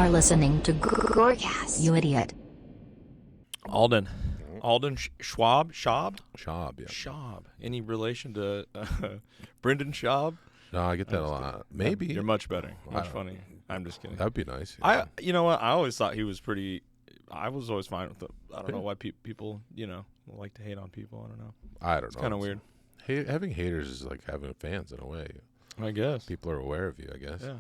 are listening to GORCAST, you idiot. Alden Schwab? Schaub, yeah. Schaub. Any relation to Brendan Schaub? No, I get that a lot. Maybe. You're much better. Much funny. I'm just kidding. That'd be nice. You know what? I always thought he was pretty. I was always fine with it. I don't know why people, like to hate on people. I don't know. I don't know. It's kind of weird. Having haters is like having fans in a way. I guess. People are aware of you, I guess. Yeah.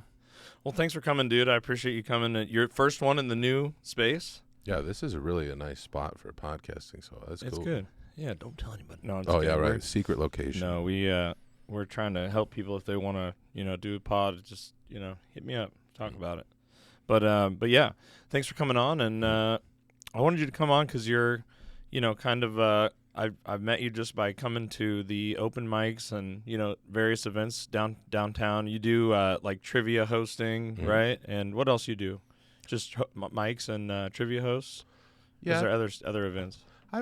Well, thanks for coming, dude. I appreciate you coming. Your first one in the new space. Yeah, this is really a nice spot for podcasting, so that's cool. It's good. Yeah, don't tell anybody. No, yeah, right. Secret location. No, we're trying to help people if they want to, do a pod. Just hit me up, talk about it. But yeah, thanks for coming on, and I wanted you to come on because you're, kind of. I've met you just by coming to the open mics and various events downtown. You do like trivia hosting, right? And what else you do? Just mics and trivia hosts. Yeah. Is there other events?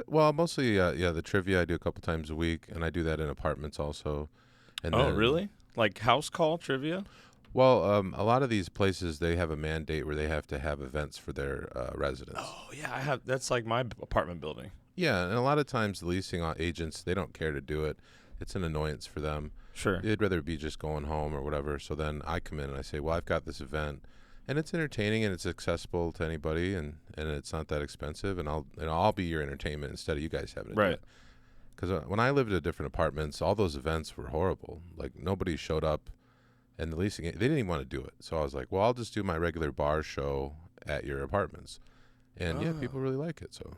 Mostly the trivia I do a couple times a week, and I do that in apartments also. And really? Like house call trivia? Well, a lot of these places, they have a mandate where they have to have events for their residents. Oh yeah, I have. That's like my apartment building. Yeah, and a lot of times the leasing agents, they don't care to do it. It's an annoyance for them. Sure. They'd rather be just going home or whatever. So then I come in and I say, well, I've got this event, and it's entertaining and it's accessible to anybody, and it's not that expensive, and I'll be your entertainment instead of you guys having to do it. Because when I lived at different apartments, all those events were horrible. Like nobody showed up, and the leasing, they didn't even want to do it. So I was like, well, I'll just do my regular bar show at your apartments, and yeah, people really like it. So.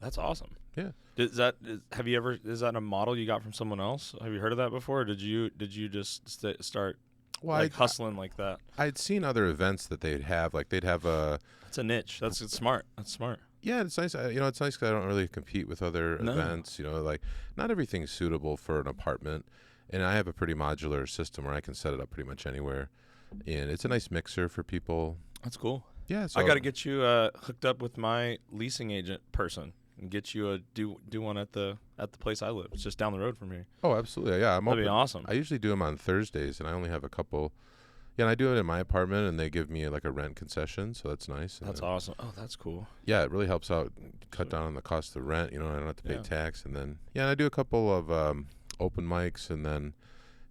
That's awesome. Yeah. Is that a model you got from someone else? Have you heard of that before? Or did you just start hustling like that? I'd seen other events that they'd have a. It's a niche. That's smart. That's smart. Yeah, it's nice. It's nice because I don't really compete with other events. Like not everything's suitable for an apartment, and I have a pretty modular system where I can set it up pretty much anywhere, and it's a nice mixer for people. That's cool. Yeah. So I got to get you hooked up with my leasing agent person. And get you do one at the place I live. It's just down the road from here. Oh, absolutely. Yeah, That'd be awesome. I usually do them on Thursdays, and I only have a couple. Yeah, and I do it in my apartment, and they give me like a rent concession, so that's nice. That's awesome. Oh, that's cool. Yeah, it really helps out, cut down on the cost of rent. I don't have to pay tax, and then and I do a couple of open mics, and then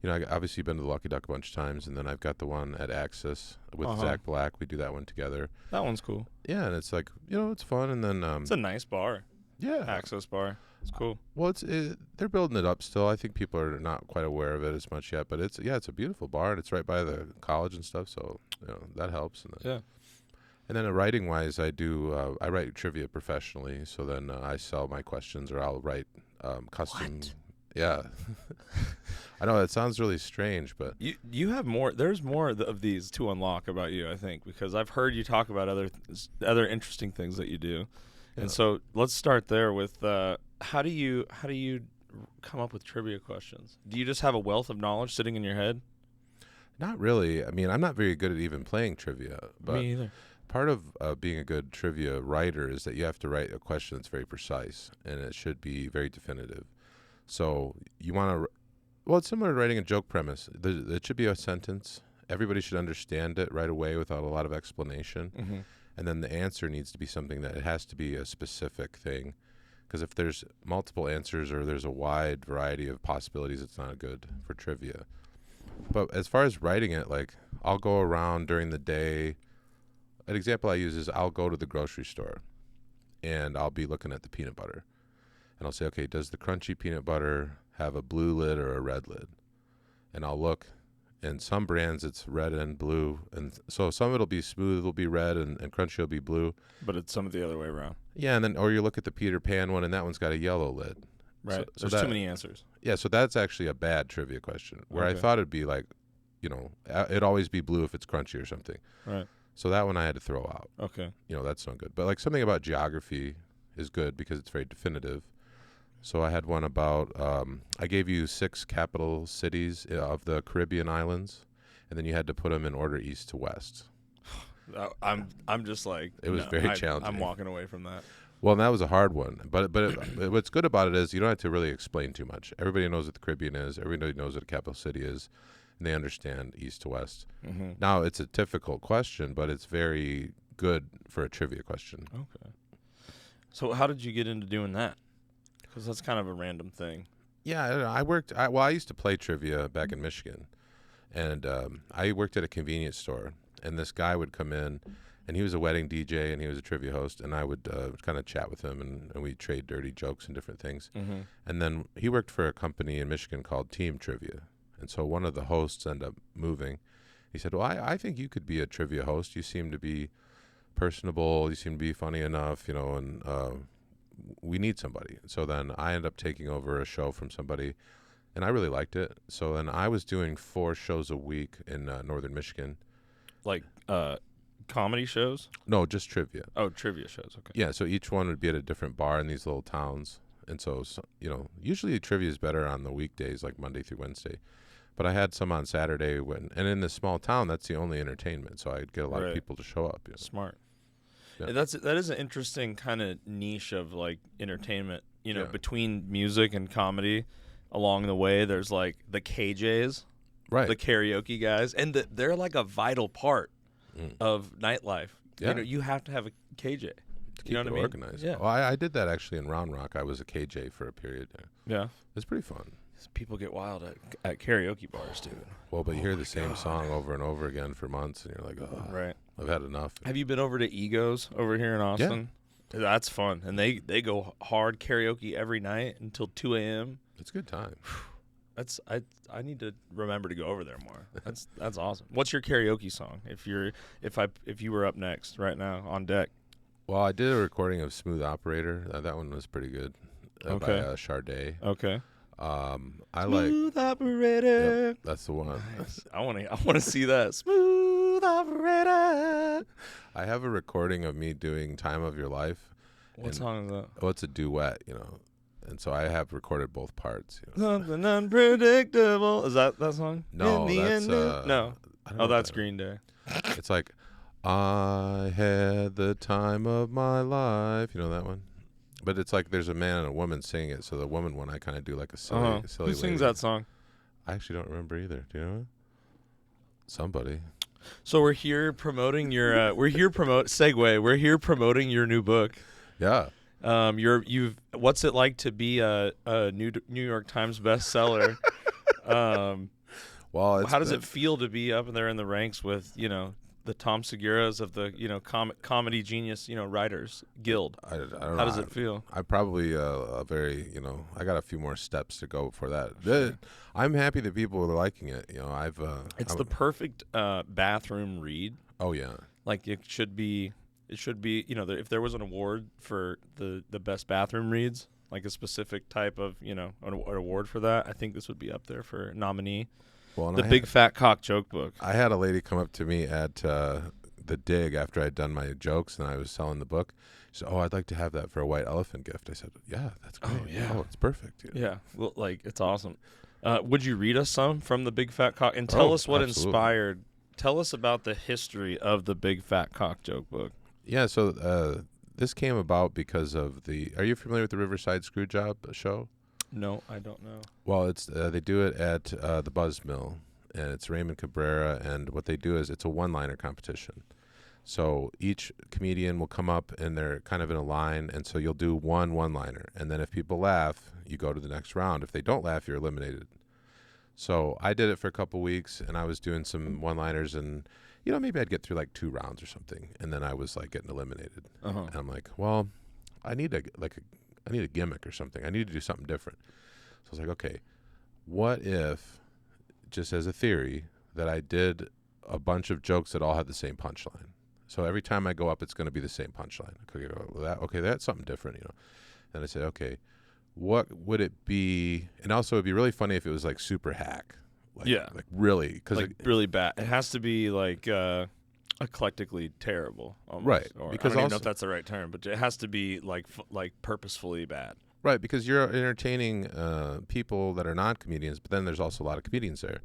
I obviously been to the Lucky Duck a bunch of times, and then I've got the one at Axis with Zach Black. We do that one together. That one's cool. Yeah, and it's like it's fun, and then it's a nice bar. Yeah, Access bar. It's cool. Well, they're building it up still. I think people are not quite aware of it as much yet, but it's a beautiful bar, and it's right by the college and stuff, so that helps. And then writing wise, I write trivia professionally, so then I sell my questions, or I'll write custom. What? Yeah, I know that sounds really strange, but you have more. There's more of these to unlock about you, I think, because I've heard you talk about other interesting things that you do. And so let's start there with how do you come up with trivia questions? Do you just have a wealth of knowledge sitting in your head? Not really. I mean, I'm not very good at even playing trivia. But me either. Part of being a good trivia writer is that you have to write a question that's very precise, and it should be very definitive. So you want to well, it's similar to writing a joke premise. It should be a sentence. Everybody should understand it right away without a lot of explanation. Mm-hmm. And then the answer needs to be something that it has to be a specific thing. Because if there's multiple answers or there's a wide variety of possibilities, it's not good for trivia. But as far as writing it, like I'll go around during the day. An example I use is I'll go to the grocery store and I'll be looking at the peanut butter. And I'll say, okay, does the crunchy peanut butter have a blue lid or a red lid? And I'll look. And some brands, it's red and blue. And so some of it'll be smooth, it'll be red, and crunchy will be blue. But it's some of the other way around. Yeah, and then or you look at the Peter Pan one, and that one's got a yellow lid. Right. So there's too many answers. Yeah, so that's actually a bad trivia question. Where I thought it'd be like, it'd always be blue if it's crunchy or something. Right. So that one I had to throw out. Okay. That's not good. But like something about geography is good because it's very definitive. So I had one about, I gave you 6 capital cities of the Caribbean islands, and then you had to put them in order east to west. I'm just like, it was very challenging. I'm walking away from that. Well, and that was a hard one. But what's good about it is you don't have to really explain too much. Everybody knows what the Caribbean is. Everybody knows what a capital city is. and they understand East to West. Mm-hmm. Now, it's a difficult question, but it's very good for a trivia question. Okay. So how did you get into doing that? Because that's kind of a random thing. Yeah, I used to play trivia back in Michigan, and I worked at a convenience store, and this guy would come in, and he was a wedding DJ, and he was a trivia host, and I would kind of chat with him, and we'd trade dirty jokes and different things. Mm-hmm. And then he worked for a company in Michigan called Team Trivia, and so one of the hosts ended up moving. He said, well, I think you could be a trivia host. You seem to be personable. You seem to be funny enough, and we need somebody. So then I ended up taking over a show from somebody, and I really liked it. So then I was doing 4 shows a week in northern Michigan. Like comedy shows? No, just trivia. Oh, trivia shows. Okay. Yeah, so each one would be at a different bar in these little towns. And so usually trivia is better on the weekdays, like Monday through Wednesday. But I had some on Saturday, and in this small town, that's the only entertainment. So I'd get a lot of people to show up. Smart. Yeah. That is an interesting kind of niche of like entertainment. Yeah. Between music and comedy, along the way, there's like the KJs, Right. the karaoke guys, and they're like a vital part of nightlife. Yeah. You have to have a KJ. To keep you know it what I mean? organized. Yeah. Well, I did that actually in Round Rock. I was a KJ for a period there. Yeah. It was pretty fun. People get wild at karaoke bars, dude. Well, but you hear the same song over and over again for months, and you're like, oh, Right. I've had enough. Have you been over to Egos over here in Austin? Yeah. That's fun. And they go hard karaoke every night until 2 a.m. It's a good time. I need to remember to go over there more. That's awesome. What's your karaoke song? If you were up next right now on deck. Well, I did a recording of Smooth Operator. That one was pretty good. Okay. By Sade. Okay. I Smooth Operator. Yep, that's the one. Nice. I want to see that. Smooth Operator. I have a recording of me doing Time of Your Life. What song is that? Oh, it's a duet, and so I have recorded both parts. Something unpredictable. Is that song? No, that's no. Oh, That's Green Day. It's like, I had the time of my life. You know that one? But it's like there's a man and a woman singing it. So the woman one, I kind of do like a silly Who sings lady. that song? I actually don't remember either. Do you know? Somebody. So we're here promoting your. We're here promoting your new book. Yeah. What's it like to be a New York Times bestseller? Well, how does it feel to be up there in the ranks with the Tom Seguras of the comedy genius writers guild? I don't know. How does it feel? I probably a very I got a few more steps to go for that. Sure. I'm happy that people are liking it. It's the perfect bathroom read. Oh yeah. Like it should be. If there was an award for the best bathroom reads, like a specific type of an award for that, I think this would be up there for nominee. Well, the Big Fat Cock Joke Book. I had a lady come up to me at the Dig after I'd done my jokes and I was selling the book. She said, "Oh, I'd like to have that for a white elephant gift." I said, "Yeah, that's great. Oh, yeah. Oh, it's perfect." Yeah, well, it's awesome. Would you read us some from the Big Fat Cock and tell us what absolutely. inspired? Tell us about the history of the Big Fat Cock Joke Book. Yeah, so this came about because of Are you familiar with the Riverside Screwjob show? No, I don't know. Well, it's they do it at the Buzz Mill, and it's Raymond Cabrera, and what they do is it's a one-liner competition. So each comedian will come up, and they're kind of in a line, and so you'll do one-liner, and then if people laugh, you go to the next round. If they don't laugh, you're eliminated. So I did it for a couple weeks, and I was doing some one-liners, and maybe I'd get through like 2 rounds or something, and then I was like getting eliminated. Uh-huh. And I'm like, well, I need a gimmick or something. I need to do something different. So I was like, okay, what if, just as a theory, that I did a bunch of jokes that all had the same punchline? So every time I go up, it's going to be the same punchline. Okay, that's something different, And I said, okay, what would it be? And also, it'd be really funny if it was like super hack. Like really, because really bad. It has to be like eclectically terrible, almost. Right? Or, because I don't even know if that's the right term, but it has to be like purposefully bad. Right, because you're entertaining people that are not comedians, but then there's also a lot of comedians there,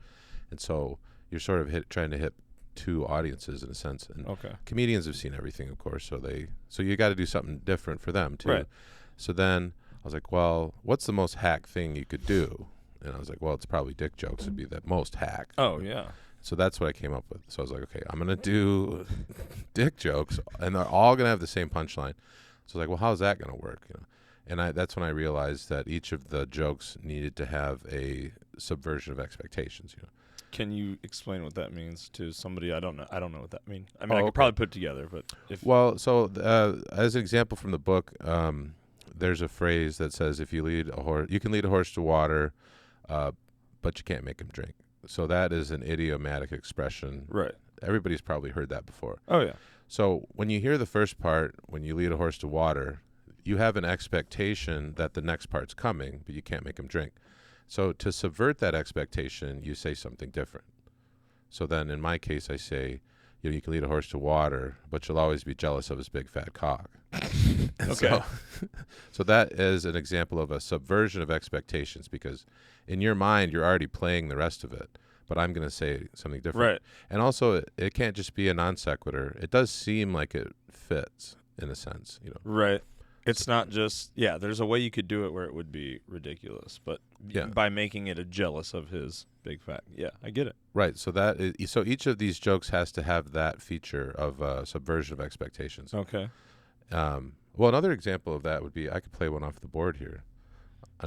and so you're sort of trying to hit 2 audiences in a sense. And comedians have seen everything, of course, so you got to do something different for them too. Right. So then I was like, well, what's the most hack thing you could do? And I was like, well, it's probably dick jokes would be the most hack. Oh, yeah. So that's what I came up with. So I was like, okay, I'm going to do dick jokes, and they're all going to have the same punchline. So I was like, well, how's that going to work? You know? And that's when I realized that each of the jokes needed to have a subversion of expectations. You know? Can you explain what that means to somebody? I don't know what that means. I mean, Oh, I could okay. probably put it together, but if as an example from the book, there's a phrase that says, if you lead a horse, you can lead a horse to water, but you can't make him drink. So that is an idiomatic expression. right. Everybody's probably heard that before. Oh, yeah. So when you hear the first part, when you lead a horse to water, you have an expectation that the next part's coming, but you can't make him drink. So to subvert that expectation, you say something different. So then in my case, I say, you know, you can lead a horse to water, but you'll always be jealous of his big fat cock. Okay. So that is an example of a subversion of expectations, because in your mind, you're already playing the rest of it, but I'm going to say something different. Right. And also, it can't just be a non sequitur. It does seem like it fits in a sense, you know. Right. It's not just, there's a way you could do it where it would be ridiculous, but Yeah. by making it a jealous of his big fat. Yeah, I get it. Right. So that is, so each of these jokes has to have that feature of subversion of expectations. Okay. Well, another example of that would be, I could play one off the board here.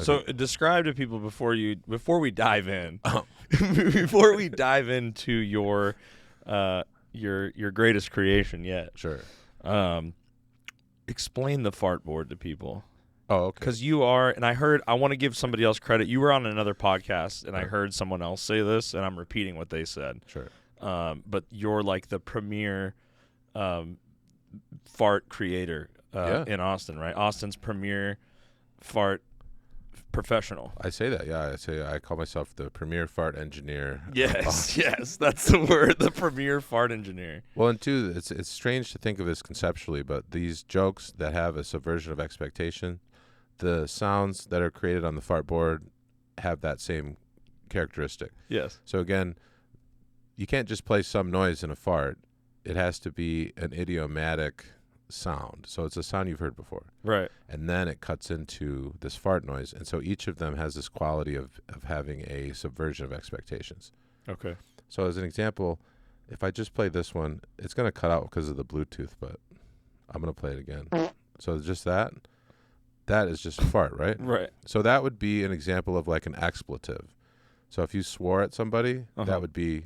So describe to people before we dive in, Oh. before we dive into your greatest creation yet. Sure. Explain the fart board to people. Oh, okay. Because you are, and I want to give somebody else credit. You were on another podcast, and I heard someone else say this, and I'm repeating what they said. Sure. But you're like the premier fart creator in Austin, right? Austin's premier fart professional. I say that, yeah. I call myself the premier fart engineer. Yes, yes, that's the word, the premier fart engineer. Well, and two, it's strange to think of this conceptually, but these jokes that have a subversion of expectation, the sounds that are created on the fart board have that same characteristic. Yes. So again, you can't just play some noise in a fart. It has to be an idiomatic sound. So it's a sound you've heard before. Right. And then it cuts into this fart noise. And so each of them has this quality of having a subversion of expectations. Okay. So as an example, if I just play this one, it's going to cut out because of the Bluetooth, but I'm going to play it again. So just that is just a fart, right? Right. So that would be an example of like an expletive. So if you swore at somebody, that would be,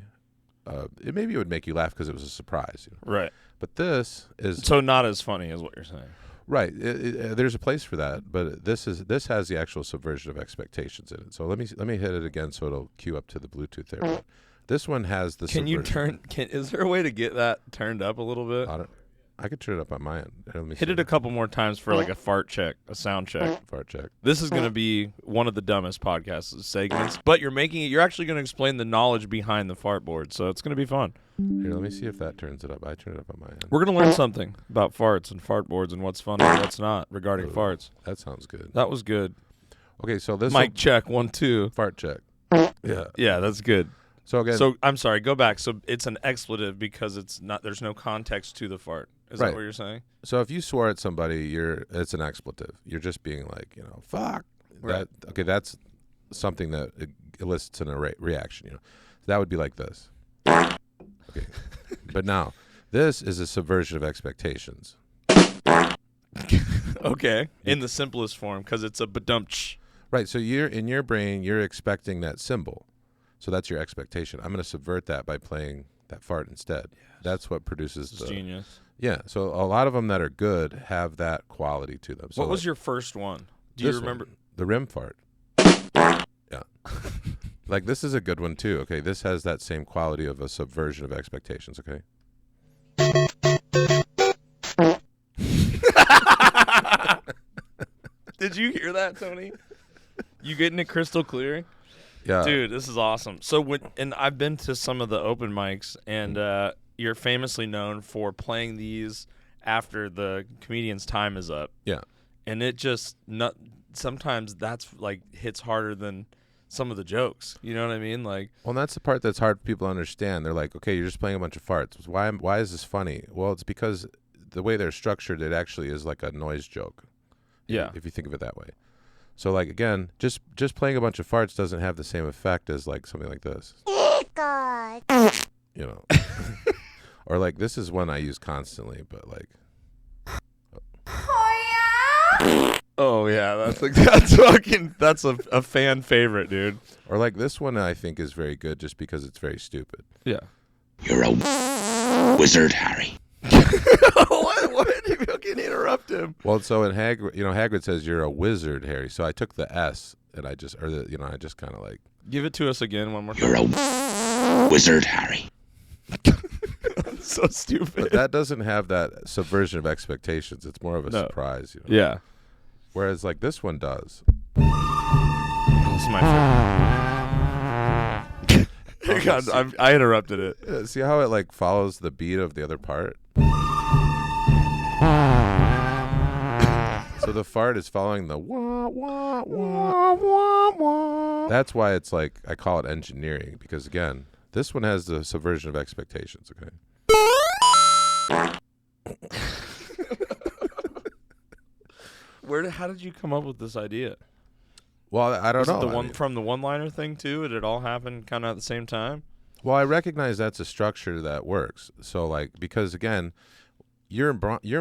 maybe it would make you laugh because it was a surprise. You know? Right. But this is So not as funny as what you're saying. right. There's a place for that, but this has the actual subversion of expectations in it. So let me hit it again so it'll cue up to the Bluetooth there. But this one has the. Can you subversion. is there a way to get that turned up a little bit? I could turn it up on my end. Let me Hit see. it a couple more times for like a fart check, a sound check. Fart check. This is going to be one of the dumbest podcast segments, but you're actually going to explain the knowledge behind the fart board, so it's going to be fun. Here, let me see if that turns it up. I turn it up on my end. We're going to learn something about farts and fart boards and what's fun and what's not regarding farts. That sounds good. That was good. Okay, so this Mic check, 1, 2. fart check. Yeah. Yeah, that's good. So again, So I'm sorry, go back. So it's an expletive because there's no context to the fart. Is Right. that what you're saying? so if you swore at somebody, it's an expletive. You're just being like, fuck. Right. That's something that elicits an reaction. That would be like this. Okay, but now this is a subversion of expectations. Okay, in the simplest form because it's a badumch. Right. So in your brain, you're expecting that symbol. So that's your expectation. I'm going to subvert that by playing that fart instead. Yes. That's what produces It's genius. Yeah. So a lot of them that are good have that quality to them. So what was your first one? Do you remember? The rim fart. Yeah. Like this is a good one too. Okay. This has that same quality of a subversion of expectations. Okay. Did you hear that, Tony? You getting it crystal clear? Yeah. Dude, this is awesome. So and I've been to some of the open mics, and you're famously known for playing these after the comedian's time is up. Yeah. And it just sometimes that's like hits harder than some of the jokes. You know what I mean? Like, well, that's the part that's hard for people to understand. They're like, okay, you're just playing a bunch of farts. Why is this funny? Well, it's because the way they're structured, it actually is like a noise joke. Yeah. If you think of it that way. So like again, just playing a bunch of farts doesn't have the same effect as like something like this. God. You know. Or like this is one I use constantly, but like Oh yeah, that's a fan favorite, dude. or like this one I think is very good just because it's very stupid. Yeah. You're a wizard, Harry. What? You fucking interrupt him. Well, so in Hagrid says you're a wizard, Harry. So I took the S and I just kind of like Give it to us again one more time. You're a wizard, Harry. So stupid. But that doesn't have that subversion of expectations. It's more of a surprise, you know. Yeah. Whereas like this one does. This is my favorite. God, I interrupted it. See how it like follows the beat of the other part? So the fart is following the wah, wah, wah, wah, wah. That's why it's like, I call it engineering, because again, this one has the subversion of expectations, okay? How did you come up with this idea? Well, I don't know. From the one-liner thing too? Did it all happen kind of at the same time? Well, I recognize that's a structure that works. So like, because again, your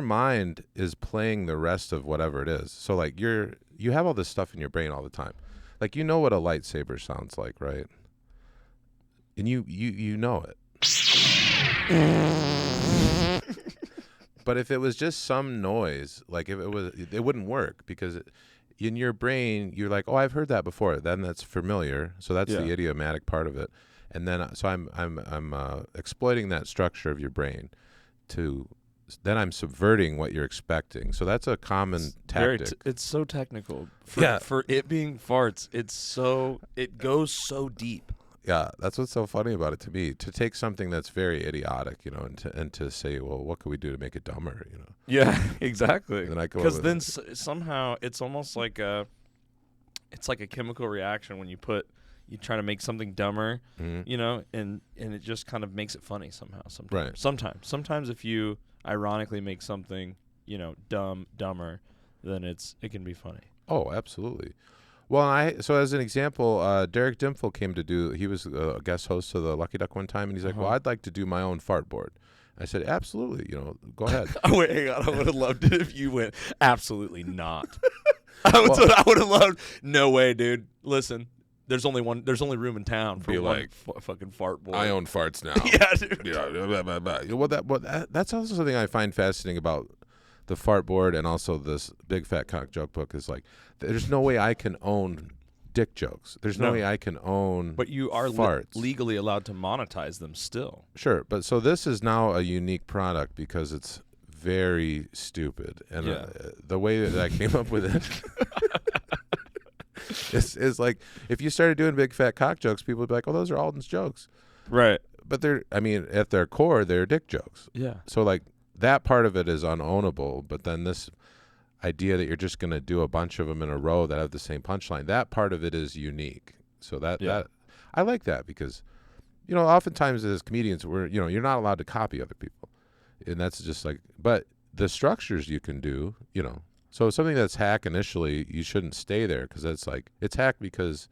mind is playing the rest of whatever it is. So like you have all this stuff in your brain all the time. Like you know what a lightsaber sounds like, right? And you know it. But if it was just some noise, like if it wouldn't work because in your brain you're like, oh, I've heard that before. Then that's familiar. So that's the idiomatic part of it. And then so I'm exploiting that structure of your brain to. Then I'm subverting what you're expecting. So that's a common tactic. It's so technical. For it being farts, it goes so deep. Yeah, that's what's so funny about it to me. To take something that's very idiotic, you know, and to say, well, what could we do to make it dumber, you know? Yeah, exactly. Because then somehow it's almost like a chemical reaction when you try to make something dumber, you know, and it just kind of makes it funny somehow. Sometimes if you ironically make something, you know, dumber, then it can be funny. Oh, absolutely. Well, so as an example, Derek Dimple he was a guest host of the Lucky Duck one time, and he's like, well, I'd like to do my own fart board. I said, absolutely, you know, go ahead. Oh, wait, hang on. I would have loved it if you went, absolutely not. I would have loved, no way, dude. Listen, there's only room in town for one fucking fart board. I own farts now. Yeah, dude. Yeah, well, that's also something I find fascinating about the fart board and also this Big Fat Cock Joke book is like, there's no way I can own dick jokes. There's no way I can own But you are farts. Legally allowed to monetize them still. Sure, but so this is now a unique product because it's very stupid. And the way that I came up with it is like, if you started doing Big Fat Cock Jokes, people would be like, oh, those are Alden's jokes. Right. But at their core, they're dick jokes. Yeah. So like that part of it is unownable, but then this idea that you're just going to do a bunch of them in a row that have the same punchline, that part of it is unique. So that I like that because, you know, oftentimes as comedians, you're not allowed to copy other people. And that's just like, but the structures you can do, you know, so something that's hack initially, you shouldn't stay there because it's hack because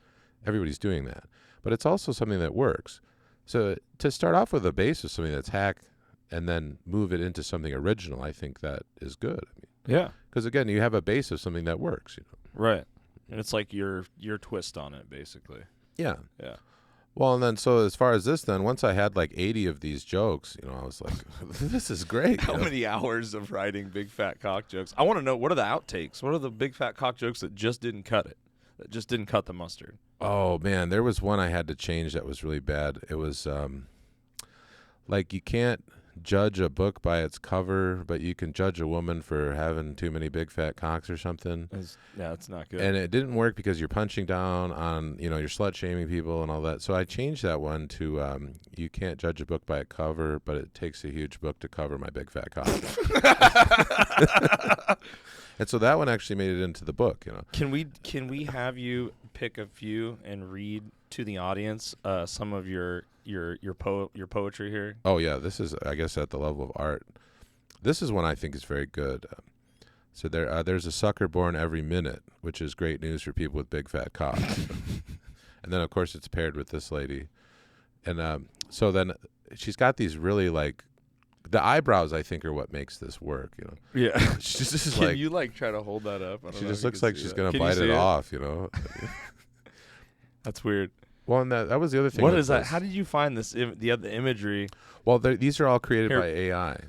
everybody's doing that. But it's also something that works. So to start off with a base of something that's hack and then move it into something original, I think that is good. I mean, yeah. Because again, you have a base of something that works, you know. Right. And it's like your twist on it, basically. Yeah. Yeah. Well, and then so as far as this, then once I had like 80 of these jokes, you know, I was like, this is great. How many hours of writing Big Fat Cock Jokes? I want to know, what are the outtakes? What are the Big Fat Cock Jokes that just didn't cut it? That just didn't cut the mustard? Oh, man, there was one I had to change that was really bad. It was like you can't judge a book by its cover, but you can judge a woman for having too many big fat cocks or something. Yeah, it's not good. And it didn't work because you're punching down on, you know, you're slut shaming people and all that. So I changed that one to you can't judge a book by its cover, but it takes a huge book to cover my big fat cock. And so that one actually made it into the book, you know. Can we have you pick a few and read to the audience some of your poetry here? Oh yeah, this is, I guess, at the level of art. This is one I think is very good. So there's a sucker born every minute, which is great news for people with big fat cocks. And then, of course, it's paired with this lady. And so then she's got these really, like, the eyebrows, I think, are what makes this work, you know. Yeah. She's just Can like, you, like, try to hold that up? I don't she know just if you looks can like see she's that. going to Can you bite see it off, you know. That's weird. Well, and that was the other thing. What with is that? this. How did you find this, the imagery? Well, these are all created Here. by AI.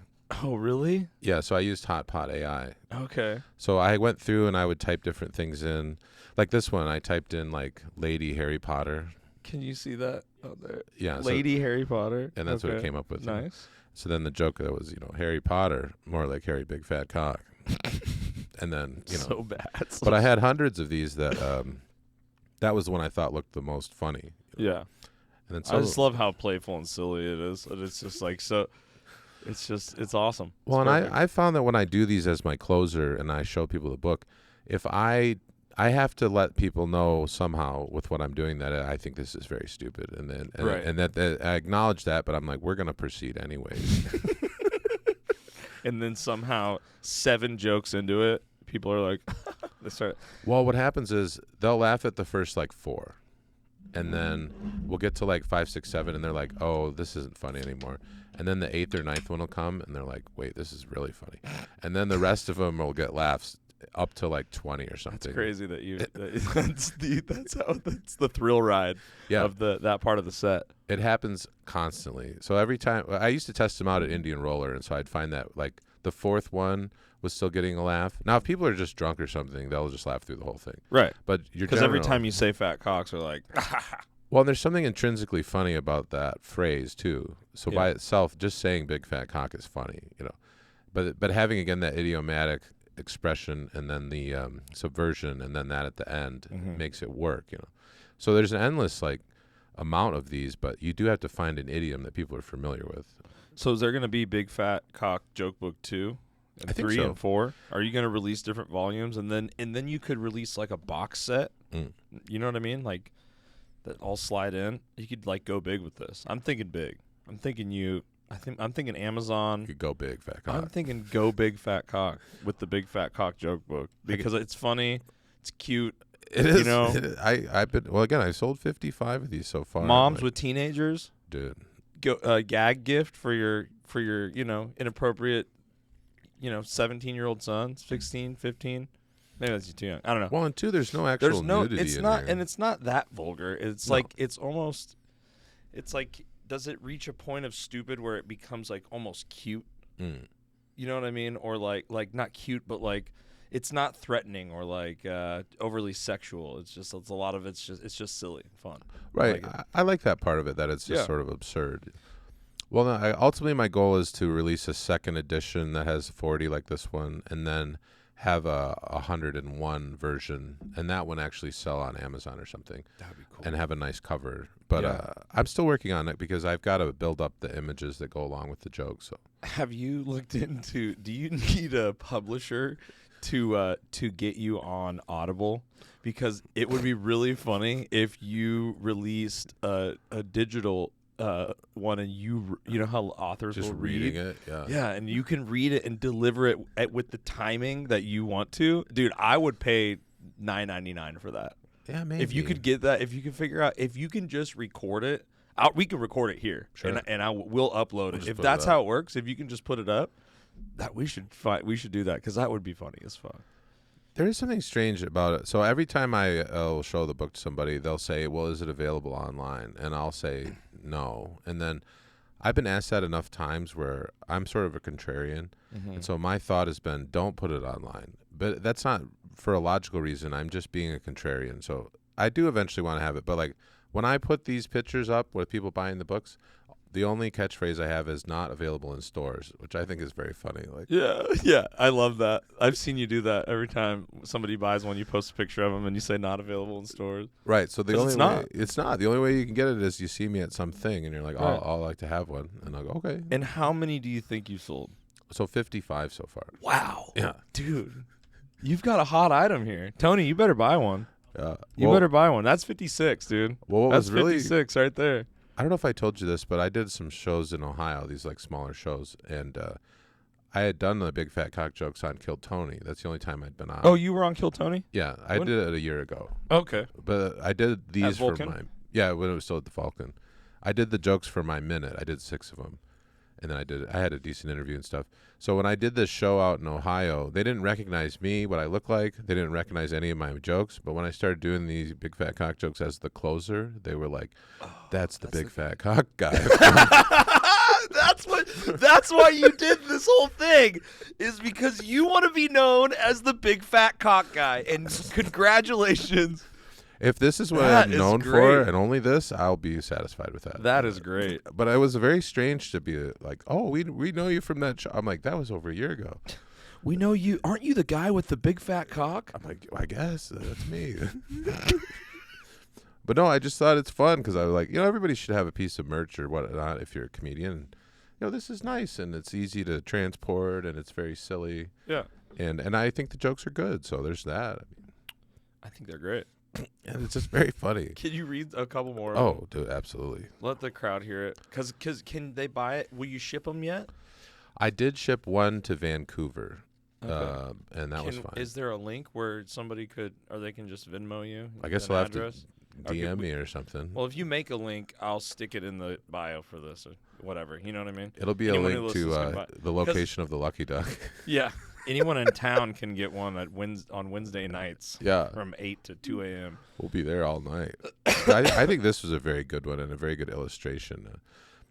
Oh, really? Yeah, so I used Hot Pot AI. Okay. So I went through and I would type different things in. Like this one, I typed in, like, Lady Harry Potter. Can you see that out there? Yeah. Lady Harry Potter. And that's what it Okay. came up with. Nice. So then the joke that was, Harry Potter, more like Harry Big Fat Cock. And then, So bad. But I had hundreds of these that that was the one I thought looked the most funny. Yeah. And then I just love how playful and silly it is. And it's just like so. It's awesome. Well, It's and perfect. I found that when I do these as my closer and I show people the book, if I have to let people know somehow with what I'm doing that I think this is very stupid, and then Right. and that I acknowledge that, but I'm like, we're gonna proceed anyways. And then somehow 7 jokes into it, people are like, they start. Well, what happens is they'll laugh at the first like 4, and then we'll get to like 5, 6, 7, and they're like, oh, this isn't funny anymore. And then the 8th or 9th one will come, and they're like, wait, this is really funny. And then the rest of them will get laughs up to like 20 or something. It's crazy that you. That's the thrill ride Yeah. of that part of the set. It happens constantly. So every time I used to test them out at Indian Roller, and so I'd find that like the 4th one was still getting a laugh. Now, if people are just drunk or something, they'll just laugh through the whole thing. Right. But you're Because every time you say fat cocks, are like, well, there's something intrinsically funny about that phrase too. So Yeah. by itself, just saying big fat cock is funny, But having again that idiomatic expression and then the subversion and then that at the end makes it work, So there's an endless like amount of these, but you do have to find an idiom that people are familiar with. So is there going to be Big Fat Cock Joke Book 2 and I think 3 so. and 4? Are you going to release different volumes and then you could release like a box set? Mm. You know what I mean? Like that all slide in. You could like go big with this. I'm thinking big. I'm thinking Amazon. You could go big fat cock. I'm thinking go Big Fat Cock with the Big Fat Cock Joke Book because it's funny, it's cute. It is. You know, it is. I've been again. I sold 55 of these so far. moms like, with teenagers. dude. Gag gift for your inappropriate 17-year-old son, 16, 15. Maybe that's too young. I don't know. Well, and 2, there's no actual There's no. nudity It's in not, here. and it's not that vulgar. It's No. like it's almost. It's like, does it reach a point of stupid where it becomes like almost cute? Mm. You know what I mean? Or like not cute, but like it's not threatening or like overly sexual. It's a lot of it's just silly and fun. Right. Like it. I like that part of it, that it's just Yeah. sort of absurd. Well, no, ultimately, my goal is to release a second edition that has 40 like this one, and then have a 101 version, and that one actually sell on Amazon or something, That'd be cool. and have a nice cover. But Yeah. I'm still working on it because I've got to build up the images that go along with the joke. So Have you looked into? Do you need a publisher to get you on Audible? Because it would be really funny if you released a digital one, and you know how authors just will reading read. it, yeah. Yeah, and you can read it and deliver it with the timing that you want to. Dude, I would pay $9.99 for that. Yeah, maybe. If you could get that, if you can figure out, if you can just record it, we can record it here, Sure. and we'll upload it. just If put it that's up. how it works, if you can just put it up, that we should do that because that would be funny as fuck. There is something strange about it. So every time I'll show the book to somebody, they'll say, well, is it available online? And I'll say no. And then I've been asked that enough times where I'm sort of a contrarian. And so my thought has been, don't put it online. But that's not for a logical reason. I'm just being a contrarian. So I do eventually want to have it. But like when I put these pictures up with people buying the books, the only catchphrase I have is not available in stores, which I think is very funny. Like, Yeah, I love that. I've seen you do that every time somebody buys one. You post a picture of them and you say not available in stores. right. So the 'Cause only it's way not. it's not. The only way you can get it is you see me at something and you're like, Right. I'll like to have one, and I'll go, okay. And how many do you think you sold? So 55 so far. Wow. Yeah. Dude, you've got a hot item here. Tony, you better buy one. You Well, better buy one. That's 56, dude. Well, what That's was really 56 right there. I don't know if I told you this, but I did some shows in Ohio, these like smaller shows, and I had done the big fat cock jokes on Kill Tony. That's the only time I'd been on. Oh, you were on Kill Tony? Yeah, I When? did it a year ago. Okay. But I did these for Vulcan? my when it was still at the Falcon. I did the jokes for my minute. I did 6 of them, and then I had a decent interview and stuff. So when I did this show out in Ohio, they didn't recognize me, what I look like. They didn't recognize any of my jokes. But when I started doing these big fat cock jokes as the closer, they were like, "That's the big fat cock guy." That's why you did this whole thing, is because you want to be known as the big fat cock guy. And congratulations. If this is what That I'm is known for, great. and only this, I'll be satisfied with that. That is great. But it was very strange to be like, "Oh, we know you from that show." I'm like, "That was over a year ago." We know you. Aren't you the guy with the big fat cock? I'm like, "I guess that's me." But no, I just thought it's fun because I was like, everybody should have a piece of merch or whatnot if you're a comedian. This is nice and it's easy to transport and it's very silly. Yeah. And I think the jokes are good, so there's that. I think they're great. And it's just very funny. Can you read a couple more? Oh, dude, absolutely. Let the crowd hear it. Cause can they buy it? Will you ship them yet? I did ship one to Vancouver, Okay. and that was fine. Is there a link where somebody could, or they can just Venmo you? I guess an I'll address? have to DM me or something. Well, if you make a link, I'll stick it in the bio for this or whatever. You know what I mean? It'll be Anyone a who link listens can to buy- the location of the Lucky Duck. Yeah. Anyone in town can get one on Wednesday nights. Yeah. From 8 to 2 a.m. We'll be there all night. I think this was a very good one and a very good illustration.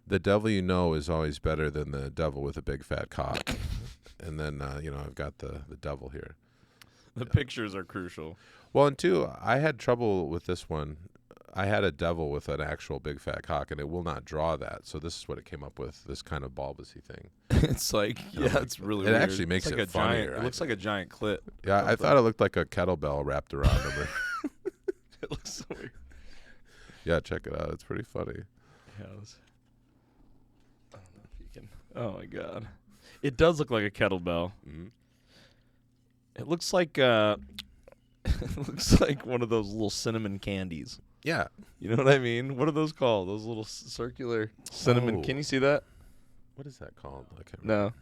The devil you know is always better than the devil with a big fat cock. And then, I've got the devil here. The pictures are crucial. Well, and two, I had trouble with this one. I had a devil with an actual big fat cock, and it will not draw that. So this is what it came up with, this kind of bulbousy thing. It's like, it's really It weird. actually makes it's like it a funnier, giant. I It looks like a giant clit. Yeah, I thought it looked like a kettlebell wrapped around him. It looks so weird. Yeah, check it out. It's pretty funny. Yeah, I don't know if you can. Oh my god, it does look like a kettlebell. Mm-hmm. It looks like it looks like one of those little cinnamon candies. Yeah. You know what I mean? What are those called? Those little circular cinnamon. Oh. Can you see that? What is that called? I can't remember.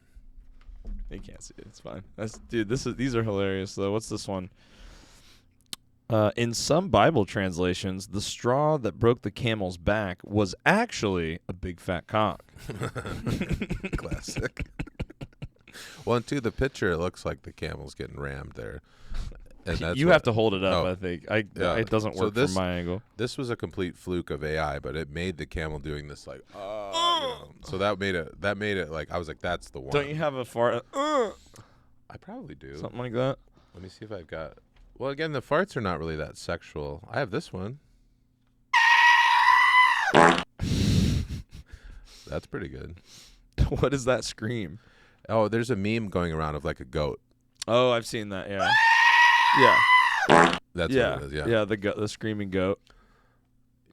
No, you can't see it. It's fine. These are hilarious though. What's this one? In some Bible translations, the straw that broke the camel's back was actually a big fat cock. Classic. Well, and two, the picture, it looks like the camel's getting rammed there. And that's You have to hold it up, Oh. I think. Yeah. It doesn't So work this- from my angle. This was a complete fluke of AI, but it made the camel doing this like, So that made it like, I was like, that's the one. Don't you have a fart? I probably do. Something like that? Let me see if I've got. Well, again, the farts are not really that sexual. I have this one. That's pretty good. What is that scream? Oh, there's a meme going around of like a goat. Oh, I've seen that, yeah. Yeah. That's Yeah. what it is. Yeah. Yeah, the screaming goat.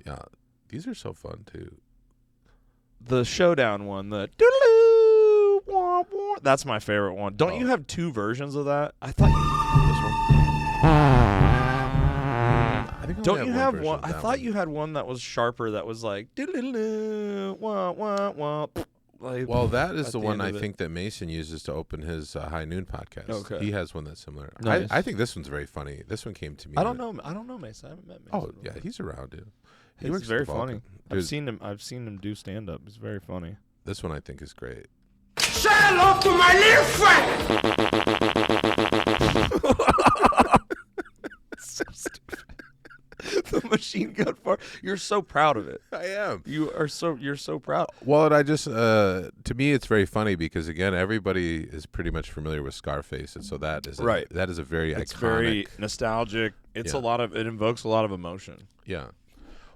Yeah. These are so fun too. The showdown one, the doodaloo, wah, wah, that's my favorite one. Don't you have two versions of that? I thought This one. I think I only Don't you have version one? of I that thought you had one that was sharper that was like doodaloo, wah, wah, wah. Like, Well, that is at the the one end I of it. think that Mason uses to open his High Noon podcast. Okay. He has one that's similar. Nice. I think this one's very funny. This one came to me. I don't know Mason. I haven't met Mason. Oh yeah, he's around, dude. He He's works at very the Vulcan. funny. Dude, I've seen him do stand up. It's very funny. this one I think is great. Say hello to my little friend! So stupid. The machine gun fart. You're so proud of it. I am. You're so proud. Well, and I just to me it's very funny because again everybody is pretty much familiar with Scarface, and so that is Right. that is a very It's iconic. very nostalgic. It's Yeah. it invokes a lot of emotion. Yeah.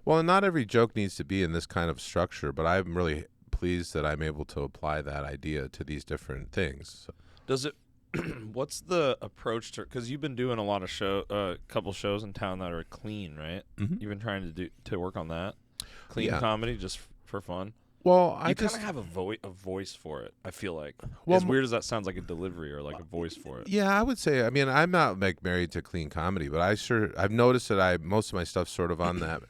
Well, and not every joke needs to be in this kind of structure, but I'm really pleased that I'm able to apply that idea to these different things. So, Does it? What's the approach to? Because you've been doing a lot of couple shows in town that are clean, right? Mhm. You've been trying to work on that clean Yeah. comedy just for fun. well, You kind of have a voice for it. I feel like. Well, as weird as that sounds, like a delivery or like a voice for it. Yeah, I would say. I mean, I'm not like married to clean comedy, but I've noticed that most of my stuff's sort of on that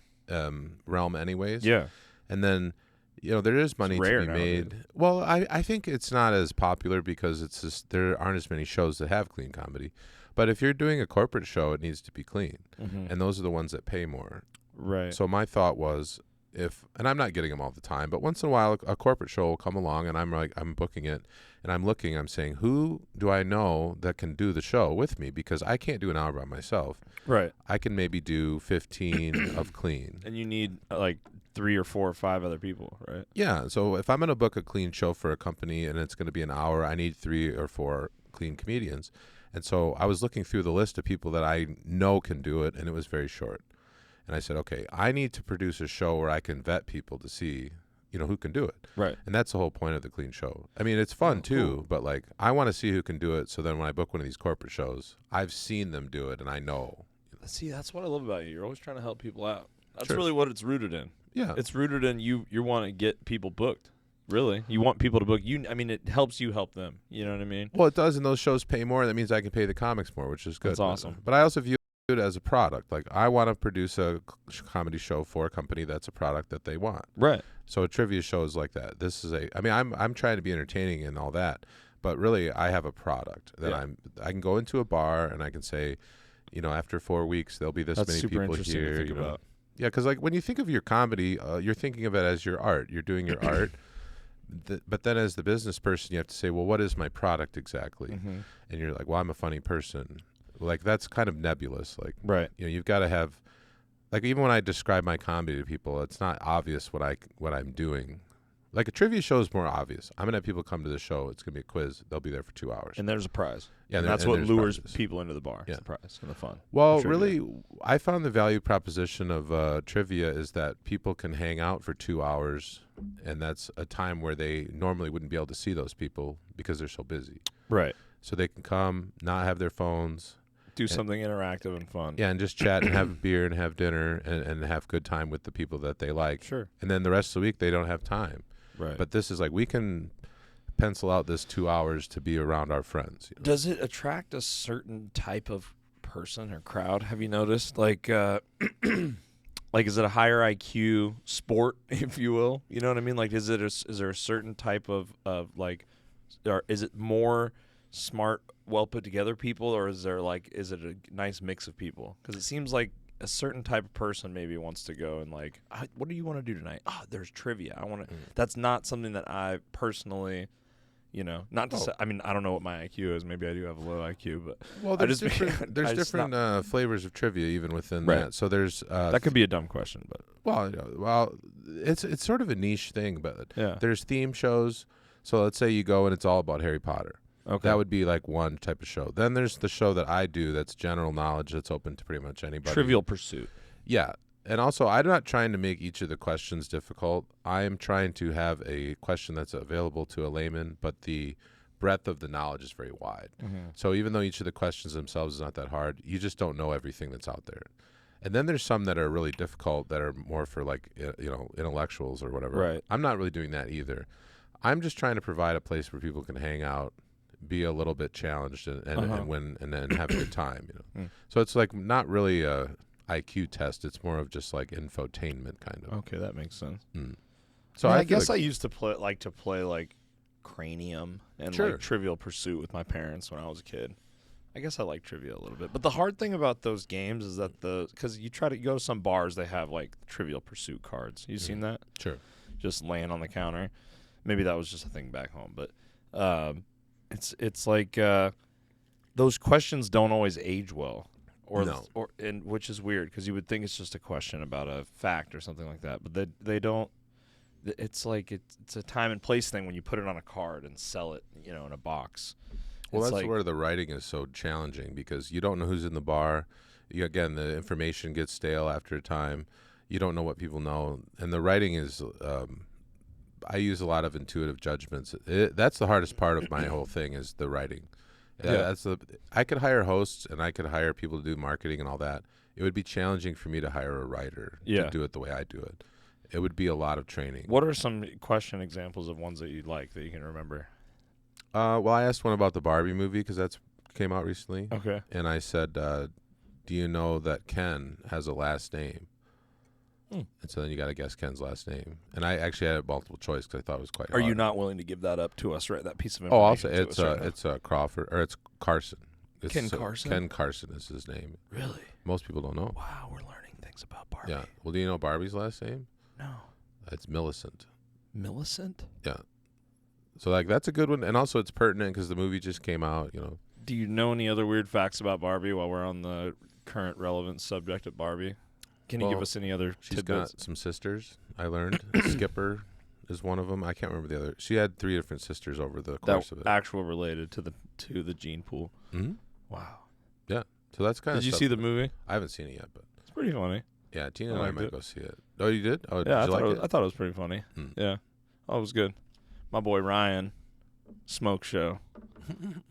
realm, anyways. Yeah. And then, there is money to rare be nowadays. made. Well, I think it's not as popular because it's just there aren't as many shows that have clean comedy. But if you're doing a corporate show, it needs to be clean, and those are the ones that pay more. Right. So my thought was, and I'm not getting them all the time, but once in a while a corporate show will come along, and I'm booking it, and I'm saying, who do I know that can do the show with me? Because I can't do an hour by myself. Right. I can maybe do 15 of clean. And you need like 3 or 4 or 5 other people, right? Yeah. So if I'm going to book a clean show for a company and it's going to be an hour, I need 3 or 4 clean comedians. And so I was looking through the list of people that I know can do it, and it was very short. And I said, okay, I need to produce a show where I can vet people to see, who can do it. Right. And that's the whole point of the clean show. I mean, it's fun too, cool. but like I want to see who can do it. So then when I book one of these corporate shows, I've seen them do it and I know. See, that's what I love about you. You're always trying to help people out. That's Sure. really what it's rooted in. Yeah. It's rooted in you want to get people booked. Really. You want people to book you. I mean, it helps you help them. You know what I mean? Well, it does, and those shows pay more. That means I can pay the comics more, which is good. That's awesome. But I also view it as a product. Like I want to produce a comedy show for a company that's a product that they want. Right. So a trivia show is like that. This is I'm trying to be entertaining and all that, but really I have a product that I can go into a bar and I can say, after 4 weeks there'll be this That's many super people interesting here. to think about. Yeah, because like when you think of your comedy, you're thinking of it as your art. You're doing your art. But then as the business person, you have to say, well, what is my product exactly? Mm-hmm. And you're like, well, I'm a funny person. Like that's kind of nebulous. Like, Right. You've got to have, like, even when I describe my comedy to people, it's not obvious what I'm doing. Like a trivia show is more obvious. I'm gonna have people come to the show. It's gonna be a quiz. They'll be there for 2 hours. And there's a prize. Yeah, and that's what lures people into the bar. Yeah. The prize and the fun. Well, the trivia. really, I found the value proposition of trivia is that people can hang out for 2 hours, and that's a time where they normally wouldn't be able to see those people because they're so busy. Right. So they can come, not have their phones. Do something interactive and fun. Yeah, and just chat and have a beer and have dinner and have good time with the people that they like. Sure. And then the rest of the week, they don't have time. Right. But this is like, we can pencil out this 2 hours to be around our friends. Does it attract a certain type of person or crowd? Have you noticed? Like, like is it a higher IQ sport, if you will? You know what I mean? Like, is there a certain type of like, or is it more smart, well put together people, or is it a nice mix of people? Because it seems like a certain type of person maybe wants to go and like, what do you want to do tonight? Oh, there's trivia. I want to. That's not something that I personally, not to say. I mean, I don't know what my IQ is. Maybe I do have a low IQ, but there's different flavors of trivia even within that. So there's that could be a dumb question, but it's sort of a niche thing. But yeah, there's theme shows. So let's say you go and it's all about Harry Potter. Okay. That would be like one type of show. Then there's the show that I do that's general knowledge that's open to pretty much anybody. Trivial Pursuit. Yeah. And also, I'm not trying to make each of the questions difficult. I am trying to have a question that's available to a layman, but the breadth of the knowledge is very wide. Mm-hmm. So even though each of the questions themselves is not that hard, you just don't know everything that's out there. And then there's some that are really difficult that are more for like, intellectuals or whatever. Right. I'm not really doing that either. I'm just trying to provide a place where people can hang out, be a little bit challenged and win and then have a good time. So it's like not really a IQ test. It's more of just like infotainment kind of. Okay, that makes sense. So I guess I used to play like Cranium and Sure. like Trivial Pursuit with my parents when I was a kid. I guess I like trivia a little bit. But the hard thing about those games is that because you go to some bars, they have like Trivial Pursuit cards. You seen that? Sure. Just laying on the counter. Maybe that was just a thing back home, but it's like those questions don't always age well, and which is weird because you would think it's just a question about a fact or something like that, but they don't. It's like it's a time and place thing when you put it on a card and sell it, in a box. Well, it's that's like, where the writing is so challenging because you don't know who's in the bar. Again, the information gets stale after a time. You don't know what people know, and the writing is. I use a lot of intuitive judgments. That's the hardest part of my whole thing is the writing. I could hire hosts and I could hire people to do marketing and all that. It would be challenging for me to hire a writer to do it the way I do it. It would be a lot of training. What are some question examples of ones that you like that you can remember? Well, I asked one about the Barbie movie because that's came out recently. Okay. And I said, do you know that Ken has a last name? And so then you got to guess Ken's last name. And I actually had a multiple choice because I thought it was quite Are hard. you not willing to give that up to us, right? That piece of Oh, information. also, it's Crawford, or it's Carson. Ken Carson? Ken Carson is his name. Really? Most people don't know. Wow, we're learning things about Barbie. Yeah. Well, do you know Barbie's last name? No. It's Millicent. Millicent? Yeah. So, like, that's a good one. And also, it's pertinent because the movie just came out, you know. Do you know any other weird facts about Barbie while we're on the current relevant subject of Barbie? Can you give us any other She's tidbits? got some sisters, I learned. Skipper is one of them. I can't remember the other. She had 3 different sisters over the course of it. Actual related to the gene pool. Mm-hmm. Wow. Yeah. So that's kind of Did you see the movie? I haven't seen it yet, but It's pretty funny. yeah, Tina I and I liked might it. go see it. Oh, you did? Oh, Yeah, did you like it? I thought it was pretty funny. Yeah. Oh, it was good. My boy Ryan, smoke show.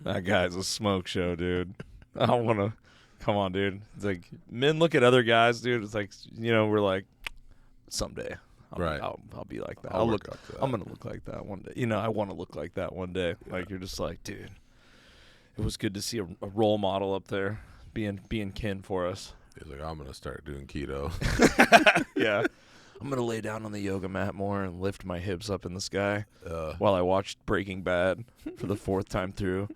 That guy's a smoke show, dude. I don't want to. Come on, dude. It's like men look at other guys, dude. It's like, you know, we're like, someday, I'll be like that. I'll work up to that. I'm gonna look like that one day. You know, I want to look like that one day. Yeah. Like you're just like, dude. It was good to see a role model up there being kin for us. He's like, I'm gonna start doing keto. Yeah. I'm going to lay down on the yoga mat more and lift my hips up in the sky while I watched Breaking Bad for the 4th time through.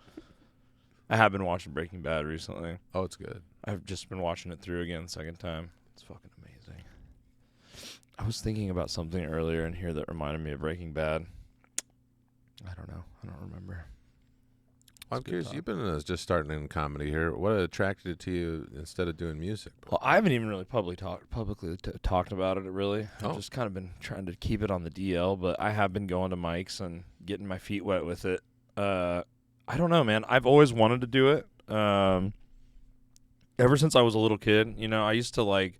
I have been watching Breaking Bad recently. Oh, it's good. I've just been watching it through again, 2nd time. It's fucking amazing. I was thinking about something earlier in here that reminded me of Breaking Bad. I don't know. I don't remember. Well, I'm curious. You've been just starting in comedy here. What attracted to you instead of doing music? Well, I haven't even really publicly talked about it, really. I've Oh. just kind of been trying to keep it on the DL, but I have been going to mics and getting my feet wet with it. I don't know, man. I've always wanted to do it. Ever since I was a little kid, you know, I used to like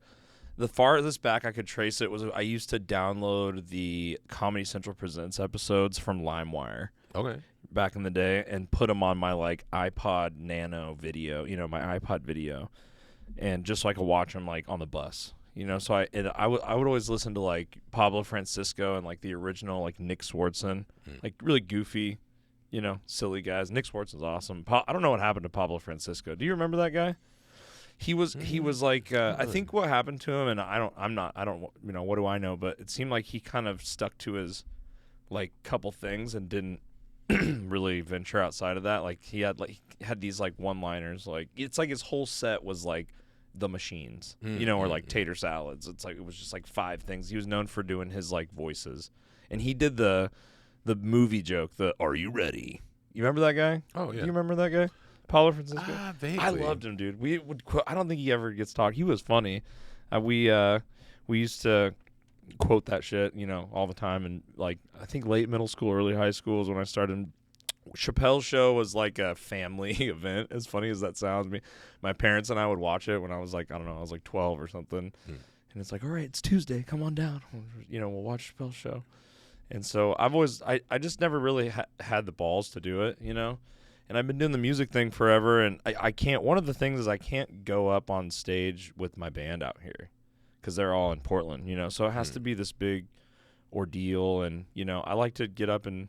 the farthest back I could trace it was I used to download the Comedy Central Presents episodes from LimeWire Okay. back in the day and put them on my like iPod Nano video, you know, my iPod video, and just so I could watch them like on the bus, you know. So I would always listen to like Pablo Francisco and like the original like Nick Swardson, like really goofy, you know, silly guys. Nick Swardson's awesome. I don't know what happened to Pablo Francisco. Do you remember that guy? He was like I think what happened to him, and I don't you know, what do I know, but it seemed like he kind of stuck to his like couple things and didn't really venture outside of that. Like he had these like one-liners, like it's like his whole set was like the machines, you know, or like tater salads. It's like it was just like 5 things. He was known for doing his like voices, and he did the movie joke, the "Are you ready?" You remember that guy? Oh yeah. You remember that guy? Paulo Francisco? Vaguely. I loved him, dude. We would. I don't think he ever gets talked. He was funny. We used to quote that shit, you know, all the time. And like, I think late middle school, early high school is when I started. Chappelle's Show was like a family event. As funny as that sounds, my parents and I would watch it when I was like, I don't know, I was like 12 or something. And it's like, all right, it's Tuesday, come on down. You know, we'll watch Chappelle's Show. And so I just never really had the balls to do it, you know. And I've been doing the music thing forever, and I can't. One of the things is I can't go up on stage with my band out here because they're all in Portland, you know. So it has to be this big ordeal, and you know, I like to get up and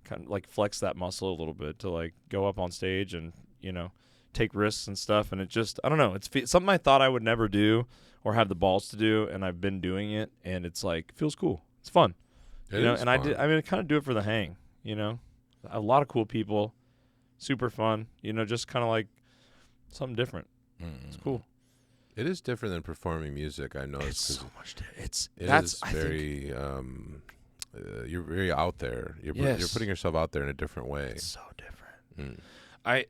kind of like flex that muscle a little bit to like go up on stage and, you know, take risks and stuff. And it just, I don't know, it's something I thought I would never do or have the balls to do, and I've been doing it, and it's like feels cool. It's fun, you know. And I kind of do it for the hang, you know. A lot of cool people. Super fun, you know, just kind of like something different. It's cool. It is different than performing music. I noticed. It's so much. You're very out there. You're putting yourself out there in a different way. It's so different. I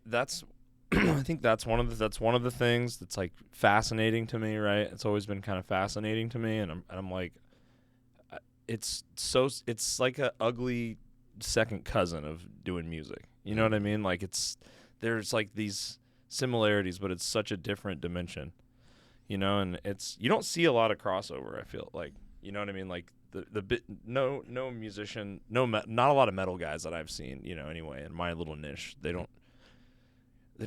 think that's one of the things that's like fascinating to me. Right? It's always been kind of fascinating to me, and I'm like, it's like a ugly second cousin of doing music. You know what I mean? Like there's like these similarities, but it's such a different dimension, you know, and you don't see a lot of crossover. I feel like, you know what I mean? Like no musician, not a lot of metal guys that I've seen, you know, anyway, in my little niche, they don't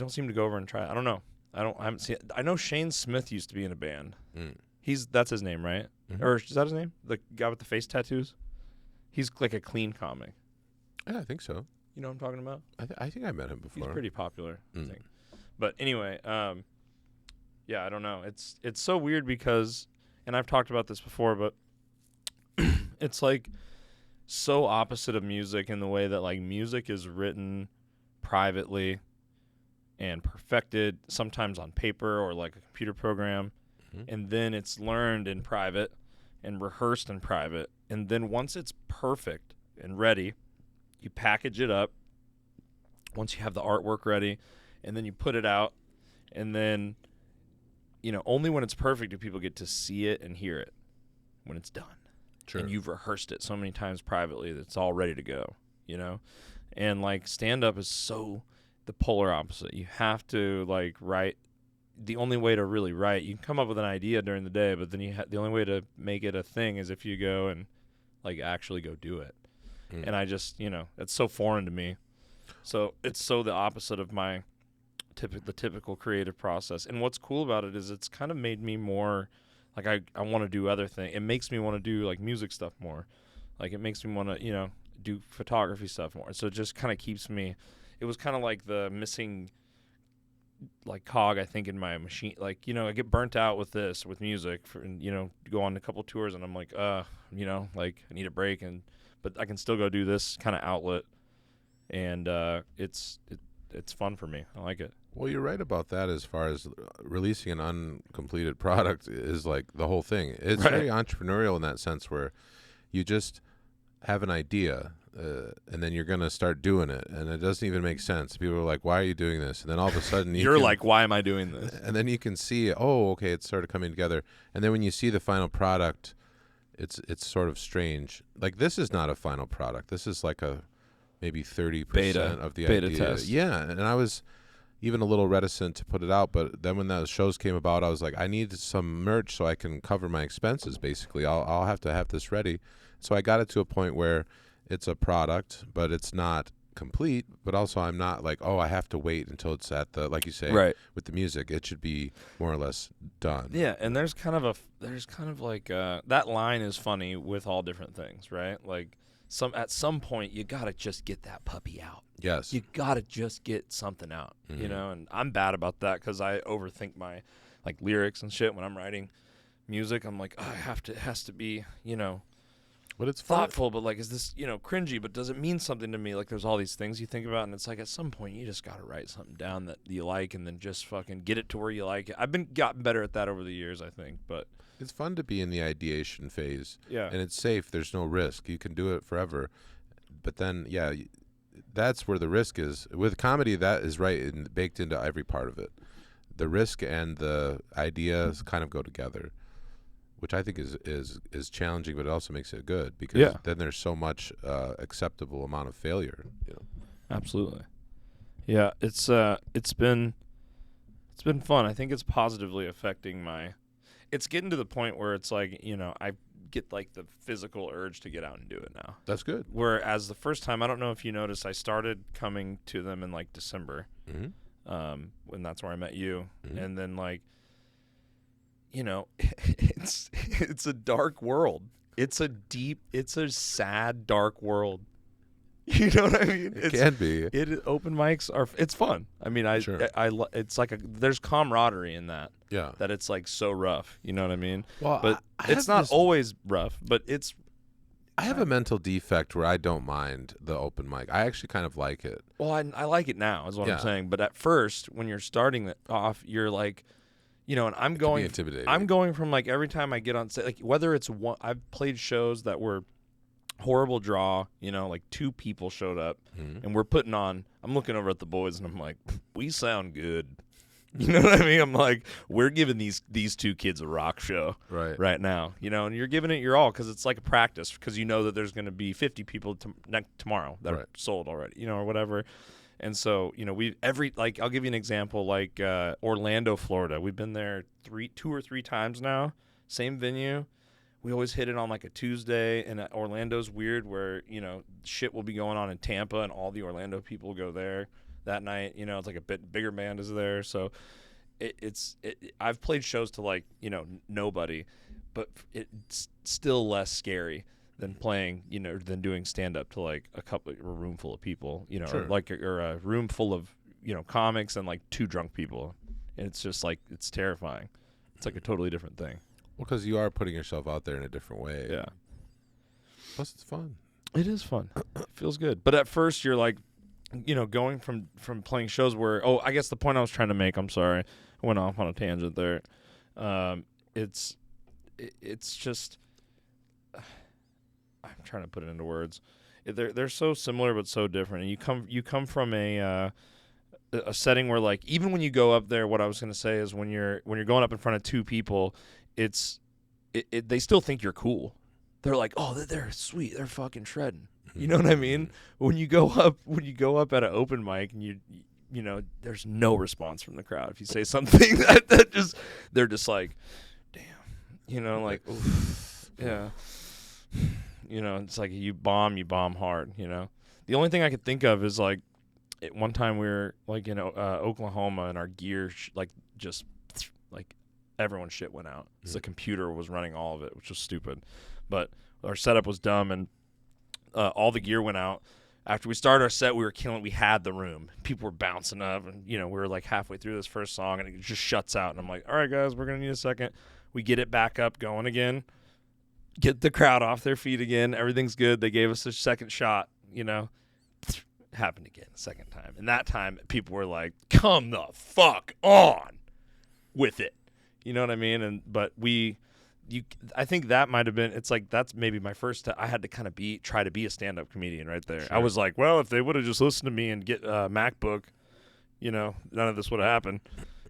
seem to go over and try. I don't know. I haven't seen it. I know Shane Smith used to be in a band. That's his name, right? Or is that his name? The guy with the face tattoos? He's like a clean comic. Yeah, I think so. You know what I'm talking about? I think I met him before. He's pretty popular, I think. But anyway, yeah, I don't know. It's so weird because and I've talked about this before, but it's like so opposite of music in the way that like music is written privately and perfected sometimes on paper or like a computer program, and then it's learned in private and rehearsed in private, and then once it's perfect and ready, you package it up once you have the artwork ready, and then you put it out, and then only when it's perfect do people get to see it and hear it when it's done. Sure. And you've rehearsed it so many times privately that it's all ready to go, and like stand-up is so the polar opposite. You have to like write. The only way to really write, you can come up with an idea during the day, but then the only way to make it a thing is if you go and like actually go do it. And I just it's so foreign to me, so it's so the opposite of my the typical creative process. And what's cool about it is it's kind of made me more like I want to do other things. It makes me want to do like music stuff more. Like it makes me want to do photography stuff more. So it just kind of keeps me. It was kind of like the missing like cog, I think, in my machine. Like I get burnt out with music go on a couple tours and I'm like like I need a break, but I can still go do this kind of outlet, and it's fun for me. I like it. Well, you're right about that as far as releasing an uncompleted product is like the whole thing. It's very entrepreneurial in that sense where you just have an idea and then you're going to start doing it, and it doesn't even make sense. People are like, why are you doing this? And then all of a sudden you're like, why am I doing this? And then you can see, oh, okay, it's sort of coming together. And then when you see the final product, it's sort of strange. Like this is not a final product. This is like a maybe 30% of the beta idea. Test. Yeah, and I was even a little reticent to put it out, but then when those shows came about, I was like, I need some merch so I can cover my expenses. Basically, I'll have to have this ready. So I got it to a point where it's a product, but it's not complete. But also, I'm not like, oh, I have to wait until it's at the, like you say, with the music. It should be more or less done. Yeah, and there's kind of like that line is funny with all different things, right? Like at some point you gotta just get that puppy out. Yes, you gotta just get something out, And I'm bad about that because I overthink my like lyrics and shit when I'm writing music. I'm like, oh, it has to be, but it's thoughtful, but like, is this, cringy, but does it mean something to me? Like there's all these things you think about, and it's like at some point you just got to write something down that you like and then just fucking get it to where you like it. I've gotten better at that over the years, I think, but it's fun to be in the ideation phase. Yeah. And it's safe. There's no risk. You can do it forever. But then, that's where the risk is. With comedy, that is right and baked into every part of it. The risk and the ideas kind of go together, which I think is challenging, but it also makes it good because then there's so much acceptable amount of failure. Absolutely. Yeah, it's been fun. I think it's positively affecting it's getting to the point where it's like, I get like the physical urge to get out and do it now. That's good. Whereas the first time, I don't know if you noticed, I started coming to them in like December, when that's where I met you, and then like, it's a dark world. It's a sad, dark world. You know what I mean? It can be. Open mics it's fun. I mean, it's like there's camaraderie in that. Yeah. That it's like so rough. You know what I mean? Well, but it's not always rough. But I have a mental defect where I don't mind the open mic. I actually kind of like it. Well, I like it now, is what I'm saying. But at first, when you're starting it off, you're like, and I'm going. It can be intimidating. I'm going from like every time I get on stage, like whether it's one, I've played shows that were horrible draw, like 2 people showed up and we're putting on, I'm looking over at the boys and I'm like, we sound good. You know what I mean? I'm like, we're giving these 2 kids a rock show right now, and you're giving it your all because it's like a practice because that there's going to be 50 people tomorrow that are sold already, or whatever. And so, I'll give you an example, like Orlando, Florida. We've been there 2 or 3 times now, same venue. We always hit it on like a Tuesday, and Orlando's weird where, shit will be going on in Tampa and all the Orlando people go there that night. It's like a bit bigger band is there. So I've played shows to like, nobody, but it's still less scary than playing, than doing stand up to like a room full of people, or a room full of, comics and like 2 drunk people. And it's just like, it's terrifying. It's like a totally different thing. Well, because you are putting yourself out there in a different way. Yeah. Plus, it's fun. It is fun. It feels good. But at first, you're like, going from playing shows where, I guess the point I was trying to make, I'm sorry, I went off on a tangent there. It's just, I'm trying to put it into words. They're so similar but so different. And you come from a setting where, like, even when you go up there, what I was going to say is when you're going up in front of two people, they still think you're cool. They're like, oh, they're sweet, they're fucking shredding. You know what I mean? When you go up at an open mic and you know, there's no response from the crowd. If you say something that just, they're just like, damn, like, oof, yeah. It's like you bomb hard, The only thing I could think of is, like, one time we were, like, in Oklahoma, and our gear, just, like, everyone's shit went out. Mm-hmm. The computer was running all of it, which was stupid. But our setup was dumb, and all the gear went out. After we started our set, we were killing. We had the room. People were bouncing up, and, we were, like, halfway through this first song, and it just shuts out. And I'm like, all right, guys, we're going to need a second. We get it back up going again. Get the crowd off their feet again. Everything's good. They gave us a second shot, Happened again, second time. And that time, people were like, come the fuck on with it. You know what I mean? But I think that might have been, it's like, that's maybe my first, I had to kind of try to be a stand-up comedian right there. Sure. I was like, well, if they would have just listened to me and get a MacBook, none of this would have happened.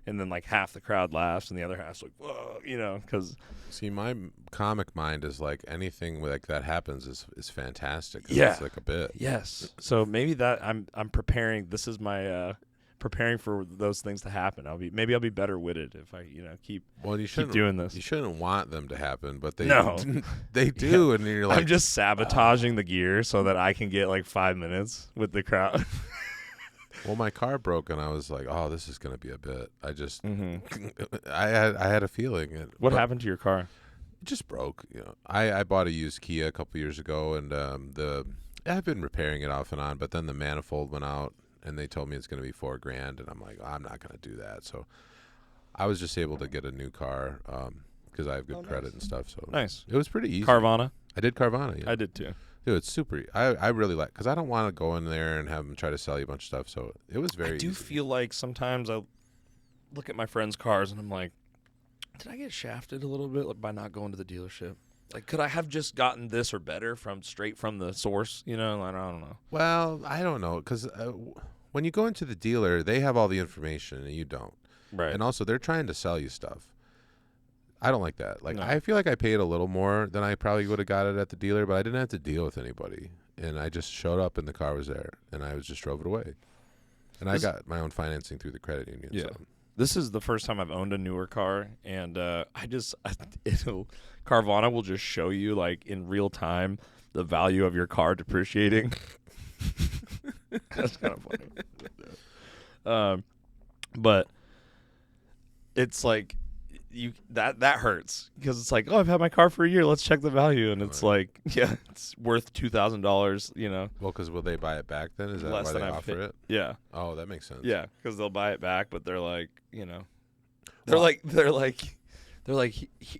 And then, like, half the crowd laughs and the other half's like, whoa, because. See, my comic mind is like, anything like that happens is fantastic. Yeah. It's like a bit. Yes. So maybe that I'm preparing. This is my preparing for those things to happen. I'll be better witted if I keep doing this. You shouldn't want them to happen, but they no. they do, yeah. And you're like, I'm just sabotaging the gear so that I can get like 5 minutes with the crowd. Well, my car broke, and I was like, oh, this is gonna be a bit. I just mm-hmm. I had a feeling. What happened to your car? It just broke. I bought a used Kia a couple years ago, and I've been repairing it off and on, but then the manifold went out, and they told me it's going to be $4,000, and I'm like, I'm not going to do that. So I was just able to get a new car because I have good credit and stuff. So nice. It was pretty easy. Carvana? I did Carvana. Yeah. I did too. Dude, it's super. I really like, because I don't want to go in there and have them try to sell you a bunch of stuff. So it was very easy. I do feel like sometimes I look at my friends' cars and I'm like, did I get shafted a little bit by not going to the dealership? Like, could I have just gotten this or better straight from the source? I don't know. Well, I don't know, because when you go into the dealer, they have all the information and you don't. Right. And also, they're trying to sell you stuff. I don't like that. Like, No. I feel like I paid a little more than I probably would have got it at the dealer, but I didn't have to deal with anybody. And I just showed up and the car was there, and I just drove it away. And I got my own financing through the credit union. Yeah. So. This is the first time I've owned a newer car, and Carvana will just show you, like, in real time the value of your car depreciating. That's kind of funny. But it's like that hurts, because it's like, oh, I've had my car for a year, let's check the value, and it's like, yeah, it's worth $2,000. Well, because will they buy it back then? Is that Less why than they I've offer paid. it? Yeah. Oh, that makes sense. Yeah, because they'll buy it back, but they're like, Well, they're like,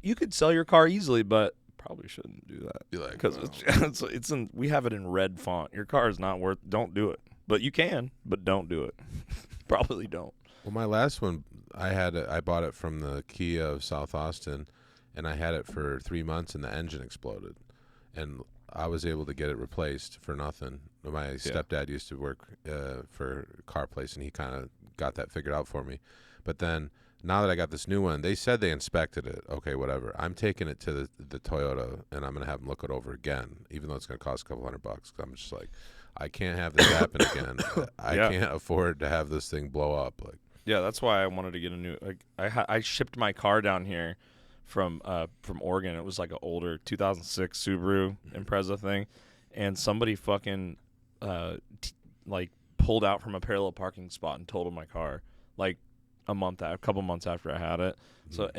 you could sell your car easily, but probably shouldn't do that. Be like, Because it's in, we have it in red font. Your car is not worth. Don't do it. But you can. But don't do it. Probably don't. Well, my last one, I bought it from the Kia of South Austin, and I had it for 3 months, and the engine exploded, and I was able to get it replaced for nothing. My stepdad used to work for a car place, and he kind of got that figured out for me. But then, now that I got this new one, they said they inspected it. Okay, whatever. I'm taking it to the Toyota, and I'm going to have them look it over again, even though it's going to cost a couple $100. Cause I'm just like, I can't have this happen again. I can't afford to have this thing blow up. Like, yeah, that's why I wanted to get a new. Like, I shipped my car down here from Oregon. It was like an older 2006 Subaru Impreza thing, and somebody fucking like pulled out from a parallel parking spot and totaled my car like a couple months after I had it. So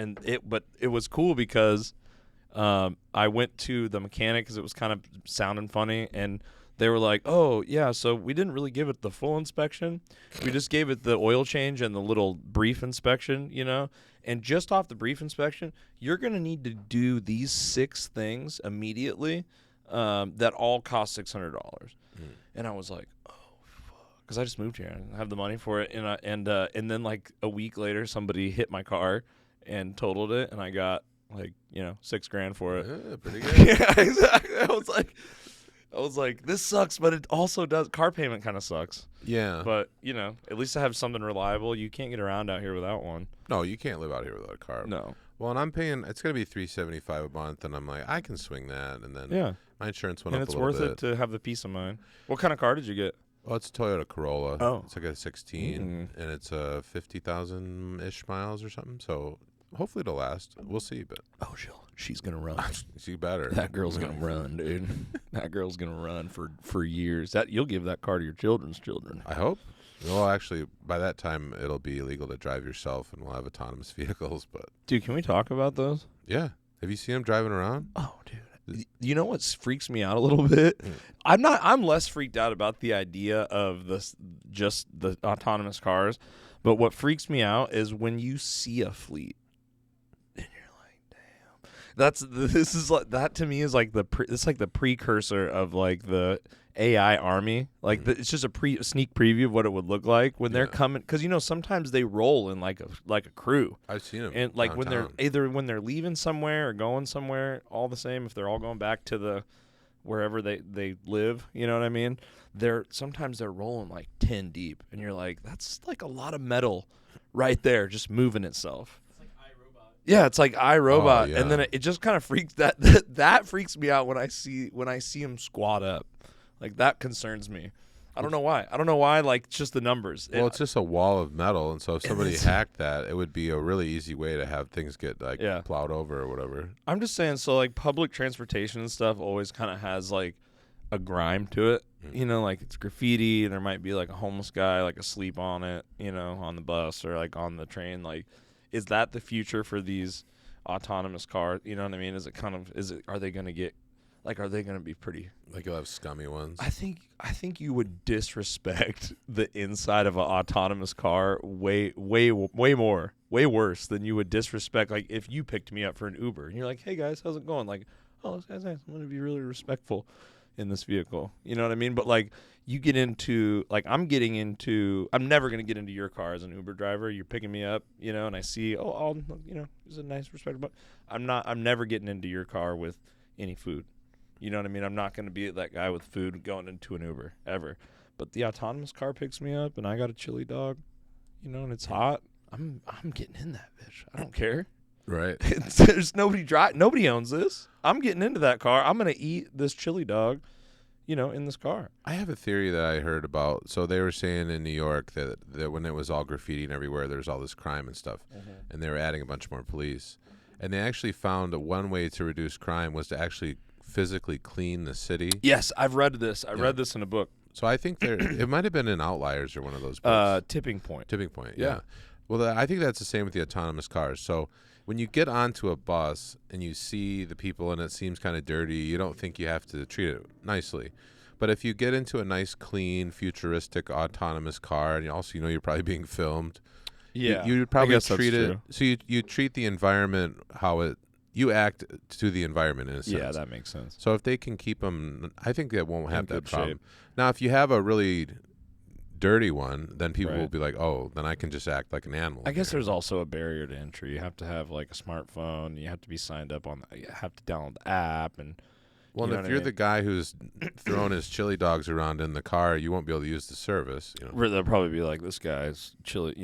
but it was cool because I went to the mechanic because it was kind of sounding funny, and They were like, oh, yeah, so we didn't really give it the full inspection. We just gave it the oil change and the little brief inspection, you know. And just off the brief inspection, you're going to need to do these 6 things immediately that all cost $600. And I was like, oh, fuck. Because I just moved here and I have the money for it. And then, like, a week later, somebody hit my car and totaled it. And I got, like, you know, $6,000 for it. Yeah, pretty good. Yeah, exactly. I was like, this sucks, but it also does. Car payment kind of sucks. Yeah. But, you know, at least I have something reliable. You can't get around out here without one. No, you can't live out here without a car. No. Well, and I'm paying, it's going to be $375 a month, and I'm like, I can swing that. And then my insurance went up a little bit. And it's worth it to have the peace of mind. What kind of car did you get? Well, it's a Toyota Corolla. Oh. It's like a 16, and it's 50,000-ish miles or something. So hopefully it'll last. We'll see. But she's going to run. she better. That girl's going to run, dude. That girl's going to run for years. You'll give that car to your children's children. I hope. Well, actually, by that time, it'll be illegal to drive yourself, and we'll have autonomous vehicles. But dude, can we talk about those? Yeah. Have you seen them driving around? Oh, dude. You know what freaks me out a little bit? I'm less freaked out about the idea of just the autonomous cars, but what freaks me out is when you see a fleet and you're like, damn. That to me is like it's like the precursor of like the AI army. Like it's just a sneak preview of what it would look like when they're coming, because you know sometimes they roll in like a crew. I've seen them, and like downtown. when they're leaving somewhere or going somewhere, all the same. If they're all going back to the wherever they live, you know what I mean? Sometimes they're rolling like 10 deep, and you're like, that's like a lot of metal right there, just moving itself. Yeah, it's like iRobot, Oh, yeah. and then it just kind of freaks that freaks me out when I see them squat up. Like that concerns me. I don't know why. Like it's just the numbers. Well, it's just a wall of metal, and so if somebody hacked that, it would be a really easy way to have things get like plowed over or whatever. I'm just saying. So like public transportation and stuff always kind of has like a grime to it. You know, like it's graffiti, and there might be like a homeless guy like asleep on it. You know, on the bus or like on the train. Like, is that the future for these autonomous cars? You know what I mean? Are they going to get? Like, are they going to be pretty? Like you'll have scummy ones. I think you would disrespect the inside of an autonomous car way worse than you would disrespect, like, if you picked me up for an Uber. And you're like, hey, guys, how's it going? Like, oh, this guy's nice. I'm going to be really respectful in this vehicle. You know what I mean? But, like, you get into, like, I'm never going to get into your car as an Uber driver. You're picking me up, you know, and I see, he's a nice, respectable. I'm never getting into your car with any food. You know what I mean? I'm not going to be that guy with food going into an Uber ever. But the autonomous car picks me up, and I got a chili dog, you know, and it's hot. I'm getting in that bitch. I don't care. Right. There's nobody owns this. I'm getting into that car. I'm going to eat this chili dog, you know, in this car. I have a theory that I heard about. So they were saying in New York that when it was all graffiti and everywhere, there's all this crime and stuff, and they were adding a bunch more police. And they actually found one way to reduce crime was to actually physically clean the city. Yes, I've read this. I read this in a book. So I think it might have been in Outliers or one of those books. Tipping Point. Tipping Point, yeah. Well, I think that's the same with the autonomous cars. So when you get onto a bus and you see the people and it seems kind of dirty, you don't think you have to treat it nicely. But if you get into a nice, clean, futuristic, autonomous car, and also you're probably being filmed, you would probably treat it. So you treat the environment you act to the environment in a sense. Yeah, that makes sense. So if they can keep them, I think that won't have that problem. Shape. Now, if you have a really dirty one, then people will be like, oh, then I can just act like an animal. I guess there's also a barrier to entry. You have to have like a smartphone. You have to be signed up you have to download the app. And well, if you're the guy who's throwing his chili dogs around in the car, you won't be able to use the service. You know? They'll probably be like, this guy's chili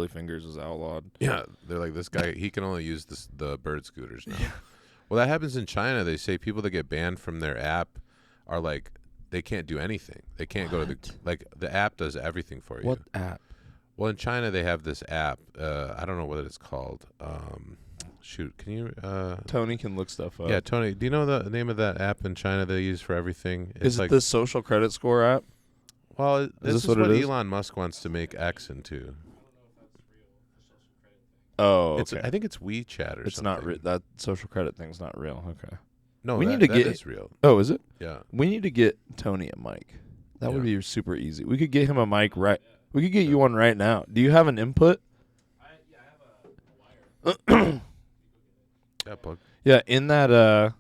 fingers is outlawed. Yeah, they're like, this guy, he can only use the bird scooters now. Yeah. Well, that happens in China. They say people that get banned from their app are like, they can't do anything. They can't go to the app does everything for you. What app? Well, in China, they have this app. I don't know what it's called. Shoot, can you? Tony can look stuff up. Yeah, Tony, do you know the name of that app in China they use for everything? Is it the social credit score app? Well, this is what it Elon Musk wants to make X into. Oh, okay. I think it's WeChat or something. It's not that social credit thing's not real. Okay. No, We that, need to that get- is real. Oh, is it? Yeah. We need to get Tony a mic. That would Yeah. be super easy. We could get him a mic right. We could get you one right now. Do you have an input? Yeah, plug. Yeah, in that.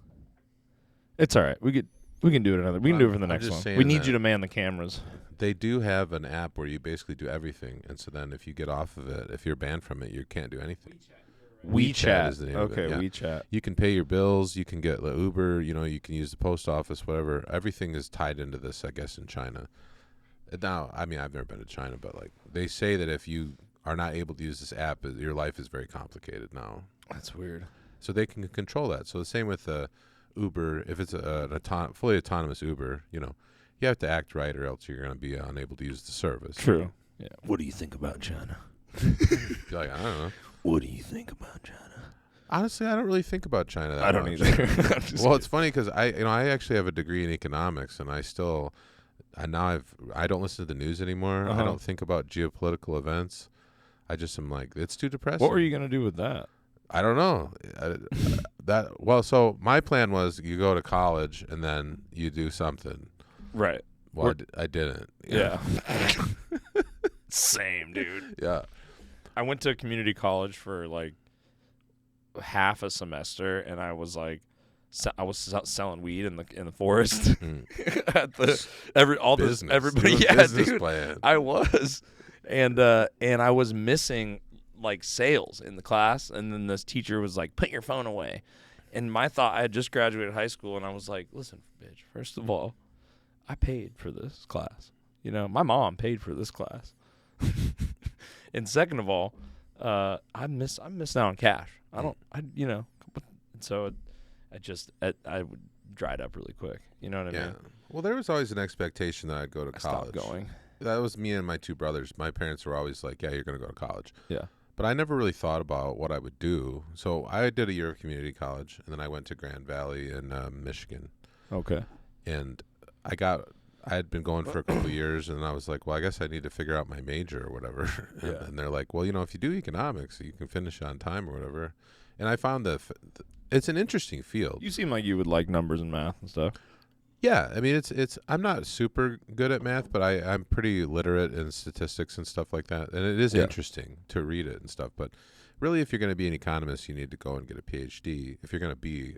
It's all right. We can do it another. We can do it for the I'm next just one. saying We need that- you to man the cameras. They do have an app where you basically do everything, and so then if you get off of it, if you're banned from it, you can't do anything. WeChat is the name of Okay, it, yeah. WeChat. You can pay your bills, you can get the Uber, you can use the post office, whatever. Everything is tied into this, I guess, in China. Now, I mean, I've never been to China, but like they say that if you are not able to use this app, your life is very complicated now. That's weird. So they can control that. So the same with Uber. If it's fully autonomous Uber, you have to act right, or else you're going to be unable to use the service. True. Yeah. What do you think about China? You're like, I don't know. What do you think about China? Honestly, I don't really think about China that I don't much. either. I'm just Well, it's funny because I actually have a degree in economics, and I don't listen to the news anymore. Uh-huh. I don't think about geopolitical events. I just am like, it's too depressing. What were you gonna do with that? I don't know. So my plan was you go to college and then you do something. Right. Well, I didn't. Yeah. Same, dude. Yeah. I went to community college for like half a semester, and I was like, selling weed in the forest at everybody. Doing Yeah, business dude. plan. I was, and I was missing like sales in the class, and then this teacher was like, "Put your phone away." And my thought, I had just graduated high school, and I was like, "Listen, bitch. First of all, I paid for this class. My mom paid for this class." And second of all, I'm missing out on cash. So I would dried up really quick. You know what I Yeah. mean? Well, there was always an expectation that I'd go to I college. stopped going. That was me and my two brothers. My parents were always like, "Yeah, you're going to go to college." Yeah. But I never really thought about what I would do. So I did a year of community college, and then I went to Grand Valley in Michigan. Okay. And I had been going for a couple of years, and I was like, well, I guess I need to figure out my major or whatever. Yeah. And they're like, well, if you do economics, you can finish on time or whatever. And I found that it's an interesting field. You seem like you would like numbers and math and stuff. Yeah, I mean, it's. I'm not super good at math, but I'm pretty literate in statistics and stuff like that, and it is interesting to read it and stuff. But really, if you're going to be an economist, you need to go and get a PhD if you're going to be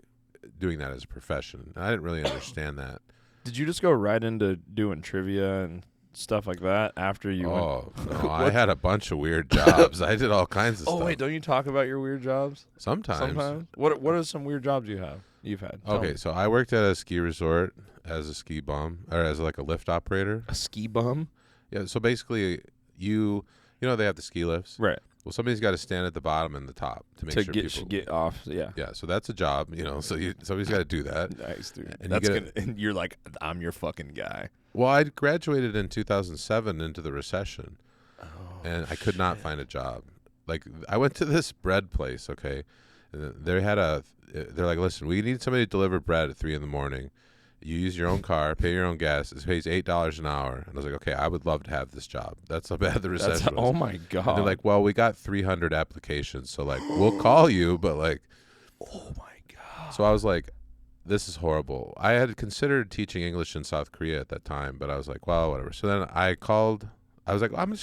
doing that as a profession. And I didn't really understand that. Did you just go right into doing trivia and stuff like that after you went? Oh, no, I had a bunch of weird jobs. I did all kinds of stuff. Oh wait, don't you talk about your weird jobs? Sometimes. What are some weird jobs you've had? Tell Okay, me. so I worked at a ski resort as a ski bum, or as like a lift operator. A ski bum? Yeah, so basically they have the ski lifts. Right. Well, somebody's got to stand at the bottom and the top to make sure people get off. Yeah. Yeah, so that's a job, so somebody's got to do that. Nice, dude. And That's you good. And you're like, I'm your fucking guy. Well, I graduated in 2007 into the recession, Oh, and I could not find a job. Like, I went to this bread place, okay, and they're like, listen, we need somebody to deliver bread at 3 a.m. You use your own car, pay your own gas. It pays $8 an hour. And I was like, okay, I would love to have this job. That's how bad the recession was. Oh my god. And they're like, well, we got 300 applications, so like we'll call you, but like, oh my god. so I was like, this is horrible. I had considered teaching English in South Korea at that time, but I was like, well, whatever. So then I was like, I'm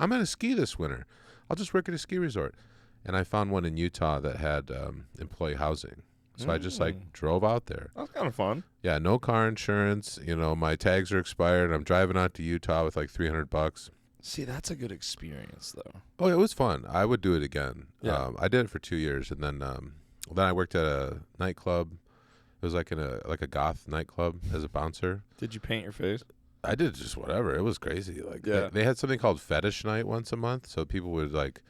gonna ski this winter. I'll just work at a ski resort. And I found one in Utah that had employee housing. So I just like drove out there. That's kind of fun. Yeah, no car insurance. My tags are expired. I'm driving out to Utah with like $300. See, that's a good experience though. Oh, it was fun. I would do it again. Yeah. I did it for 2 years, and then I worked at a nightclub. It was like a goth nightclub as a bouncer. Did you paint your face? I did just whatever. It was crazy. Like Yeah. they had something called fetish night once a month, so people would like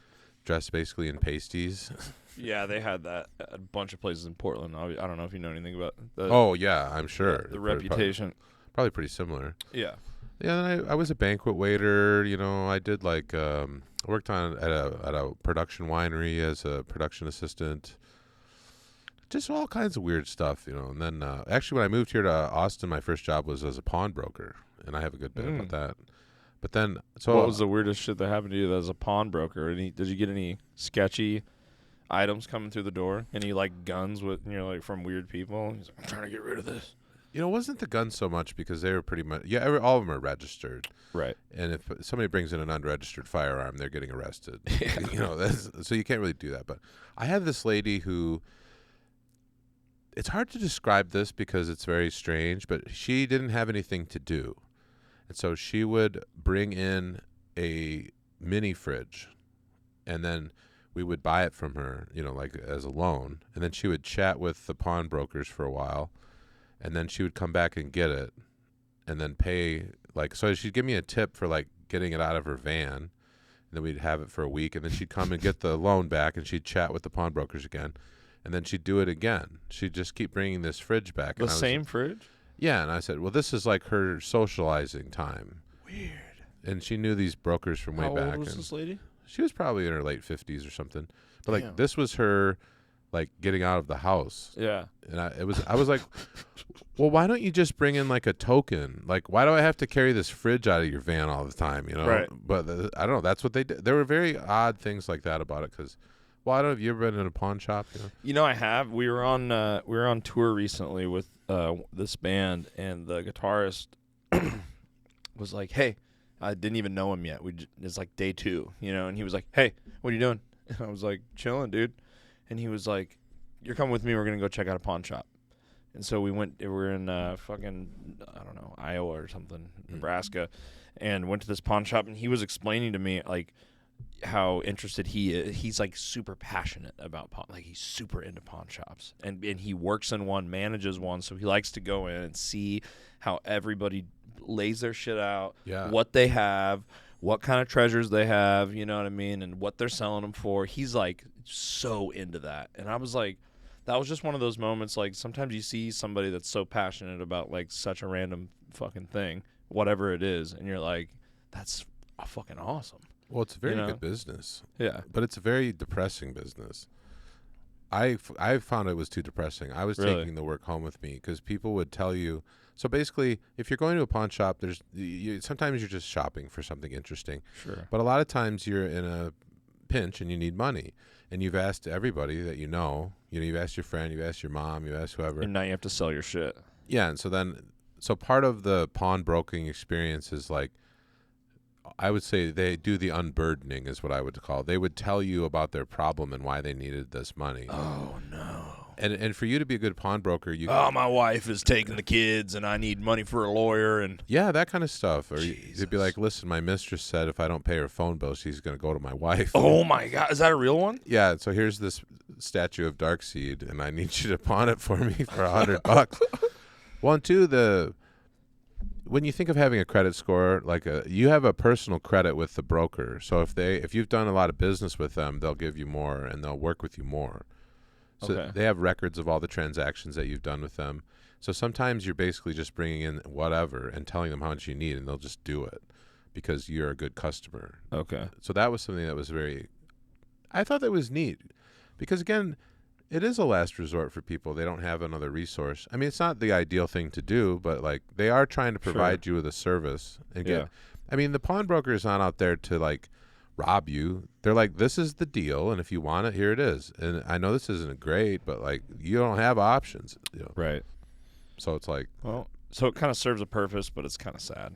dress basically in pasties. Yeah, they had that at a bunch of places in Portland. I don't know if you know anything about the Oh yeah, I'm sure. the reputation. Probably pretty similar. Yeah. Yeah, and I was a banquet waiter. I did like I worked at a production winery as a production assistant. Just all kinds of weird stuff, And then actually, when I moved here to Austin, my first job was as a pawnbroker, and I have a good bit about that. But then, so What was the weirdest shit that happened to you as a pawnbroker? Did you get any sketchy items coming through the door, and he like guns with from weird people. He's like, I'm trying to get rid of this. You know, it wasn't the guns so much because they were pretty much all of them are registered. Right. And if somebody brings in an unregistered firearm, they're getting arrested. So you can't really do that. But I had this lady who, it's hard to describe this because it's very strange, but she didn't have anything to do. And so she would bring in a mini fridge, and then we would buy it from her, like as a loan. And then she would chat with the pawnbrokers for a while, and then she would come back and get it and then pay. So she'd give me a tip for like getting it out of her van, and then we'd have it for a week, and then she'd come and get the loan back, and she'd chat with the pawnbrokers again, and then she'd do it again. She'd just keep bringing this fridge back. The same fridge? Yeah, and I said, well, this is like her socializing time. Weird. And she knew these brokers from way back. How old was this lady? She was probably in her late 50s or something. But Damn. this was her like getting out of the house. Yeah. And I was like, well, why don't you just bring in like a token? Like, why do I have to carry this fridge out of your van all the time? Right. But I don't know. That's what they did. There were very odd things like that about it because, well, I don't know. Have you ever been in a pawn shop? I have. We were on tour recently with this band, and the guitarist was like, "Hey," I didn't even know him yet. It's like day 2, and he was like, "Hey, what are you doing?" And I was like, "Chilling, dude." And he was like, "You're coming with me. We're gonna go check out a pawn shop." And so we went. We were in fucking Iowa or something, Nebraska, and went to this pawn shop. And he was explaining to me like how interested he is. He's like super passionate about pawn. Like he's super into pawn shops, and he works in one, manages one, so he likes to go in and see how everybody lays their shit out, what they have, what kind of treasures they have, you know what I mean, and what they're selling them for. He's like so into that, and I was like, that was just one of those moments. Like sometimes you see somebody that's so passionate about like such a random fucking thing, whatever it is, and you're like, that's fucking awesome. Well, it's a very good business. Yeah. But it's a very depressing business. I found it was too depressing. I was Really? taking the work home with me because people would tell you. So basically, if you're going to a pawn shop, sometimes you're just shopping for something interesting. Sure. But a lot of times you're in a pinch and you need money. And you've asked everybody that you know. You've asked your friend, you've asked your mom, you've asked whoever. And now you have to sell your shit. Yeah, and so part of the pawnbroking experience is like, I would say they do the unburdening is what I would call it. They would tell you about their problem and why they needed this money. Oh, no. And for you to be a good pawnbroker, my wife is taking the kids and I need money for a lawyer. And yeah, that kind of stuff. Or you'd be like, listen, my mistress said if I don't pay her phone bill, she's going to go to my wife. Oh, my God. Is that a real one? Yeah, so here's this statue of Darkseid, and I need you to pawn it for me for $100. Well, and two, when you think of having a credit score, you have a personal credit with the broker. So if you've done a lot of business with them, they'll give you more and they'll work with you more. So Okay. they have records of all the transactions that you've done with them. So sometimes you're basically just bringing in whatever and telling them how much you need, and they'll just do it because you're a good customer. Okay. So that was something that was I thought that was neat because, again, it is a last resort for people. They don't have another resource. I mean, it's not the ideal thing to do, but like they are trying to provide you with a service. And I mean, the pawnbroker is not out there to like rob you. They're like, this is the deal, and if you want it, here it is. And I know this isn't great, but like you don't have options. Right. So it's like, well, so it kind of serves a purpose, but it's kind of sad.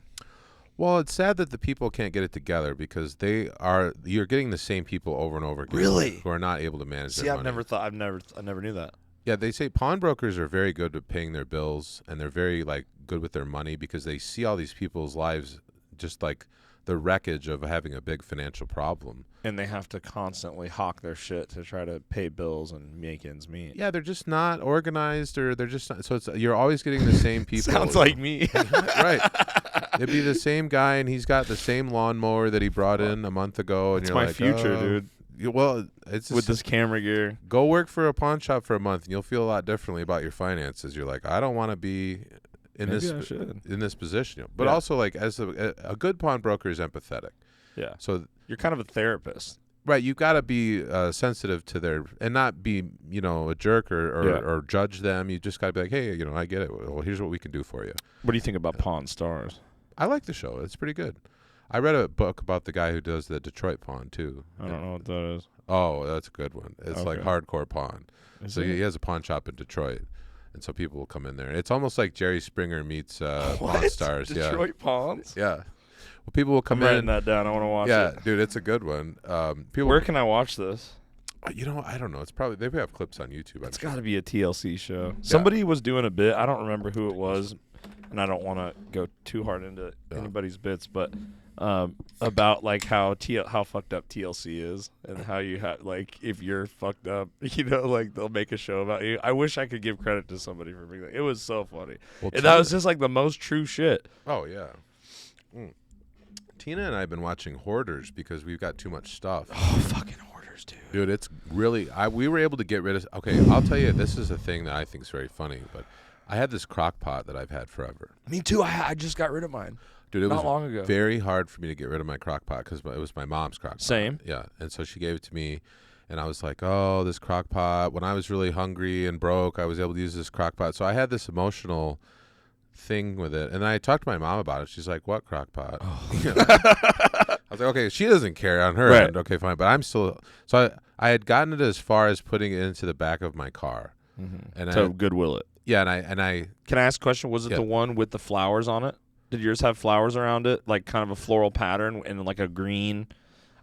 well, it's sad that the people can't get it together because you're getting the same people over and over again. Really? Who are not able to manage their money. I never knew that. Yeah, they say pawnbrokers are very good at paying their bills, and they're very like good with their money because they see all these people's lives just like the wreckage of having a big financial problem. And they have to constantly hawk their shit to try to pay bills and make ends meet. Yeah, they're just not organized, or they're just not, so you're always getting the same people. Sounds like me. Right. It'd be the same guy, and he's got the same lawnmower that he brought in a month ago, and It's you're my like, future, oh. dude. Well, it's With this camera gear. Go work for a pawn shop for a month, and you'll feel a lot differently about your finances. You're like, I don't want to be in this position. But also, like, as a good pawnbroker is empathetic. Yeah. So you're kind of a therapist. Right, you got to be sensitive to and not be, a jerk or judge them. You just got to be like, hey, I get it. Well, here's what we can do for you. What do you think about Pawn Stars? I like the show. It's pretty good. I read a book about the guy who does the Detroit pawn too. I don't know what that is. Oh, that's a good one. It's like Okay. hardcore pawn. Is So it? he has a pawn shop in Detroit, and so people will come in there. It's almost like Jerry Springer meets Pawn Stars. Detroit Pawns? Yeah. Well, people will come I'm writing in. that down. I want to watch Yeah, it. dude, it's a good one. People. Where can I watch this? You know, I don't know. It's probably they have clips on YouTube. It's got to be a TLC show. Somebody was doing a bit. I don't remember who it was, and I don't want to go too hard into anybody's bits, but about like how fucked up TLC is and how you have like if you're fucked up, you know, like they'll make a show about you. I wish I could give credit to somebody for being like, it was so funny. Well, And that was just like the most true shit. Oh yeah. Tina and I have been watching Hoarders because we've got too much stuff. Oh, fucking Hoarders, dude. Dude, it's really we were able to get rid of. Okay, I'll tell you, this is a thing that I think is very funny. But I had this crock pot that I've had forever. Me too. I just got rid of mine. Dude, it Not was long ago. very hard for me to get rid of my crock pot because it was my mom's crock pot. Same. Yeah, and so she gave it to me, and I was like, oh, this crock pot. When I was really hungry and broke, I was able to use this crock pot. So I had this emotional thing with it, and I talked to my mom about it. She's like, what crock pot? Oh. You know? I was like, okay, she doesn't care on her Right. end. Okay, fine. But I'm still. So I had gotten it as far as putting it into the back of my car. And So Goodwill it. yeah, and I Can I ask a question? Was it Yeah. the one with the flowers on it? Did yours have flowers around it, like kind of a floral pattern and like a green?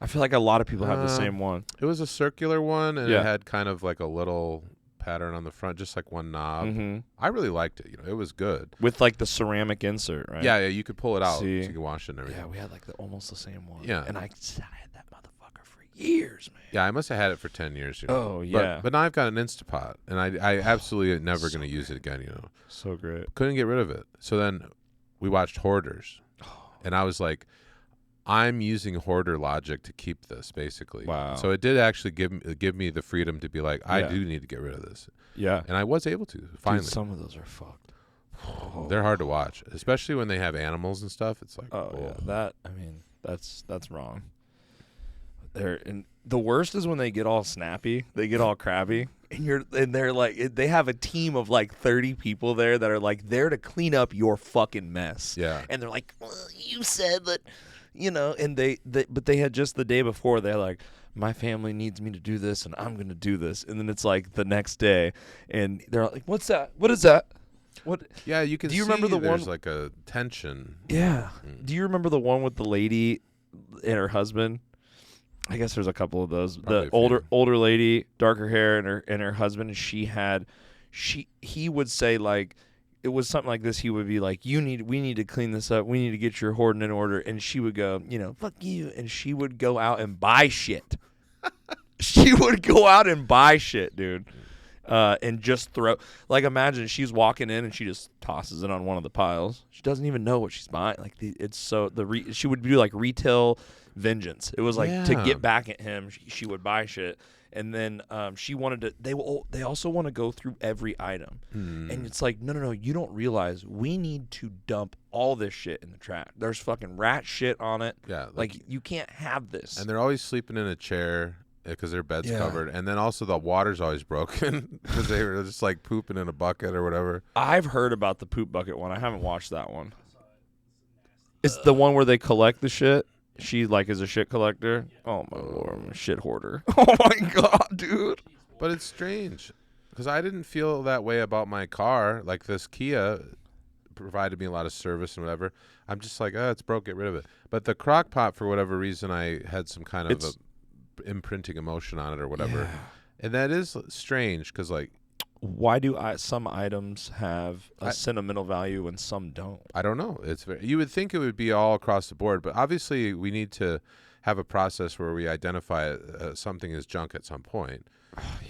I feel like a lot of people have the same one. it was a circular one, and Yeah. it had kind of like a little pattern on the front, just like one knob. Mm-hmm. I really liked it. You know, it was good. With like the ceramic insert, right? Yeah, you could pull it out, so See. you can wash it and everything. Yeah, we had like almost the same one. Yeah. And I had that motherfucker for years, man. Yeah, I must have had it for 10 years. You know? Oh, yeah. But now I've got an Instapot, and I absolutely never going to use it again. You know, So great. couldn't get rid of it. So then we watched Hoarders, and I was like, I'm using hoarder logic to keep this, basically. Wow. So it did actually give me the freedom to be like, I Yeah. do need to get rid of this, Yeah. and I was able to finally. Dude, some of those are fucked. They're hard to watch, especially when they have animals and stuff. It's like, Oh yeah, that I mean that's wrong. And the worst is when they get all snappy, they get all crabby, and they're like they have a team of like 30 people there that are like there to clean up your fucking mess. Yeah. And they're like, well, you said that, you know, and but they had just the day before they're like, my family needs me to do this and I'm gonna do this, and then it's like the next day, and they're like, what's that? What is that? What? Yeah, you can. Do you see remember the there's one- like a tension. Yeah. Do you remember the one with the lady and her husband? I guess there's a couple of those. Probably The a few. older lady, darker hair, and her husband. He would say like, it was something like this. He would be like, we need to clean this up. We need to get your hoarding in order. And she would go, you know, fuck you. And she would go out and buy shit. She would go out and buy shit, dude. And just throw, like, imagine she's walking in and she just tosses it on one of the piles. She doesn't even know what she's buying. Like, she would do like retail vengeance. It was like to Yeah. get back at him. She would buy shit, and then she wanted to. They also want to go through every item, and it's like no. You don't realize we need to dump all this shit in the trash. There's fucking rat shit on it. Yeah, like you can't have this. And they're always sleeping in a chair because their bed's Yeah. covered, and then also the water's always broken because they were just like pooping in a bucket or whatever. I've heard about the poop bucket one. I haven't watched that one. It's the one where they collect the shit. She like is a shit collector. Oh my lord, I'm a shit hoarder. Oh my god, dude. But it's strange because I didn't feel that way about my car. Like this Kia provided me a lot of service and whatever. I'm just like, oh, it's broke, get rid of it. But the crock pot, for whatever reason, I had some kind of imprinting emotion on it or whatever. Yeah. And that is strange because like, Why do some items have a sentimental value and some don't? I don't know. You would think it would be all across the board, but obviously we need to have a process where we identify something as junk at some point.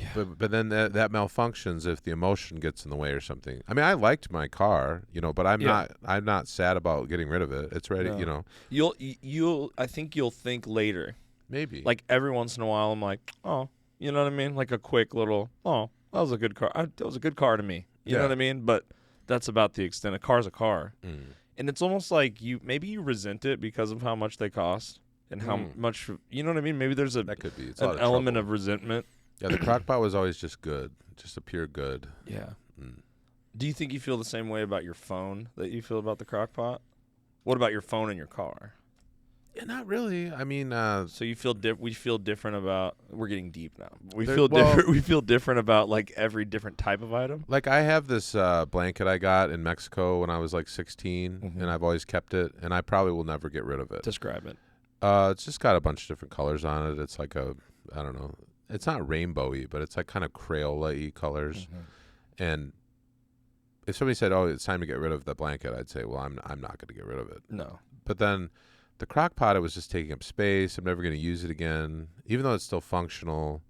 Yeah. But then that malfunctions if the emotion gets in the way or something. I mean, I liked my car, you know, but I'm not sad about getting rid of it. It's ready, No. you know. I think you'll think later. Maybe. Like every once in a while, I'm like, oh, you know what I mean? Like a quick little, oh, that was a good car. That was a good car to me. You know Yeah. what I mean? But that's about the extent. A car's a car. Mm. And it's almost like maybe you resent it because of how much they cost and how much, you know what I mean? Maybe there's That could be. It's a an lot of element trouble. of resentment. Yeah, the crockpot was always just good, just a pure good. Yeah. Mm. Do you think you feel the same way about your phone that you feel about the crock pot? What about your phone in your car? Yeah, not really. I mean, So you feel we feel different about. We're getting deep now. We There- feel well- different. We feel different about like every different type of item. like I have this blanket I got in Mexico when I was like 16, Mhm. and I've always kept it, and I probably will never get rid of it. Describe it. It's just got a bunch of different colors on it. It's like I don't know. It's not rainbowy, but it's like kind of Crayola-y colors. And if somebody said, "Oh, it's time to get rid of the blanket," I'd say, "Well, I'm not going to get rid of it." No. But then the crock pot, it was just taking up space. I'm never going to use it again, even though it's still functional.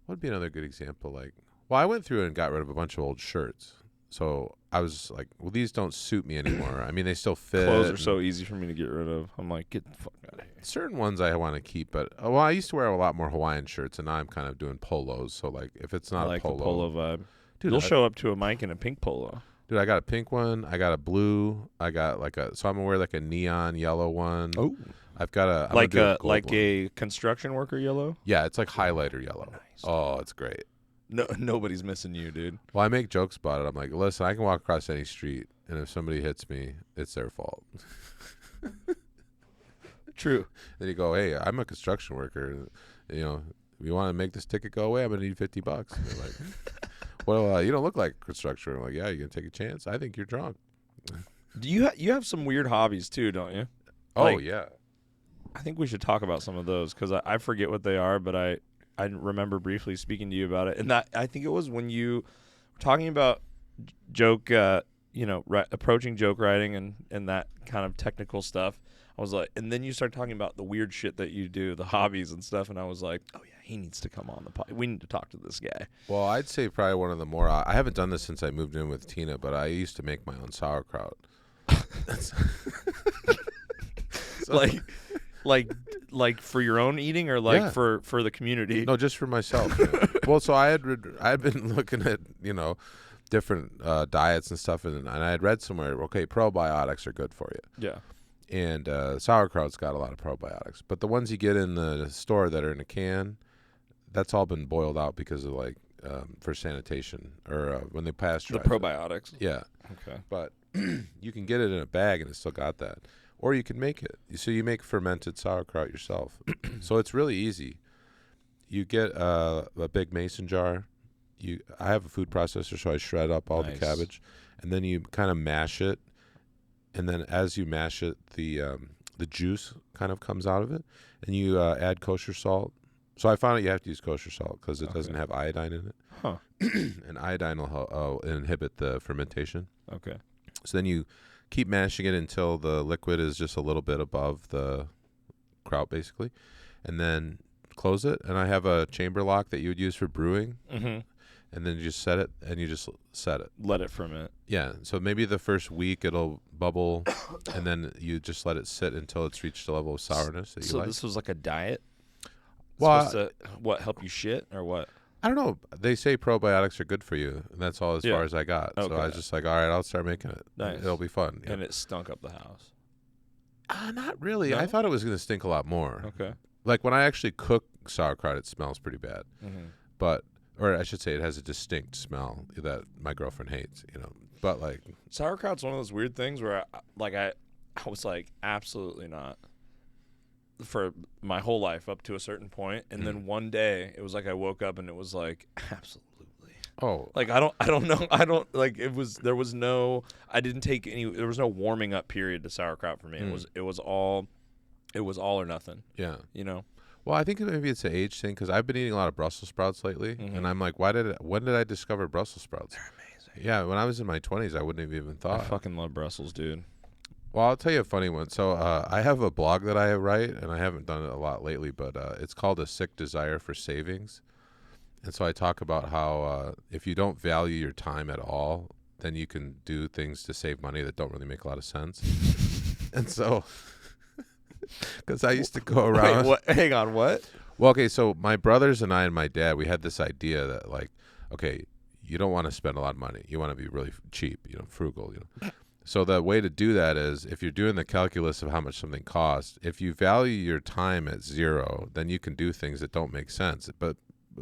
What would be another good example? Like, well, I went through and got rid of a bunch of old shirts. So I was like, well, these don't suit me anymore. I mean, they still fit. Clothes are so easy for me to get rid of. I'm like, get the fuck out of here. Certain ones I want to keep, but well, I used to wear a lot more Hawaiian shirts, and now I'm kind of doing polos. So like, if it's I not like a polo, the polo vibe. dude, You'll I- show up to a mic in a pink polo. Dude, I got a pink one. I got a blue. I got so I'm gonna wear like a neon yellow one. Oh, I've got a I'm like gonna do a gold like one. a construction worker yellow. Yeah, it's like highlighter yellow. Nice. Oh, it's great. No, nobody's missing you, dude. Well, I make jokes about it. I'm like, listen, I can walk across any street, and if somebody hits me, it's their fault. True. Then you go, hey, I'm a construction worker. You know, if you want to make this ticket go away, I'm gonna need $50. And they're like, well, you don't look like a construction worker. I'm like, yeah, you gonna take a chance? I think you're drunk. Do you have some weird hobbies too, don't you? Oh Like- yeah. I think we should talk about some of those because I forget what they are, but I remember briefly speaking to you about it, and that I think it was when you were talking about joke, approaching joke writing and that kind of technical stuff. I was like, and then you start talking about the weird shit that you do, the hobbies and stuff, and I was like, oh yeah, he needs to come on the pod. We need to talk to this guy. Well, I'd say probably one of the more. I haven't done this since I moved in with Tina, but I used to make my own sauerkraut. So- like for your own eating or like Yeah. for the community. No, just for myself. Yeah. Well, so I had been looking at different diets and stuff, and I had read somewhere, okay, probiotics are good for you, Yeah. and sauerkraut's got a lot of probiotics, but the ones you get in the store that are in a can, that's all been boiled out because of like for sanitation or when they pasteurize The it. probiotics. Yeah, Okay. but you can get it in a bag and it's still got that. Or you can make it. So you make fermented sauerkraut yourself. So it's really easy. You get a big mason jar. I have a food processor, so I shred up all Nice. the cabbage, and then you kind of mash it. And then as you mash it, the juice kind of comes out of it, and you add kosher salt. So I found out you have to use kosher salt because it doesn't Okay. have iodine in it, Huh. and iodine will inhibit the fermentation. Okay. So then you keep mashing it until the liquid is just a little bit above the kraut, basically, and then close it. And I have a chamber lock that you would use for brewing, Mm-hmm. and then you just set it, and you just set it. Let it ferment. Yeah, so maybe the first week it'll bubble, and then you just let it sit until it's reached a level of sourness that you So like. this was like a diet. Well, Supposed to help you shit or what? I don't know. They say probiotics are good for you, and that's all as Yeah. far as I got. So I Okay. was just like, all right, I'll start making it. Nice. It'll be fun. Yeah. And it stunk up the house. Not really. No? I thought it was going to stink a lot more. Okay. Like when I actually cook sauerkraut, it smells pretty bad. Mm-hmm. Or I should say, it has a distinct smell that my girlfriend hates. But like, Sauerkraut's one of those weird things where I was like, absolutely not. For my whole life up to a certain point, and then one day it was like I woke up and it was like absolutely. oh, Like I don't know. There was no. I didn't take any. There was no warming up period to sauerkraut for me. It was all or nothing. yeah. Well, I think maybe it's an age thing because I've been eating a lot of Brussels sprouts lately, Mhm. and I'm like, when did I discover Brussels sprouts? they're amazing. Yeah, when I was in my 20s, I wouldn't have even I thought. fucking love Brussels, dude. Well, I'll tell you a funny one. So I have a blog that I write, and I haven't done it a lot lately, but it's called A Sick Desire for Savings. And so I talk about how if you don't value your time at all, then you can do things to save money that don't really make a lot of sense. And so, because I used to go around. Wait, what? Hang on, what? Well, okay, so my brothers and I and my dad, we had this idea that, like, okay, you don't want to spend a lot of money. You want to be really cheap, frugal, So the way to do that is if you're doing the calculus of how much something costs, if you value your time at zero, then you can do things that don't make sense. But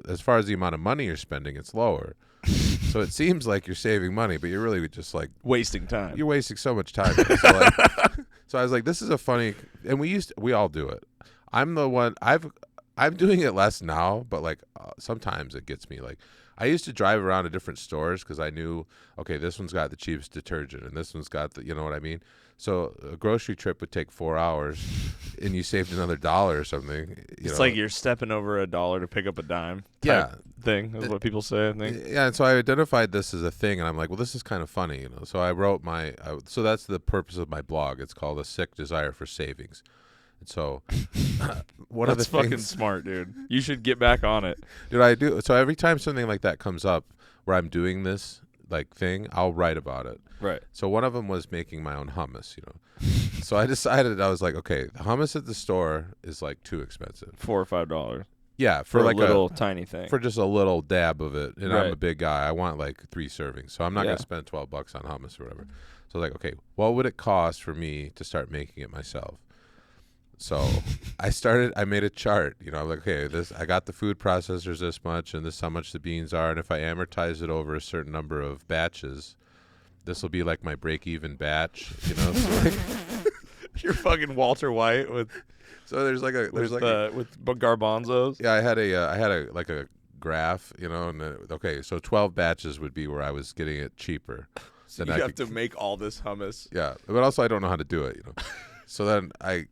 as far as the amount of money you're spending, it's lower. So it seems like you're saving money, but you're really just like Wasting time. you're wasting so much time. So I was like, this is a funny, and we all do it. I'm the one, I'm doing it less now, but like sometimes it gets me. Like I used to drive around to different stores because I knew, okay, this one's got the cheapest detergent and this one's got the, you know what I mean? So a grocery trip would take 4 hours and you saved another $1 or something. It's like you're stepping over $1 to pick up a dime type thing is what people say, I think. Yeah, and so I identified this as a thing, and I'm like, well, this is kind of funny, you know. So I wrote so that's the purpose of my blog. It's called A Sick Desire for Savings. And so one of the That's fucking things, smart, dude. You should get back on it. dude, I do. So every time something like that comes up where I'm doing this like thing, I'll write about it. Right. So one of them was making my own hummus, you know. So I decided, I was like, okay, the hummus at the store is like too expensive. $4 or $5. Yeah, For like a little tiny thing. for just a little dab of it. And Right. I'm a big guy. I want like 3 servings. So I'm not going to spend $12 on hummus or whatever. So like, okay, what would it cost for me to start making it myself? So I made a chart, you know. I'm like, okay, I got the food processors this much, and this is how much the beans are, and if I amortize it over a certain number of batches, this will be like my break-even batch, you know. So like, You're fucking Walter White with with garbanzos. yeah, I had a graph, you know, and okay, so 12 batches would be where I was getting it cheaper. So Then you I have to make all this hummus. Yeah, but also I don't know how to do it, you know. So then I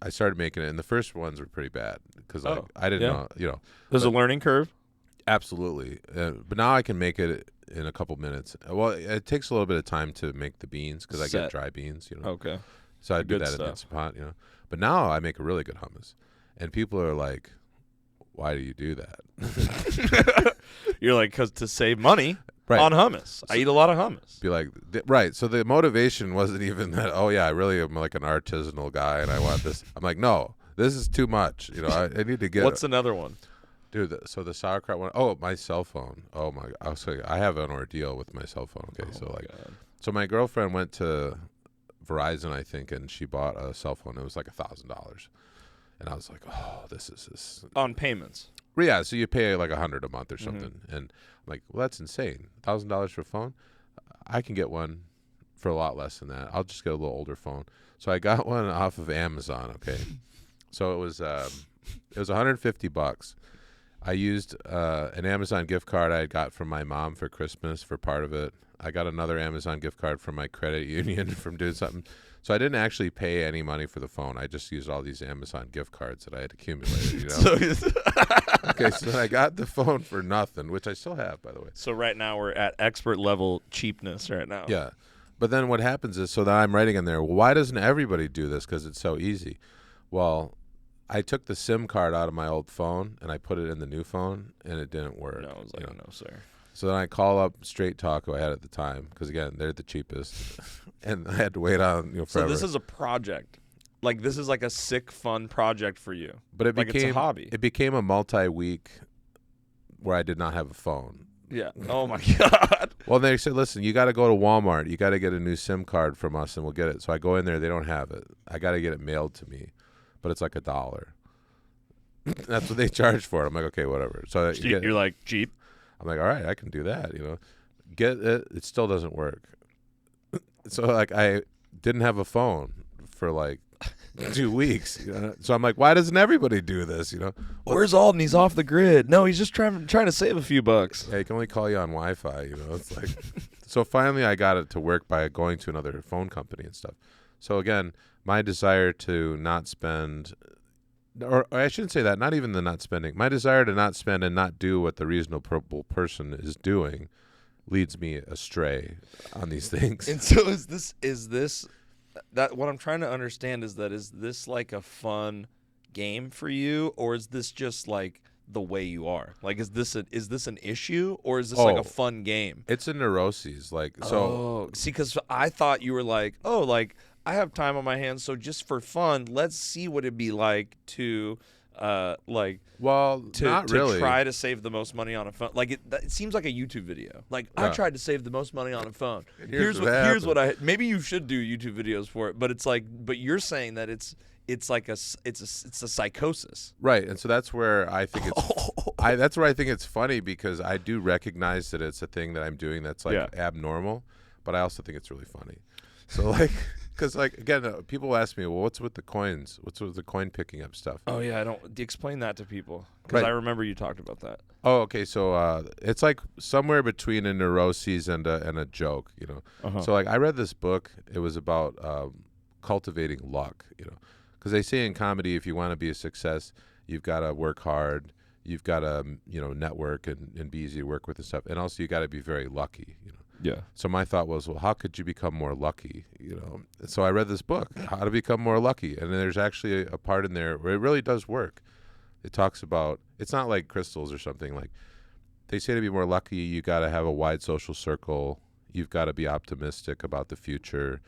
started making it, and the first ones were pretty bad because like, I didn't know, you know. There's a learning curve. Absolutely, but now I can make it in a couple minutes. Well, it takes a little bit of time to make the beans because I get dry beans, you know. Okay. So I do Good that in the Instant Pot, you know. But now I make a really good hummus, and people are like, "Why do you do that?" You're like, because to save money Right. on hummus. I eat a lot of hummus. Be like, right. So the motivation wasn't even that, oh, yeah, I really am like an artisanal guy and I want this. I'm like, no, this is too much. You know, I need to get. What's another one? Dude, so the sauerkraut one, oh, my cell phone. Oh, my. I'll say, I have an ordeal with my cell phone. Okay, so like, God. so my girlfriend went to Verizon, I think, and she bought a cell phone. It was like $1,000. And I was like, oh, this is. On payments. Yeah, so you pay like $100 a month or something. And I'm like, well, that's insane. $1,000 for a phone? I can get one for a lot less than that. I'll just get a little older phone. So I got one off of Amazon, okay? So it was $150. I used an Amazon gift card I had got from my mom for Christmas for part of it. I got another Amazon gift card from my credit union from doing something. So I didn't actually pay any money for the phone. I just used all these Amazon gift cards that I had accumulated, you know? Okay, so then I got the phone for nothing, which I still have, by the way. So right now we're at expert level cheapness right now. Yeah. But then what happens is, so then I'm writing in there, well, why doesn't everybody do this? Because it's so easy. Well, I took the SIM card out of my old phone, and I put it in the new phone, and it didn't work. No, I was like, no, sir. So then I call up Straight Talk, who I had at the time, because, again, they're the cheapest. And I had to wait on, forever. So this is a project. Like, this is like a sick, fun project for you. But it like became it's a hobby. It became a multi-week where I did not have a phone. Yeah. Oh, my God. Well, they said, listen, you got to go to Walmart. You got to get a new SIM card from us, and we'll get it. So I go in there. They don't have it. I got to get it mailed to me. But it's like $1. That's what they charge for it. I'm like, okay, whatever. So You're like, cheap? I'm like, all right, I can do that, Get it. It still doesn't work. So, like, I didn't have a phone for, like, 2 weeks. So I'm like, why doesn't everybody do this, Where's Alden? He's off the grid. No, he's just trying to save a few bucks. Yeah, he can only call you on Wi-Fi, It's like, so finally I got it to work by going to another phone company and stuff. So, again, my desire to not spend... Or I shouldn't say that, not even the not spending. My desire to not spend and not do what the reasonable person is doing leads me astray on these things. And so is this that what I'm trying to understand is this like a fun game for you, or is this just like the way you are? Like, is this an issue, or is this like a fun game? It's a neuroses. Like, so see, because I thought you were like, I have time on my hands, so just for fun, let's see what it'd be like to, not really. try to save the most money on a phone. Like, it seems like a YouTube video. Like, I tried to save the most money on a phone. Here's what I. Maybe you should do YouTube videos for it, but it's like, but you're saying that it's like a psychosis, right? And so that's where I think it's funny, because I do recognize that it's a thing that I'm doing that's like abnormal, but I also think it's really funny. So like. Because, like, again, people ask me, well, what's with the coins? What's with the coin picking up stuff? Oh, yeah. Explain that to people. Because Right. I remember you talked about that. Oh, okay. So it's like somewhere between a neuroses and a joke, you know. Uh-huh. So, like, I read this book. It was about cultivating luck, you know. Because they say in comedy, if you want to be a success, you've got to work hard. You've got to, network and be easy to work with and stuff. And also, you got to be very lucky, you know. Yeah. So my thought was, well, how could you become more lucky? You know. So I read this book, How to Become More Lucky, and there's actually a part in there where it really does work. It talks about, it's not like crystals or something. Like they say to be more lucky, you got to have a wide social circle. You've got to be optimistic about the future.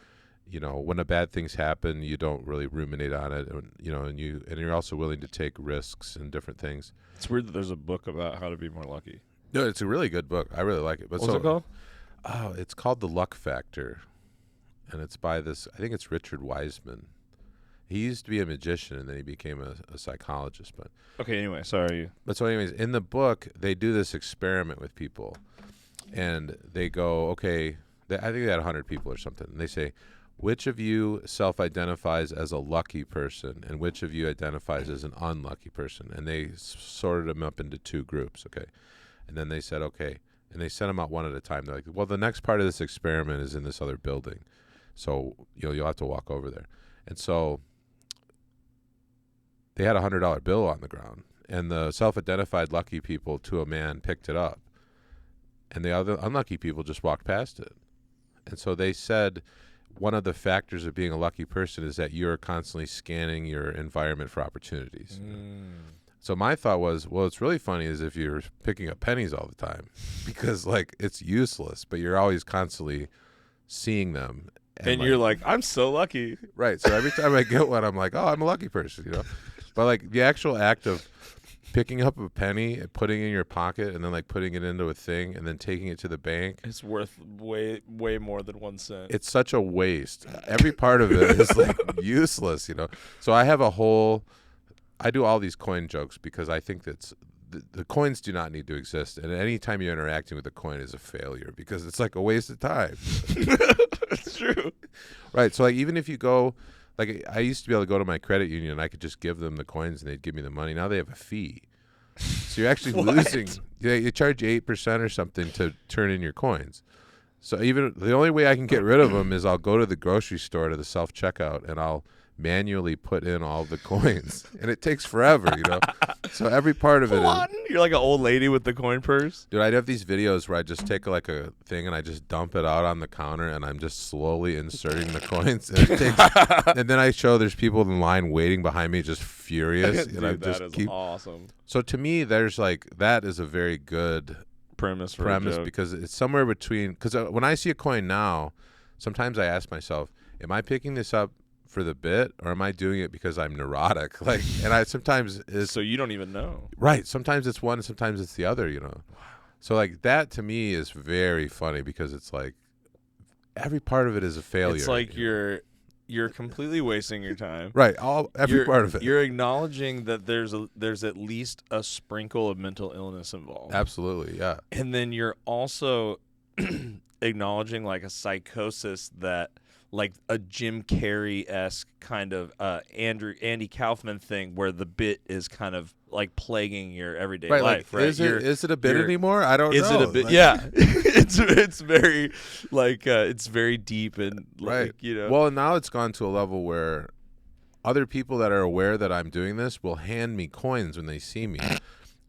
You know, when bad things happen, you don't really ruminate on it, and you're also willing to take risks and different things. It's weird that there's a book about how to be more lucky. No, it's a really good book. I really like it. But What's it called? Oh, it's called The Luck Factor, and it's by I think it's Richard Wiseman. He used to be a magician, and then he became a psychologist. But Okay, anyway, sorry. But so anyways, in the book, they do this experiment with people, and they go, okay, I think they had 100 people or something, and they say, which of you self-identifies as a lucky person, and which of you identifies as an unlucky person? And they sorted them up into two groups, okay? And then they said, okay. And they sent them out one at a time. They're like, well, the next part of this experiment is in this other building. So, you'll have to walk over there. And so they had a $100 bill on the ground. And the self-identified lucky people, to a man, picked it up. And the other unlucky people just walked past it. And so they said one of the factors of being a lucky person is that you're constantly scanning your environment for opportunities. So my thought was, well, it's really funny is if you're picking up pennies all the time, because like it's useless, but you're always constantly seeing them. And you're like, I'm so lucky. Right. So every time I get one, I'm like, oh, I'm a lucky person, you know. But like the actual act of picking up a penny and putting it in your pocket and then like putting it into a thing and then taking it to the bank. It's worth way more than 1 cent. It's such a waste. Every part of it is like useless, you know. So I do all these coin jokes because I think that's the coins do not need to exist, and any time you're interacting with a coin is a failure because it's like a waste of time. It's true. Right. So like even if you go, like I used to be able to go to my credit union and I could just give them the coins and they'd give me the money. Now they have a fee, so you're actually losing. Yeah, you charge 8% or something to turn in your coins. So even the only way I can get rid of them is I'll go to the grocery store to the self checkout and I'll manually put in all the coins, and it takes forever, you know. So every part of it You're like an old lady with the coin purse. dude, I'd have these videos where I just take like a thing and I just dump it out on the counter and I'm just slowly inserting the coins, and, and then I show there's people in line waiting behind me just furious. Dude, And I that just is keep awesome. So to me there's like that is a very good Premise for a joke. because it's somewhere between, because when I see a coin now, sometimes I ask myself, am I picking this up for the bit, or am I doing it because I'm neurotic? Like, and I sometimes it's So you don't even know. right. Sometimes it's one, sometimes it's the other. You know. Wow. So like that to me is very funny because it's like every part of it is a failure. It's like you're completely wasting your time. right. Every part of it. You're acknowledging that there's at least a sprinkle of mental illness involved. Absolutely, yeah. And then you're also acknowledging like a psychosis that, like a Jim Carrey-esque kind of Andy Kaufman thing where the bit is kind of like plaguing your everyday Right, life. like, Right? is it a bit anymore? I don't know. Is it a bit? Like, Yeah, it's very like it's very deep and like, right. you know. Well, now it's gone to a level where other people that are aware that I'm doing this will hand me coins when they see me.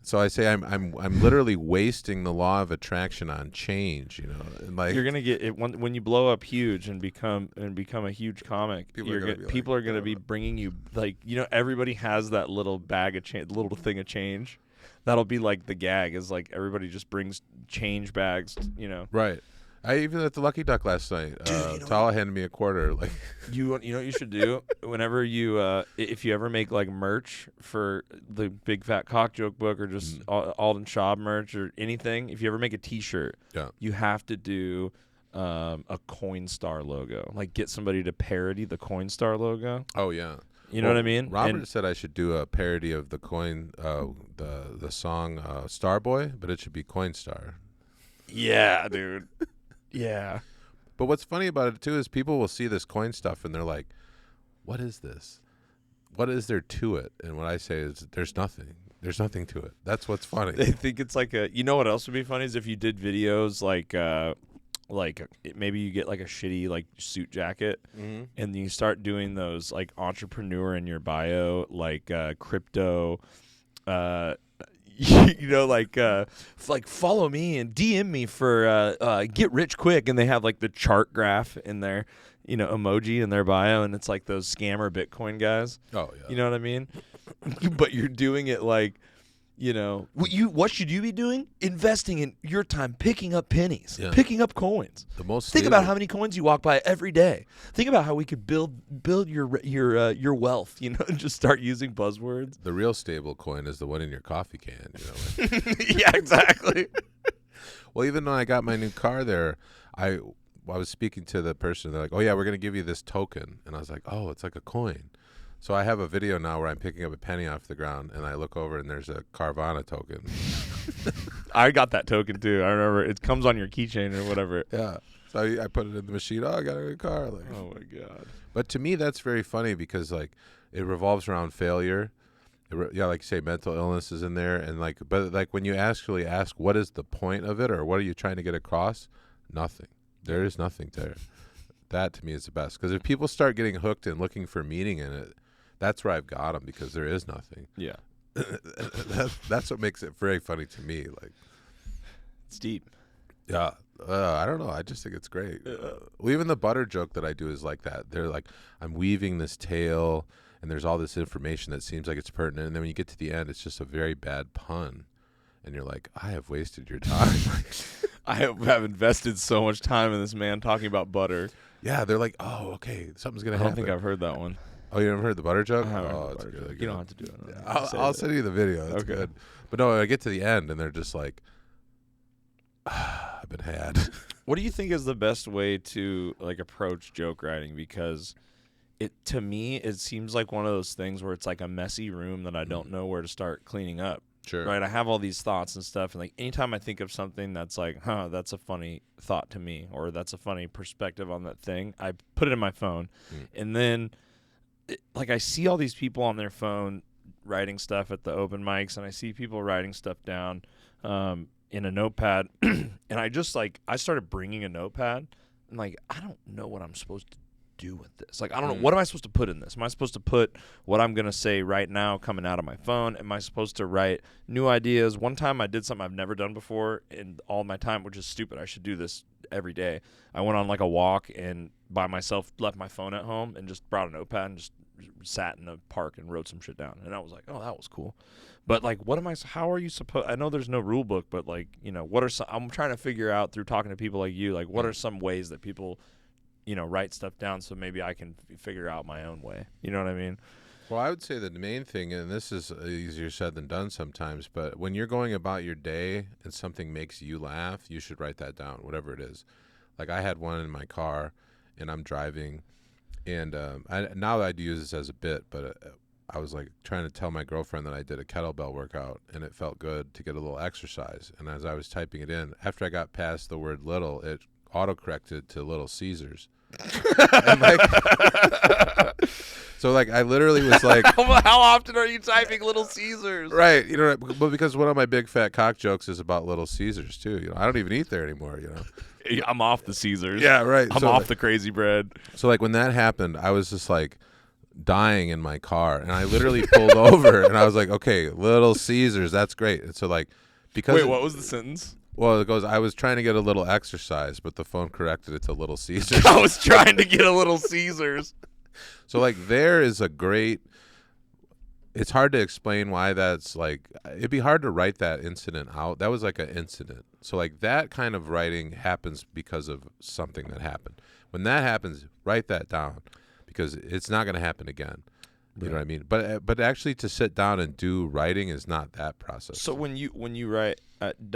So I say I'm literally wasting the law of attraction on change, you know. And like you're gonna get it when you blow up huge and become a huge comic. People are gonna be bringing you, like, you know, everybody has that little bag of change, little thing of change. That'll be like the gag is like everybody just brings change bags, you know. right. I even at the Lucky Duck last night, Tala handed me a quarter. Like You know what you should do whenever you if you ever make like merch for the Big Fat Cock Joke book or just Alden Schaub merch or anything. If you ever make a T-shirt, you have to do a Coinstar logo. Like get somebody to parody the Coinstar logo. oh yeah. You know what I mean? Robert said I should do a parody of the coin, the song Starboy, but it should be Coinstar. Yeah, dude. Yeah. But what's funny about it too is people will see this coin stuff and they're like, "What is this? What is there to it?" And what I say is, "There's nothing. There's nothing to it." That's what's funny. They think it's like you know what else would be funny is if you did videos like maybe you get like a shitty like suit jacket and you start doing those like entrepreneur in your bio, like crypto, you know, like follow me and DM me for get rich quick, and they have like the chart graph in their, you know, emoji in their bio, and it's like those scammer Bitcoin guys. Oh yeah. You know what I mean? But you're doing it like, you know, what should you be doing? Investing in your time, picking up pennies, picking up coins. The most Think about how many coins you walk by every day. Think about how we could build your wealth, you know, and just start using buzzwords. The real stable coin is the one in your coffee can, you know. Like. Yeah, exactly. Well, even when I got my new car there, I was speaking to the person. They're like, "Oh yeah, we're gonna give you this token," and I was like, "Oh, it's like a coin." So I have a video now where I'm picking up a penny off the ground, and I look over, and there's a Carvana token. I got that token too. I remember it comes on your keychain or whatever. Yeah. So I put it in the machine. Oh, I got a new car. Like, oh my god. But to me, that's very funny because like it revolves around failure. Like you say, mental illness is in there, and but when you actually ask, what is the point of it, or what are you trying to get across? Nothing. There is nothing there. That to me is the best, because if people start getting hooked and looking for meaning in it, that's where I've got them, because there is nothing. Yeah. That's what makes it very funny to me. Like, it's deep. Yeah. I don't know. I just think it's great. Well, even the butter joke that I do is like that. They're like, I'm weaving this tale, and there's all this information that seems like it's pertinent, and then when you get to the end, it's just a very bad pun, and you're like, I have wasted your time. I have invested so much time in this man talking about butter. Yeah, they're like, oh, okay, something's gonna I happen. don't think I've heard that one. Oh, you never heard the butter joke? I haven't Oh, heard it's the butter really joke. good. You don't have to do it. Yeah, I'll send you the video. It's okay. Good. But no, I get to the end, and they're just like, I've been had. What do you think is the best way to like approach joke writing? Because to me, it seems like one of those things where it's like a messy room that I don't know where to start cleaning up. Sure. Right. I have all these thoughts and stuff, and like anytime I think of something that's like, that's a funny thought to me, or that's a funny perspective on that thing, I put it in my phone, and then like I see all these people on their phone writing stuff at the open mics, and I see people writing stuff down in a notepad, and I started bringing a notepad, and like I don't know what I'm supposed to do with this. Like I don't know, what am I supposed to put in this? Am I supposed to put what I'm gonna say right now coming out of my phone? Am I supposed to write new ideas? One time I did something I've never done before in all my time, which is stupid. I should do this every day. I went on like a walk and by myself left my phone at home and just brought a notepad and just sat in a park and wrote some shit down. And I was like, oh, that was cool. But like, how are you supposed, I know there's no rule book, but like, you know, I'm trying to figure out through talking to people like you, like what are some ways that people, you know, write stuff down so maybe I can figure out my own way. You know what I mean? Well, I would say that the main thing, and this is easier said than done sometimes, but when you're going about your day and something makes you laugh, you should write that down, whatever it is. Like I had one in my car, and I'm driving, and now I'd use this as a bit, but I was like trying to tell my girlfriend that I did a kettlebell workout, and it felt good to get a little exercise. And as I was typing it in, after I got past the word little, it autocorrected to Little Caesars. And like, so like I literally was like, how often are you typing Little Caesars? Right, you know, but because one of my big fat cock jokes is about Little Caesars too. You know, I don't even eat there anymore. You know, I'm off the Caesars. Yeah, right. I'm off the crazy bread. So like when that happened, I was just like dying in my car, and I literally pulled over, and I was like, okay, Little Caesars, that's great. And so like, because wait, what was the sentence? Well, it goes, I was trying to get a little exercise, but the phone corrected it to Little Caesars. I was trying to get a Little Caesars. So, like, there is a great, it's hard to explain why that's like, it'd be hard to write that incident out. That was like an incident. So, like, that kind of writing happens because of something that happened. When that happens, write that down, because it's not going to happen again. You know what I mean? But actually to sit down and do writing is not that process. So when you write,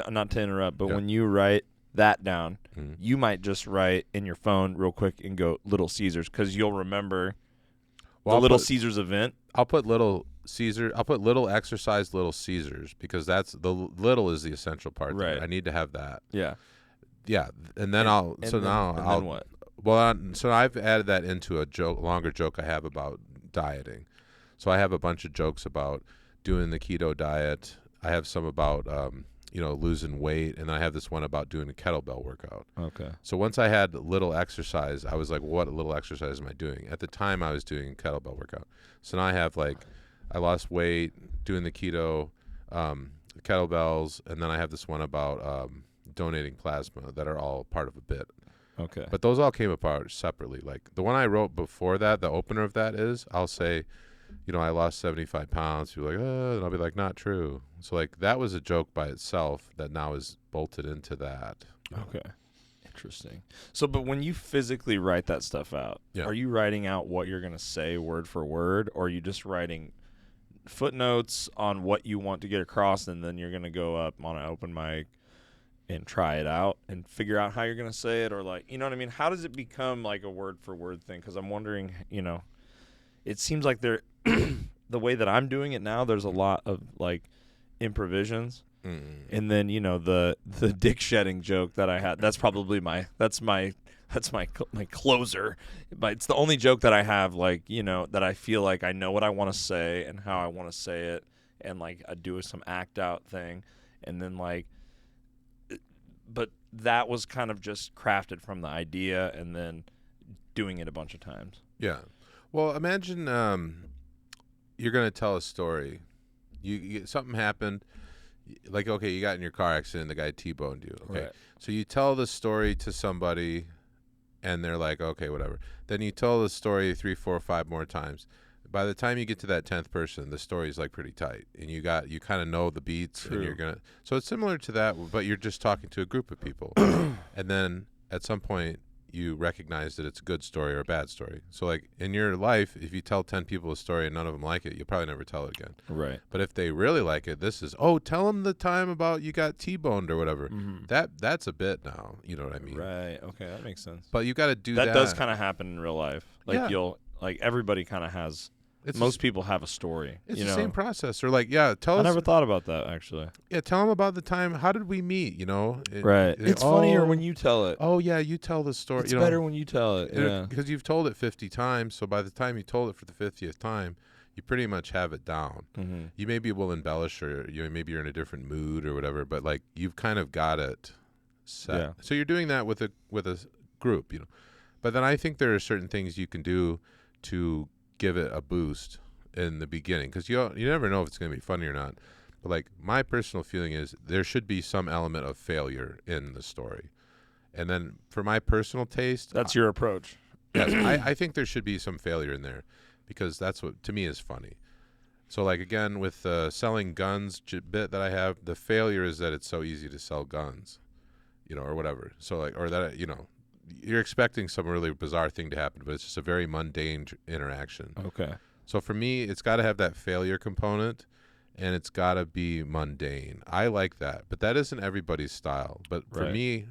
not to interrupt, but when you write that down, you might just write in your phone real quick and go Little Caesars, because you'll remember the Little Caesars event. I'll put Little Caesar. I'll put Little Exercise Little Caesars, because that's the little is the essential part. Right. There. I need to have that. Yeah. Yeah, and then I'll. So now I'll. What? So I've added that into a longer joke I have about dieting. So I have a bunch of jokes about doing the keto diet. I have some about losing weight, and then I have this one about doing a kettlebell workout. Okay. So once I had little exercise, I was like, what little exercise am I doing? At the time, I was doing a kettlebell workout. So now I have I lost weight doing the keto, kettlebells, and then I have this one about donating plasma that are all part of a bit. Okay. But those all came apart separately. Like the one I wrote before that, the opener of that is, I'll say, I lost 75 pounds. People are like, and I'll be like, not true. So that was a joke by itself that now is bolted into that. Okay. Interesting. So, but when you physically write that stuff out, are you writing out what you're going to say word for word, or are you just writing footnotes on what you want to get across, and then you're going to go up on an open mic and try it out and figure out how you're going to say it, or you know what I mean? How does it become a word for word thing? Because I'm wondering, it seems like the way that I'm doing it now, there's a lot of improvisations. And then the dick shedding joke that I had, that's probably my closer, but it's the only joke that I have that I feel like I know what I want to say and how I want to say it, and I do some act out thing, and then but that was kind of just crafted from the idea and then doing it a bunch of times. Yeah. Well, imagine you're going to tell a story. You something happened. Okay, you got in your car accident, the guy T-boned you. Okay. Right. So you tell the story to somebody, and they're like, okay, whatever. Then you tell the story 3, 4, 5 more times. By the time you get to that 10th person, the story's pretty tight, and you kind of know the beats. True. And you're gonna. So it's similar to that, but you're just talking to a group of people, and then at some point you recognize that it's a good story or a bad story. So in your life, if you tell 10 people a story and none of them like it, you'll probably never tell it again. Right. But if they really like it, this is, tell them the time about you got T-boned or whatever. Mm-hmm. That's a bit now. You know what I mean? Right. Okay, that makes sense. But you got to do that. That does kind of happen in real life. Everybody kind of has. Most people have a story. It's the same process. Or tell us. I never thought about that, actually. Yeah, tell them about the time. How did we meet? Right. It's funnier when you tell it. Oh yeah, you tell the story. It's better when you tell it. Yeah. Because you've told it 50 times. So by the time you told it for the 50th time, you pretty much have it down. Mm-hmm. You maybe will embellish, or maybe you're in a different mood or whatever. But you've kind of got it set. Yeah. So you're doing that with a group, But then I think there are certain things you can do to give it a boost in the beginning, because you never know if it's going to be funny or not. But my personal feeling is there should be some element of failure in the story, and then for my personal taste, that's your approach. Yes, I think there should be some failure in there, because that's what to me is funny. So again with the selling guns bit that I have, the failure is that it's so easy to sell guns, or whatever. So or that you're expecting some really bizarre thing to happen, but it's just a very mundane interaction. Okay. So for me, it's got to have that failure component, and it's got to be mundane. I like that, but that isn't everybody's style. But for me,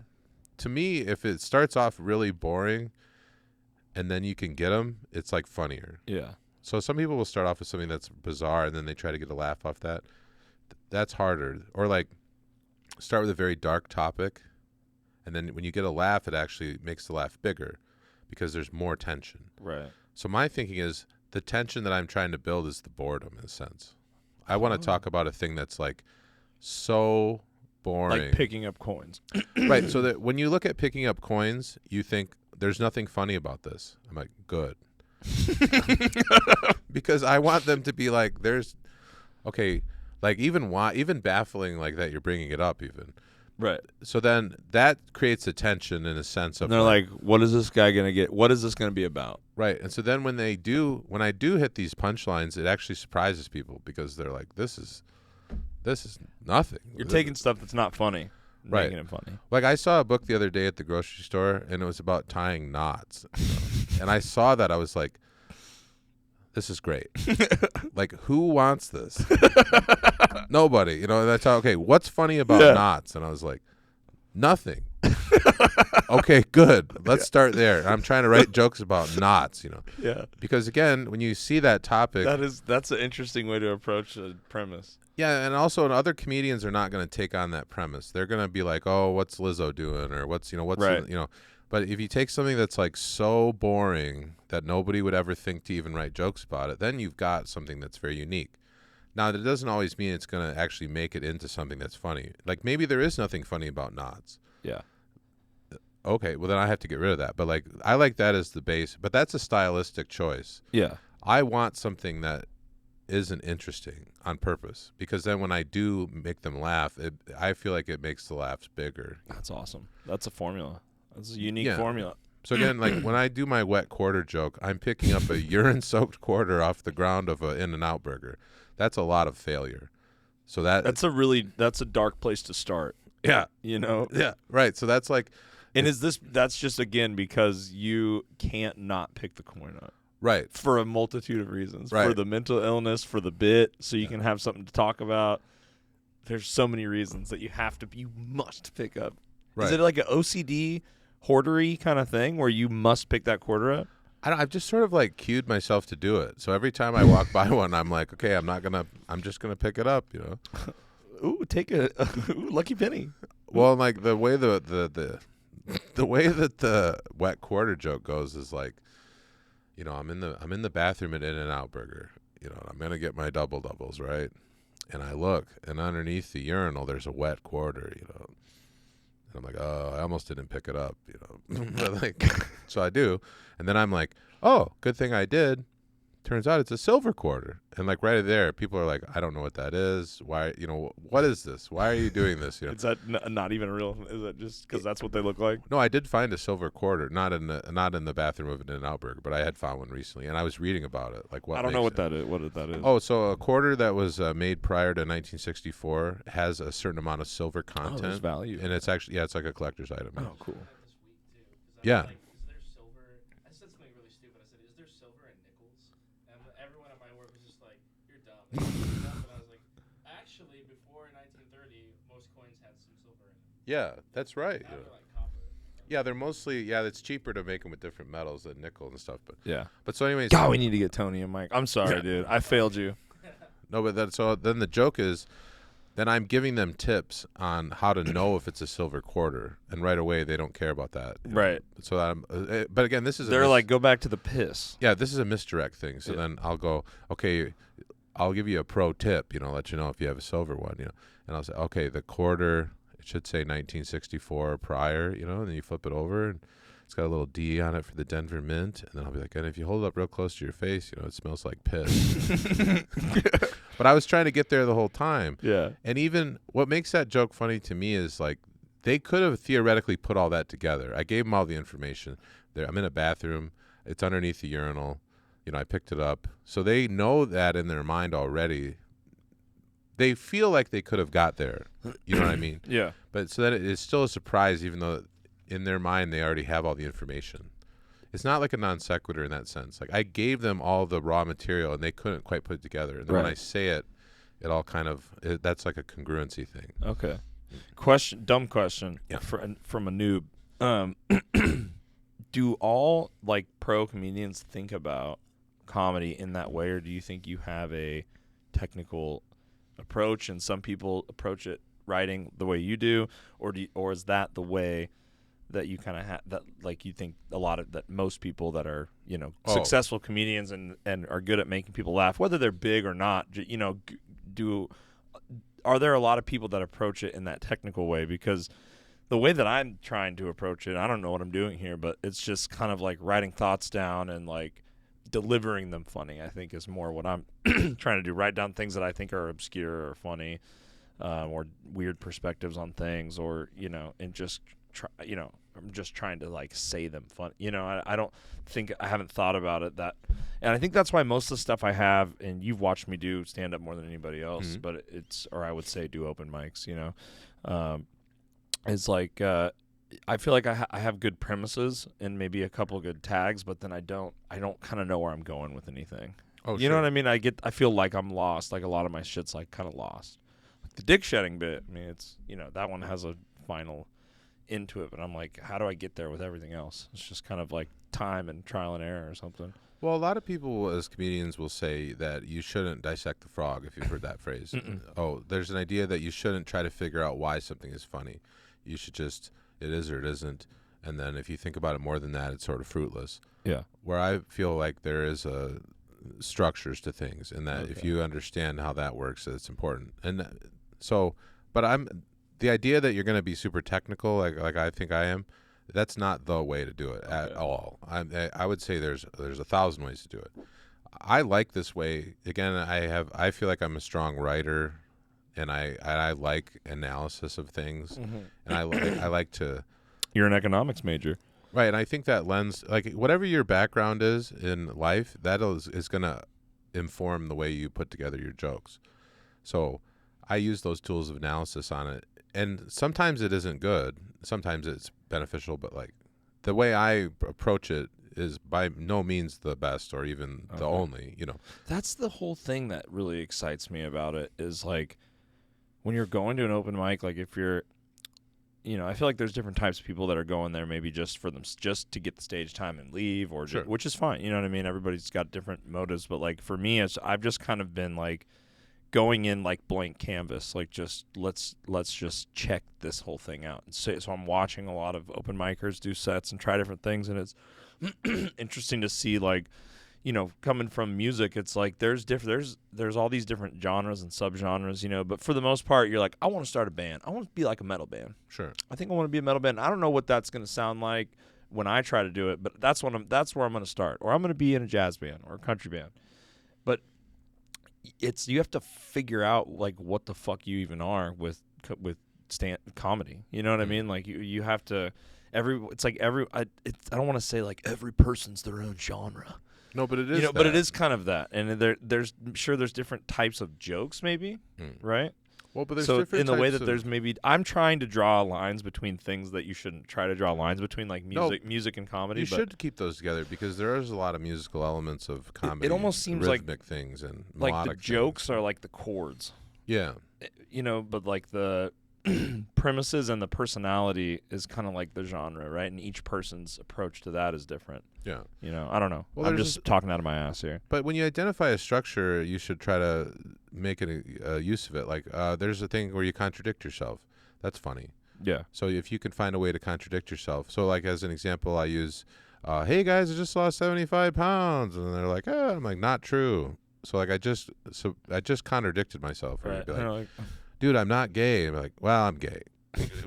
if it starts off really boring and then you can get them, it's funnier. Yeah. So some people will start off with something that's bizarre, and then they try to get a laugh off that. That's harder. Or start with a very dark topic, and then when you get a laugh, it actually makes the laugh bigger because there's more tension. Right. So my thinking is the tension that I'm trying to build is the boredom, in a sense. I want to talk about a thing that's so boring. Like picking up coins. Right. So that when you look at picking up coins, you think there's nothing funny about this. I'm like, good. Because I want them to be there's, okay, even baffling that you're bringing it up even. Right. So then that creates a tension in a sense of. And they're what is this guy going to get? What is this going to be about? Right. And so then when I do hit these punchlines, it actually surprises people, because they're like, this is nothing. You're taking stuff that's not funny, right, making it funny. I saw a book the other day at the grocery store, and it was about tying knots. And I saw that, I was like, this is great. Who wants this? Nobody. And that's how, okay, what's funny about knots? And I was like, nothing. Okay, good. Let's start there. I'm trying to write jokes about knots, Yeah. Because again, when you see that topic, that's an interesting way to approach a premise. Yeah, and also other comedians are not going to take on that premise. They're going to be like, "Oh, what's Lizzo doing?" or "What's right. But if you take something that's like so boring that nobody would ever think to even write jokes about it, then you've got something that's very unique. Now, that doesn't always mean it's going to actually make it into something that's funny. Like maybe there is nothing funny about knots. Yeah. Okay, well then I have to get rid of that. But like I like that as the base, but that's a stylistic choice. Yeah. I want something that isn't interesting on purpose, because then when I do make them laugh, I feel like it makes the laughs bigger. That's awesome. That's a formula. That's a unique Yeah. formula. So again, like when I do my wet quarter joke, I'm picking up a urine-soaked quarter off the ground of a In-N-Out burger. That's a lot of failure. So that's a dark place to start. yeah, You know? yeah, right. So that's like And that's just again because you can't not pick the coin up right. for a multitude of reasons. Right. For the mental illness, for the bit, so you can have something to talk about. There's so many reasons that you must pick up. Right. Is it like an OCD hoardery kind of thing where you must pick that quarter up? I've just sort of like cued myself to do it. So every time I walk by one, I'm like, okay, I'm just gonna pick it up, you know. Ooh, take a lucky penny. Well, like the way the way that the wet quarter joke goes is like, you know, I'm in the bathroom at In-N-Out Burger, you know, and I'm gonna get my doubles, right? And I look, and underneath the urinal, there's a wet quarter, you know. And I'm like, oh, I almost didn't pick it up, you know. But like, so I do, and then I'm like, oh, good thing I did. Turns out it's a silver quarter, and like right there, people are like, I don't know what that is. Why, you know, what is this? Why are you doing this? You know? Is that not even real? Is that just because that's what they look like? No, I did find a silver quarter, not in the bathroom of an In-N-Out Burger, but I had found one recently, and I was reading about it. Like, what? I don't know what makes it. that is. What that is? Oh, so a quarter that was made prior to 1964 has a certain amount of silver content. there's value. And it's actually, it's like a collector's item. Oh, cool. Yeah. Like, is there silver? I said something really stupid. I said, is there silver in nickels? And everyone at my work was just like, you're dumb. You're dumb. And I was like, actually, before 1930, most coins had some silver in them. Yeah, that's right. Now they're like copper. Yeah, they're mostly, it's cheaper to make them with different metals than nickel and stuff. But Yeah. so anyways. God, we need to get Tony and Mike. I'm sorry, dude. I failed you. No, but so then the joke is, then I'm giving them tips on how to know if it's a silver quarter, and right away they don't care about that. You know? Right. So but again, this is They're like, go back to the piss. yeah, this is a misdirect thing. So then I'll go, okay, I'll give you a pro tip, you know, let you know if you have a silver one, you know, and I'll say, okay, the quarter, it should say 1964 prior, you know, and then you flip it over and it's got a little D on it for the Denver Mint, and then I'll be like, and if you hold it up real close to your face, you know, it smells like piss. But I was trying to get there the whole time. Yeah. And even what makes that joke funny to me is like they could have theoretically put all that together. I gave them all the information. I'm in a bathroom. It's underneath the urinal. You know, I picked it up. So they know that in their mind already. They feel like they could have got there. You know what I mean? Yeah. But so that it's still a surprise, even though in their mind they already have all the information. It's not like a non sequitur in that sense. Like I gave them all the raw material and they couldn't quite put it together. And then when I say it, it all kind of that's like a congruency thing. Okay. Dumb question. Yeah. From a noob. Do all like pro comedians think about comedy in that way, or do you think you have a technical approach and some people approach it writing the way you do, or is that the way that you kind of have that, like you think a lot of that most people that are, you know, successful comedians and are good at making people laugh, whether they're big or not, you know, are there a lot of people that approach it in that technical way? Because the way that I'm trying to approach it, I don't know what I'm doing here, but it's just kind of like writing thoughts down and like delivering them funny, I think is more what I'm trying to do. Write down things that I think are obscure or funny, or weird perspectives on things, or, you know, and just try, you know, I'm just trying to like say them fun. You know, I don't think I haven't thought about it that, and I think that's why most of the stuff I have, and you've watched me do stand up more than anybody else, but or I would say do open mics, you know, it's like, I feel like I have good premises and maybe a couple of good tags, but then I don't kind of know where I'm going with anything. Oh, you know what I mean? I feel like I'm lost. Like a lot of my shit's like kind of lost. Like the dick shedding bit, I mean, it's, you know, that one has a final into it, but I'm like, how do I get there with everything else? It's just kind of like time and trial and error or something. Well, a lot of people as comedians will say that you shouldn't dissect the frog, if you've heard that phrase. There's an idea that you shouldn't try to figure out why something is funny. You should just, it is or it isn't. And then if you think about it more than that, it's sort of fruitless. Yeah. Where I feel like there is structures to things, and that if you understand how that works, it's important. And so, but the idea that you're going to be super technical, like I think I am, that's not the way to do it at all. I would say there's 1,000 ways to do it. I like this way. Again, I feel like I'm a strong writer, and I like analysis of things, and I like to. You're an economics major. Right, and I think that lends, like, whatever your background is in life, that is going to inform the way you put together your jokes. So I use those tools of analysis on it, and sometimes it isn't good. Sometimes it's beneficial, but, like, the way I approach it is by no means the best or even the only, you know. That's the whole thing that really excites me about it is, like, when you're going to an open mic, like, if you're, you know, I feel like there's different types of people that are going there maybe just for them, just to get the stage time and leave, or which is fine. You know what I mean? Everybody's got different motives, but like for me, I've just kind of been like going in like blank canvas, like just let's just check this whole thing out. And so I'm watching a lot of open micers do sets and try different things, and it's interesting to see, like, you know, coming from music, it's like there's all these different genres and subgenres, you know, but for the most part, you're like, I want to start a band. I want to be like a metal band. Sure. I think I want to be a metal band. I don't know what that's going to sound like when I try to do it, but that's where I'm going to start. Or I'm going to be in a jazz band or a country band. But you have to figure out like what the fuck you even are with comedy. You know what I mean? Like you have to I don't want to say like every person's their own genre. No, but it is. You know, but it is kind of that, and there's different types of jokes, maybe, right? Well, but there's so different in the way types that there's maybe I'm trying to draw lines between things that you shouldn't try to draw lines between, like music and comedy. You should keep those together because there is a lot of musical elements of comedy. It almost seems rhythmic things and like melodic the jokes are like the chords. Yeah, you know, but like the premises and the personality is kind of like the genre, right? And each person's approach to that is different. Yeah. You know, I don't know. Well, I'm just talking out of my ass here. But when you identify a structure, you should try to make a use of it. Like there's a thing where you contradict yourself. That's funny. Yeah. So if you can find a way to contradict yourself. So like as an example, I use, hey guys, I just lost 75 pounds. And they're like, oh, I'm like, not true. So like I just contradicted myself. Right. I'd be like, dude, I'm not gay. I'm like, well, I'm gay.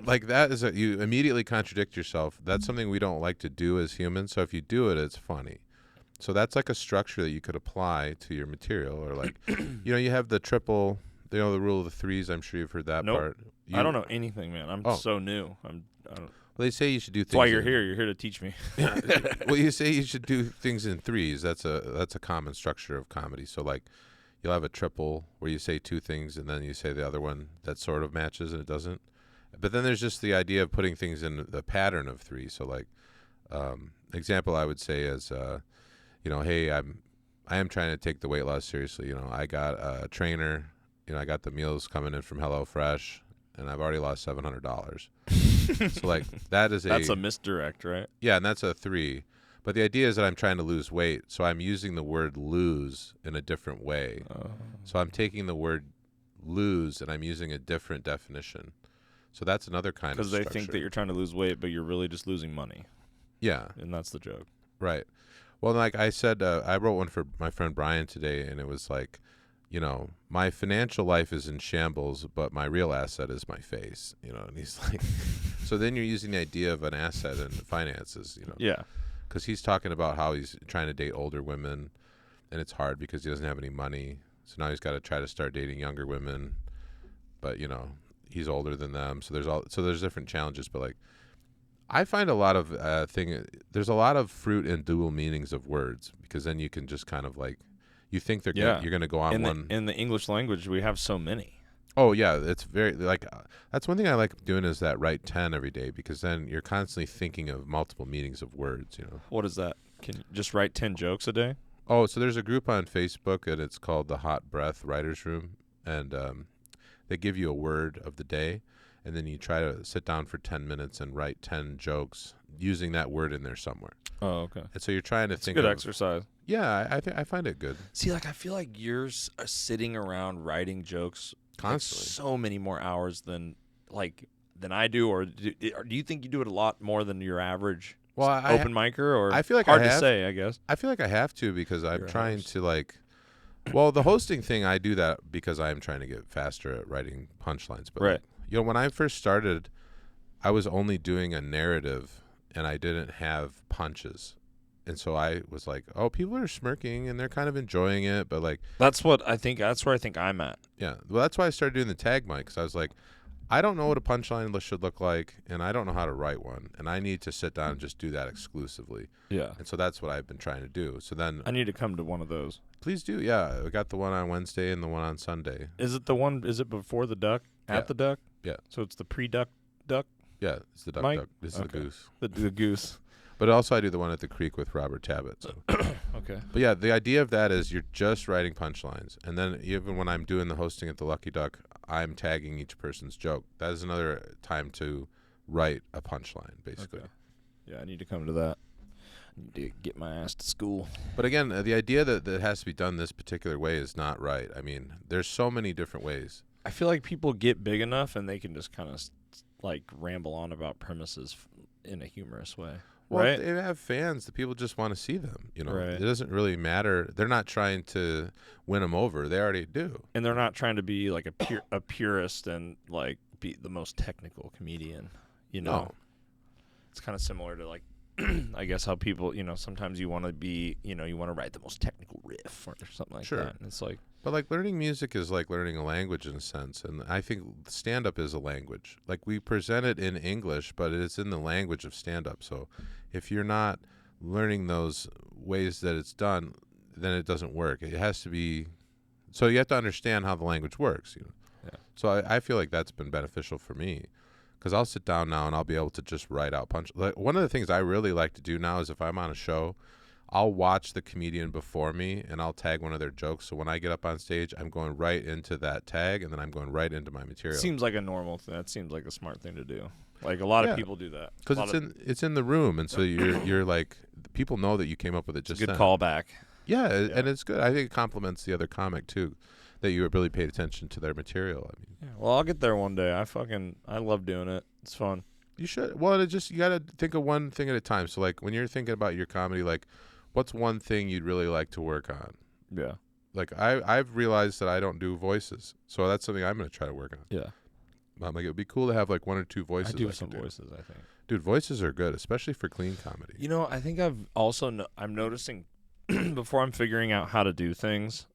Like that is you immediately contradict yourself. That's something we don't like to do as humans. So if you do it, it's funny. So that's like a structure that you could apply to your material, or like, you know, you have the triple, you know, the rule of the threes. I'm sure you've heard that part. I don't know anything, man. I'm so new. I don't. Well, they say you should do things. That's why you're here. You're here to teach me. Yeah. Well, you say you should do things in threes. That's a common structure of comedy. So like, you'll have a triple where you say two things and then you say the other one that sort of matches and it doesn't. But then there's just the idea of putting things in the pattern of three. So like, example I would say is, you know, hey, I am trying to take the weight loss seriously. You know, I got a trainer. You know, I got the meals coming in from HelloFresh, and I've already lost $700. So like that's a misdirect, right? Yeah, and that's a 3. But the idea is that I'm trying to lose weight, so I'm using the word lose in a different way. So I'm taking the word lose and I'm using a different definition. So that's another kind of structure. Because they think that you're trying to lose weight, but you're really just losing money. Yeah. And that's the joke. Right. Well, like I said, I wrote one for my friend Brian today, and it was like, you know, my financial life is in shambles, but my real asset is my face. You know, and he's like, so then you're using the idea of an asset in finances, you know. Yeah. Because he's talking about how he's trying to date older women, and it's hard because he doesn't have any money. So now he's got to try to start dating younger women, but you know he's older than them. So there's different challenges. But like, I find a lot of there's a lot of fruit in dual meanings of words, because then you can just kind of like, you think you're going to go on one. In the English language, we have so many. Oh yeah, it's very like that's one thing I like doing is that write 10 every day, because then you're constantly thinking of multiple meanings of words. You know. What is that? Can you just write 10 jokes a day? Oh, so there's a group on Facebook, and it's called the Hot Breath Writers Room, and they give you a word of the day, and then you try to sit down for 10 minutes and write 10 jokes using that word in there somewhere. Oh, okay. And so you're trying to think. Good exercise. Yeah, I find it good. See, like I feel like you're sitting around writing jokes constantly, like so many more hours than like than I do, or do you think you do it a lot more than your average Well, open micer? Or I feel like hard I to have. say, I guess. I feel like I have to because I'm You're a trying host. to like. Well, the hosting thing, I do that because I'm trying to get faster at writing punchlines. But Right. when I first started, I was only doing a narrative, and I didn't have punches, and so I was like, "Oh, people are smirking and they're kind of enjoying it," but like, That's what I think. That's where I think I'm at. yeah. Well, that's why I started doing the tag mic because I was like, I don't know what a punchline should look like, and I don't know how to write one, and I need to sit down and just do that exclusively. Yeah. And so that's what I've been trying to do. So then, I need to come to one of those. please do. Yeah, we got the one on Wednesday and the one on Sunday. Is it the one? Is it before the duck? Yeah. At the duck? Yeah. So it's the pre-duck duck, Yeah, it's the duck Mike? duck. This is Okay. the goose. the goose. But also I do the one at the creek with Robert Tabbitt. So. Okay. But yeah, the idea of that is you're just writing punchlines. And then even when I'm doing the hosting at the Lucky Duck, I'm tagging each person's joke. That is another time to write a punchline, basically. Okay. Yeah, I need to come to that. I need to get my ass to school. But again, the idea that it has to be done this particular way is not right. I mean, there's so many different ways. I feel like people get big enough and they can just kind of like ramble on about premises in a humorous way. Well, right? they have fans. The people just want to see them. Right. It doesn't really matter. They're not trying to win them over. They already do. And they're not trying to be like a purist and like be the most technical comedian. No. It's kind of similar to like, I guess how people, sometimes you want to be, you want to write the most technical riff or something like Sure. that. And it's like, But like learning music is like learning a language in a sense, and I think stand-up is a language. Like we present it in English, but it's in the language of stand-up. So if you're not learning those ways that it's done, then it doesn't work. It has to be. So you have to understand how the language works. Yeah. So I feel like that's been beneficial for me, because I'll sit down now and I'll be able to just write out punch. Like one of the things I really like to do now is if I'm on a show, I'll watch the comedian before me and I'll tag one of their jokes. So when I get up on stage, I'm going right into that tag and then I'm going right into my material. seems like a normal thing. That seems like a smart thing to do. Like a lot Yeah. of people do that. Because it's in the room, and so you're like, people know that you came up with it just good then. callback. Yeah, and it's good. I think it compliments the other comic too, that you really paid attention to their material. I mean, Yeah, well, I'll get there one day. I love doing it. It's fun. you should. Well, you got to think of one thing at a time. So like when you're thinking about your comedy, like what's one thing you'd really like to work on? Yeah. Like I've realized that I don't do voices, so that's something I'm going to try to work on. Yeah. Like it would be cool to have like one or two voices. I do could some voices, I think. Dude, voices are good, especially for clean comedy. I think I've also I'm noticing before I'm figuring out how to do things,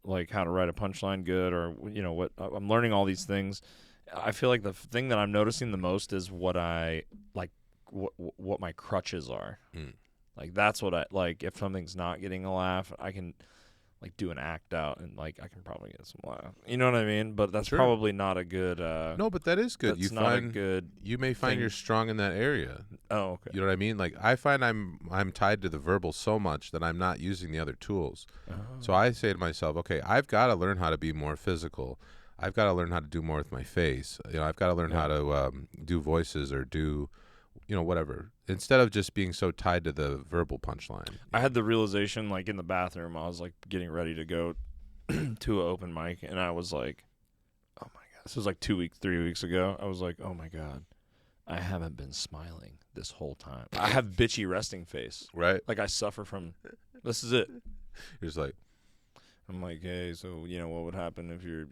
like how to write a punchline good, or what I'm learning all these things. I feel like the thing that I'm noticing the most is what I like, what my crutches are. Mm. Like that's what I like. If something's not getting a laugh, I can like do an act out and like I can probably get some laugh. You know what I mean? But that's Sure. probably not a good. No, but that is good. That's You not find a good. you may find thing. you're strong in that area. Oh, okay. You know what I mean? Like I find I'm tied to the verbal so much that I'm not using the other tools. Oh. So I say to myself, okay, I've got to learn how to be more physical. I've got to learn how to do more with my face. I've got to learn how to do voices or do, whatever. Instead of just being so tied to the verbal punchline. I had the realization like in the bathroom. I was like getting ready to go to an open mic, and I was like, "Oh my god!" This was like 3 weeks ago. I was like, "Oh my god, I haven't been smiling this whole time. I have bitchy resting face. Right? Like I suffer from. This is it." You're just like, I'm like, "Hey, so what would happen if you're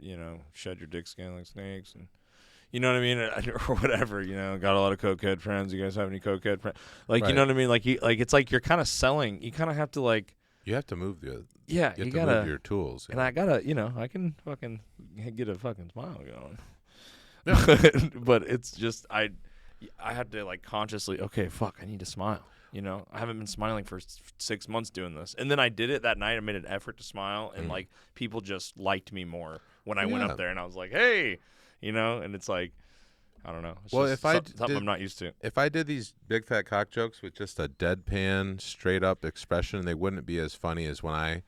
shed your dick skin like snakes and." You know what I mean, or whatever. Got a lot of cokehead friends. You guys have any cokehead friends? Like, Right. you know what I mean? Like, it's like you're kind of selling. You kind of have to like. you have to move the. Yeah, You have to gotta. move your tools. And I gotta, I can fucking get a fucking smile going. Yeah. But it's just I had to like consciously, okay, fuck, I need to smile. I haven't been smiling for 6 months doing this, and then I did it that night. I made an effort to smile, and like people just liked me more when I went Yeah. up there, and I was like, hey, and it's like, I don't know. It's Well, just if I something did- I'm not used to. If I did these big fat cock jokes with just a deadpan, straight up expression, they wouldn't be as funny as when I,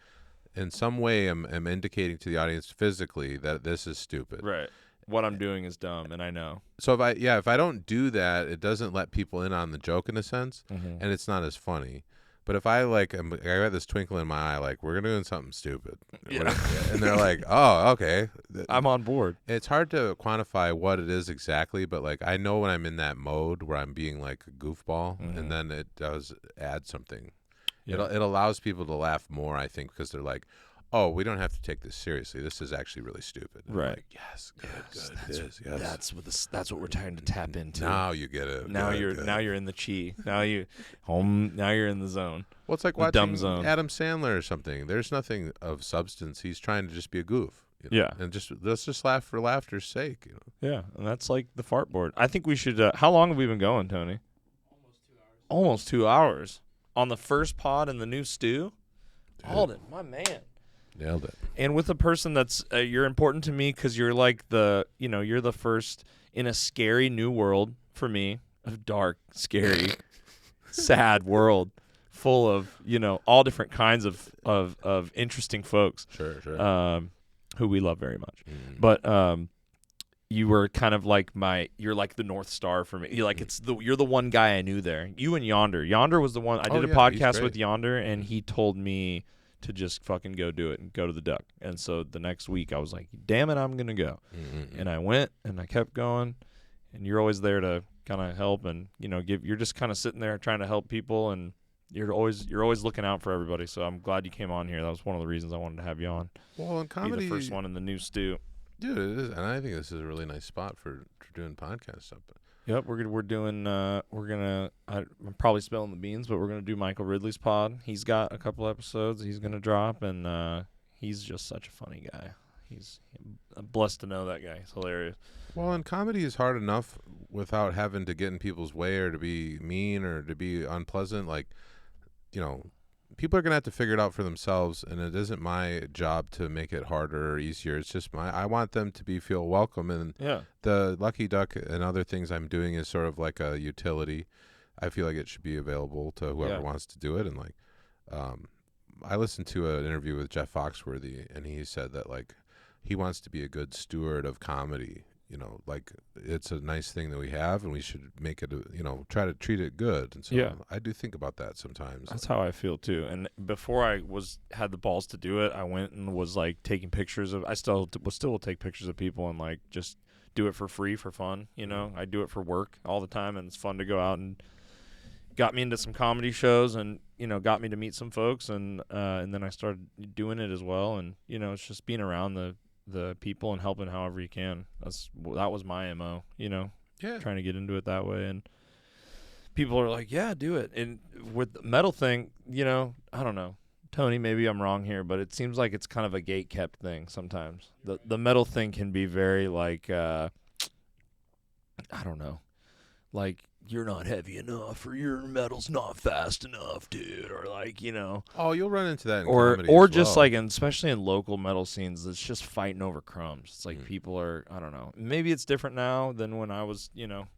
in some way, am indicating to the audience physically that this is stupid. Right. What I'm doing is dumb, and I know. So if I don't do that, it doesn't let people in on the joke in a sense, Mm-hmm. and it's not as funny. But if I like, I got this twinkle in my eye, like we're doing something stupid, Yeah. and they're like, "Oh, okay." I'm on board. It's hard to quantify what it is exactly, but like I know when I'm in that mode where I'm being like a goofball, and then it does add something. Yeah. It allows people to laugh more, I think, because they're like, "Oh, we don't have to take this seriously. This is actually really stupid." And I'm Right. like, yes, good. It is. Yes. That's what we're trying to tap into. Now you get it. Now Good. you're in the chi. Now you're in the zone. Well, it's like the dumb watching zone. Adam Sandler or something. There's nothing of substance. He's trying to just be a goof. Yeah. And let's just laugh for laughter's sake. Yeah, and that's like the fart board. I think we should. How long have we been going, Tony? Almost 2 hours on the first pod in the new stew. Alden, my man. Nailed it. And with a person that's you're important to me because you're like you're the first in a scary new world for me, a dark, scary, sad world full of all different kinds of interesting folks. Sure. Who we love very much. But you were kind of like you're like the North Star for me. You're the one guy I knew there. You and Yonder. Yonder was the one I did a podcast with Yonder, and he told me to just fucking go do it and go to the Duck. And so the next week I was like, damn it, I'm gonna go. And I went and I kept going, and you're always there to kind of help and you're just kind of sitting there trying to help people, and you're always looking out for everybody. So I'm glad you came on here. That was one of the reasons I wanted to have you on. Well, in comedy, be the first one in the new stew. Dude, it is, and I think this is a really nice spot for doing podcast stuff. Yep, we're doing. I'm probably spilling the beans, but we're gonna do Michael Ridley's pod. He's got a couple episodes he's gonna drop, and he's just such a funny guy. I'm blessed to know that guy. He's hilarious. Well, and comedy is hard enough without having to get in people's way or to be mean or to be unpleasant. Like, people are going to have to figure it out for themselves, and it isn't my job to make it harder or easier. It's just I want them to feel welcome, and the Lucky Duck and other things I'm doing is sort of like a utility. I feel like it should be available to whoever wants to do it, and like I listened to an interview with Jeff Foxworthy, and he said that like he wants to be a good steward of comedy. Like it's a nice thing that we have, and we should make it, try to treat it good. And so I do think about that sometimes. That's how I feel too. And before I had the balls to do it, I went and was like taking pictures of. I still will take pictures of people and like just do it for free for fun. I do it for work all the time, and it's fun to go out and got me into some comedy shows, and got me to meet some folks, and then I started doing it as well. And it's just being around the people and helping however you can. That was my MO, trying to get into it that way. And people are like, yeah, do it. And with the metal thing, I don't know, Tony, maybe I'm wrong here, but it seems like it's kind of a gate-kept thing sometimes. The metal thing can be very like, I don't know, like, you're not heavy enough, or your metal's not fast enough, dude, or like, Oh, you'll run into that in or comedy or as just well. like, and especially in local metal scenes, it's just fighting over crumbs. It's like people are, I don't know, maybe it's different now than when I was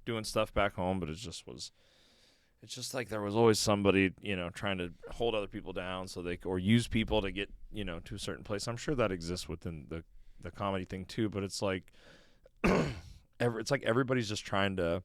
doing stuff back home, but it's just like there was always somebody trying to hold other people down or use people to get to a certain place. I'm sure that exists within the comedy thing too, but it's like it's like everybody's just trying to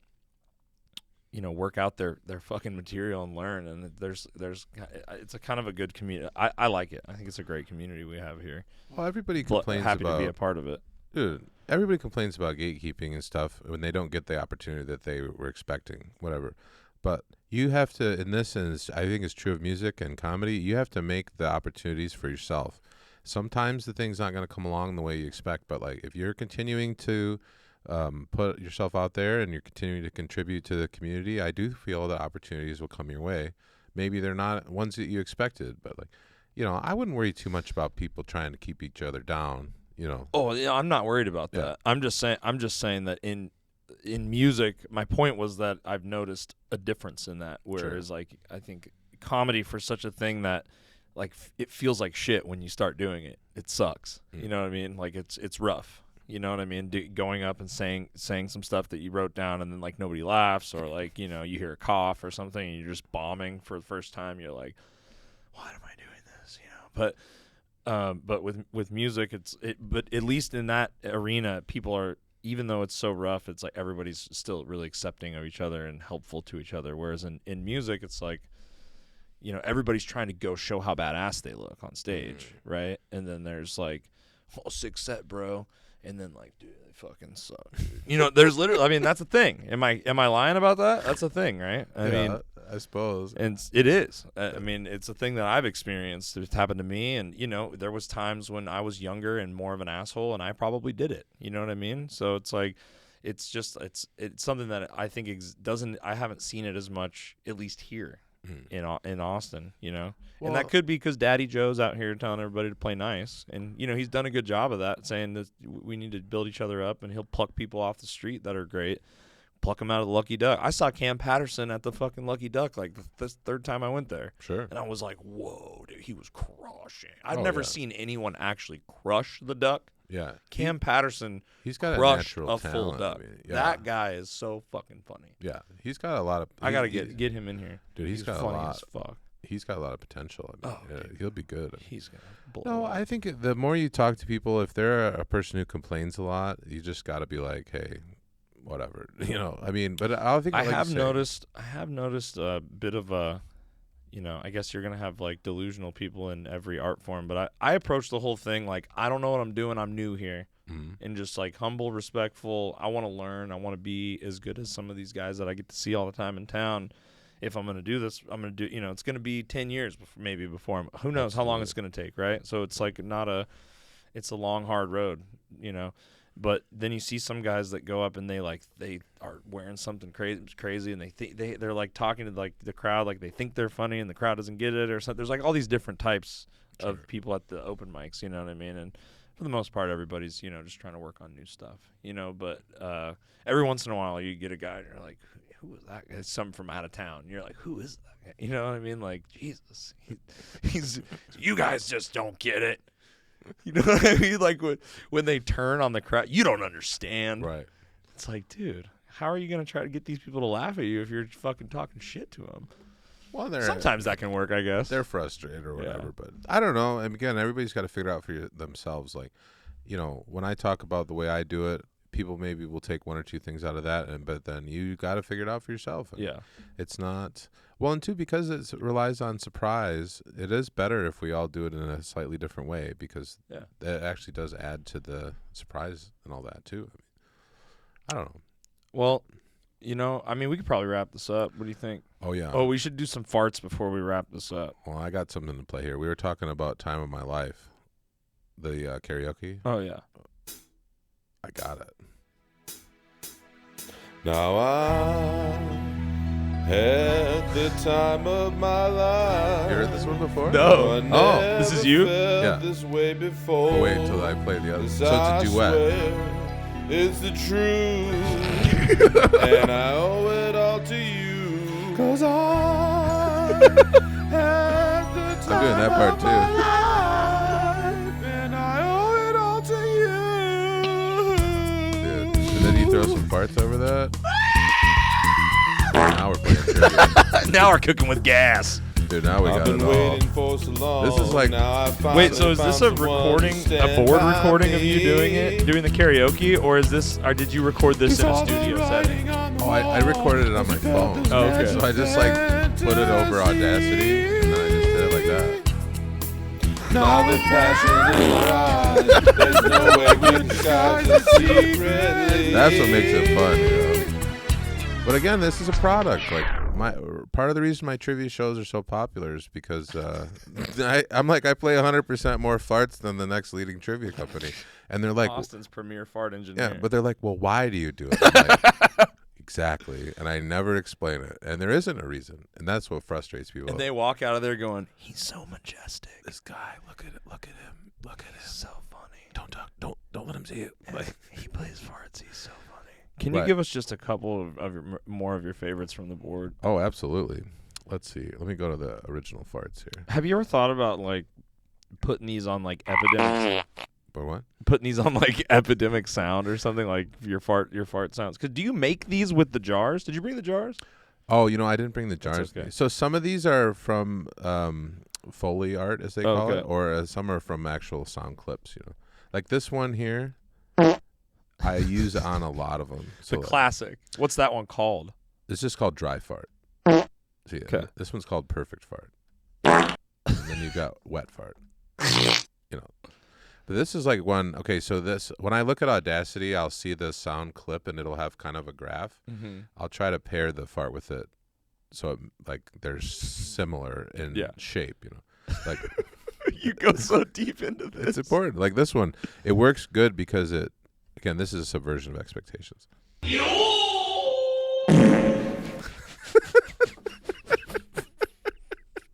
work out their fucking material and learn, and it's a kind of a good community. I like it. I think it's a great community we have here. Well, everybody complains happy about to be a part of it. Dude, everybody complains about gatekeeping and stuff when they don't get the opportunity that they were expecting, whatever. But you have to, in this, and I think it's true of music and comedy, you have to make the opportunities for yourself. Sometimes the thing's not going to come along the way you expect, but like if you're continuing to put yourself out there and you're continuing to contribute to the community, I do feel that opportunities will come your way. Maybe they're not ones that you expected, but like, I wouldn't worry too much about people trying to keep each other down, Oh, yeah, I'm not worried about that. Yeah. I'm just saying that in music, my point was that I've noticed a difference in that, whereas like I think comedy, for such a thing that like it feels like shit when you start doing it. It sucks. You know what I mean? Like it's rough. You know what I mean? Going up and saying some stuff that you wrote down, and then like nobody laughs, or like you hear a cough or something, and you're just bombing for the first time. You're like, why am I doing this? But with music, but at least in that arena, people are, even though it's so rough, it's like everybody's still really accepting of each other and helpful to each other. Whereas in music, it's like, everybody's trying to go show how badass they look on stage, right? And then there's like, oh, sick set, bro. And then like, dude, they fucking suck. Dude. There's literally, I mean, that's a thing. Am I lying about that? That's a thing, right? I mean, I suppose. And it is. I mean, it's a thing that I've experienced. It's happened to me. And, there was times when I was younger and more of an asshole, and I probably did it. You know what I mean? So it's like, it's something that I think I haven't seen it as much, at least here in Austin, Well, and that could be because Daddy Joe's out here telling everybody to play nice. And, he's done a good job of that, saying that we need to build each other up, and he'll pluck people off the street that are great. Pluck him out of the Lucky Duck. I saw Cam Patterson at the fucking Lucky Duck like the third time I went there. Sure. And I was like, whoa, dude, he was crushing. I've never seen anyone actually crush the duck. Yeah. Cam Patterson he's got crushed a natural full duck. I mean, That guy is so fucking funny. Yeah. He's got a lot of... I got to get him in here. Dude, he's got funny a lot. as fuck. He's got a lot of potential. I mean, he'll be good. He's going to blow No, up. I think the more you talk to people, if they're a person who complains a lot, you just got to be like, hey... whatever, I mean, but I think I have noticed a bit of a, I guess you're going to have like delusional people in every art form, but I approach the whole thing like, I don't know what I'm doing. I'm new here and just like humble, respectful. I want to learn. I want to be as good as some of these guys that I get to see all the time in town. If I'm going to do this, I'm going to do, it's going to be 10 years before who knows how long it's going to take. Right. So it's like it's a long, hard road, But then you see some guys that go up and they are wearing something crazy, and they're like talking to like the crowd like they think they're funny, and the crowd doesn't get it or something. There's like all these different types of people at the open mics, you know what I mean? And for the most part, everybody's just trying to work on new stuff, But every once in a while, you get a guy and you're like, who is that? It's something from out of town. You're like, who is that guy? You know what I mean? Like, Jesus, he's you guys just don't get it. You know what I mean? Like when they turn on the crowd, you don't understand. Right. It's like, dude, how are you going to try to get these people to laugh at you if you're fucking talking shit to them? Well, sometimes that can work, I guess. They're frustrated or whatever, but I don't know. And again, everybody's got to figure it out for themselves. Like, when I talk about the way I do it, people maybe will take one or two things out of that, but then you got to figure it out for yourself. And it's not well, and two, because it relies on surprise. It is better if we all do it in a slightly different way, because that actually does add to the surprise and all that too. I don't know. Well, I mean, we could probably wrap this up. What do you think? Oh yeah. Oh, we should do some farts before we wrap this up. Well, I got something to play here. We were talking about Time of My Life, the karaoke. Oh yeah. I got it. Now I had the time of my life. You heard this one before? No. Oh, this is you? Yeah. This way before. Oh, wait until I play the other. So it's a duet. It's the truth. And I owe it all to you. 'Cause I had the time I'm doing that part of my life, and I owe it all to you. Dude. And then you throw some farts over that. Now we're playing trivia. Now we're cooking with gas. Dude, now we got it all. For so long. This is like... Wait, so is this a recording, a board recording of you doing the karaoke, or did you record this in a studio setting? Oh, I recorded it on my phone. Oh, okay. So I just put it over Audacity, and then I just did it like that. Now the passion is rise. There's no way we can disguise it secretly. That's what makes it fun, But again, this is a product. Like part of the reason my trivia shows are so popular is because I play 100% more farts than the next leading trivia company, and they're like Austin's premier fart engineer. Yeah, but they're like, well, why do you do it? I'm like, exactly, and I never explain it, and there isn't a reason, and that's what frustrates people. And they walk out of there going, "He's so majestic. This guy, look at him, So funny. don't let him see it." Like, he plays farts. He's so funny. Can you give us just a couple of more of your favorites from the board? Oh, absolutely. Let's see. Let me go to the original farts here. Have you ever thought about putting these on epidemic? But what? Putting these on epidemic sound or something, like your fart sounds? Because do you make these with the jars? Did you bring the jars? Oh, I didn't bring the jars. Okay. So some of these are from Foley art, as they call it, or some are from actual sound clips. Like this one here. I use on a lot of them. So the classic. What's that one called? It's just called dry fart. See, Okay. This one's called perfect fart. and then you got wet fart. You know. But this is like one. Okay, so this when I look at Audacity, I'll see the sound clip and it'll have kind of a graph. Mm-hmm. I'll try to pair the fart with it, so like they're similar in shape. You know, like you go so deep into this. it's important. Like this one, it works good because it. Again, this is a subversion of expectations.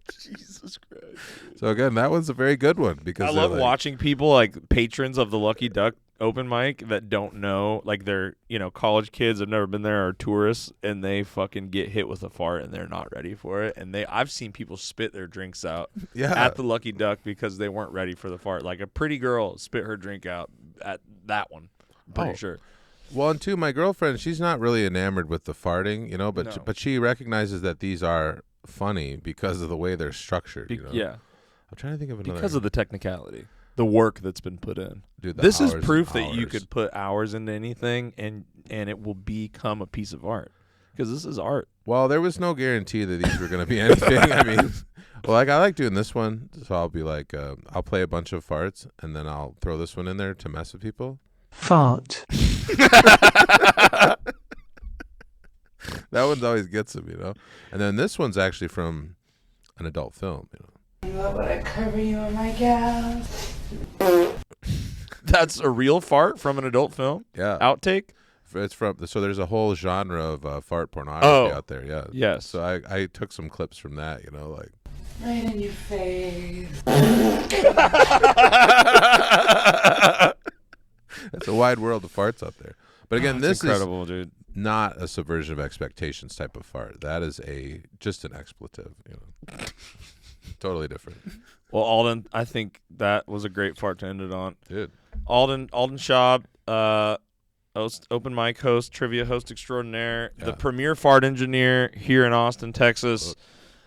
Jesus Christ. So again, that one's a very good one because I love watching people like patrons of the Lucky Duck open mic that don't know, like they're, college kids have never been there or tourists, and they fucking get hit with a fart and they're not ready for it. And I've seen people spit their drinks out at the Lucky Duck because they weren't ready for the fart. Like a pretty girl spit her drink out at that one. I'm pretty sure. Well, and two, my girlfriend, she's not really enamored with the farting, but No. but she recognizes that these are funny because of the way they're structured. Yeah. I'm trying to think of another. Because of the technicality, the work that's been put in. Dude, this is hours proof and that you hours. could put hours into anything and it will become a piece of art. Because this is art. Well, there was no guarantee that these were going to be anything. I mean, well, I like doing this one, so I'll be like, I'll play a bunch of farts, and then I'll throw this one in there to mess with people. Fart. That one always gets them, And then this one's actually from an adult film, I want to cover you in my gas. That's a real fart from an adult film? Yeah. Outtake? It's so there's a whole genre of fart pornography out there, yeah. Yes. So I took some clips from that, like. Right in your face. It's a wide world of farts out there. But again, That's this incredible, is dude. not a subversion of expectations type of fart. That is just an expletive, Totally different. Well, Alden, I think that was a great fart to end it on. Dude. Alden Schaub, open mic host, trivia host extraordinaire, the premier fart engineer here in Austin, Texas.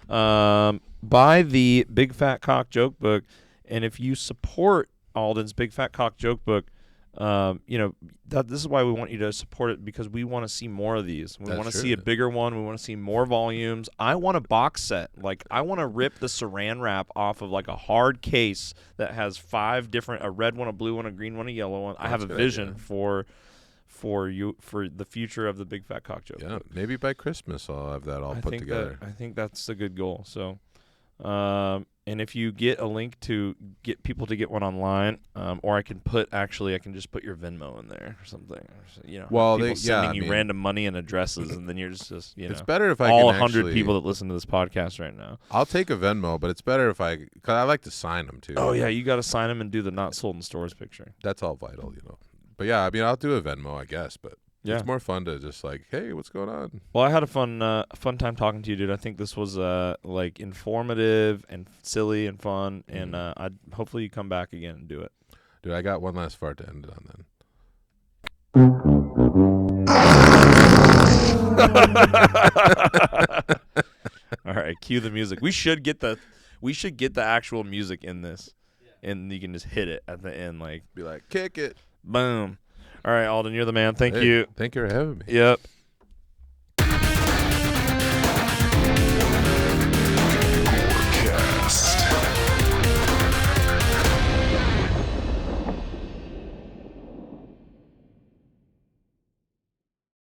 Buy the Big Fat Cock Joke Book, and if you support Alden's Big Fat Cock Joke Book, this is why we want you to support it, because we want to see more of these. We want to see a bigger one. We want to see more volumes. I want a box set. Like, I want to rip the saran wrap off of like a hard case that has 5 different, a red one, a blue one, a green one, a yellow one. I have a vision for the future of the Big Fat Cock Joke. Yeah, maybe by Christmas I'll have that all put together. I think that's a good goal. So, and if you get a link to get people to get one online, or I can just put your Venmo in there or something. Well, people sending you random money and addresses, and then you're just it's better if I all can 100 actually, people that listen to this podcast right now. I'll take a Venmo, but it's better if because I like to sign them too. Oh yeah, you got to sign them and do the not sold in stores picture. That's all vital, But yeah, I mean, I'll do a Venmo, I guess, but. Yeah. It's more fun to just like, hey, what's going on? Well, I had a fun time talking to you, dude. I think this was like informative and silly and fun, and hopefully you come back again and do it. Dude, I got one last fart to end it on then. All right, cue the music. We should get the actual music in this, and you can just hit it at the end, like be like, kick it, boom. All right, Alden, you're the man. Thank you. Thank you for having me. Yep.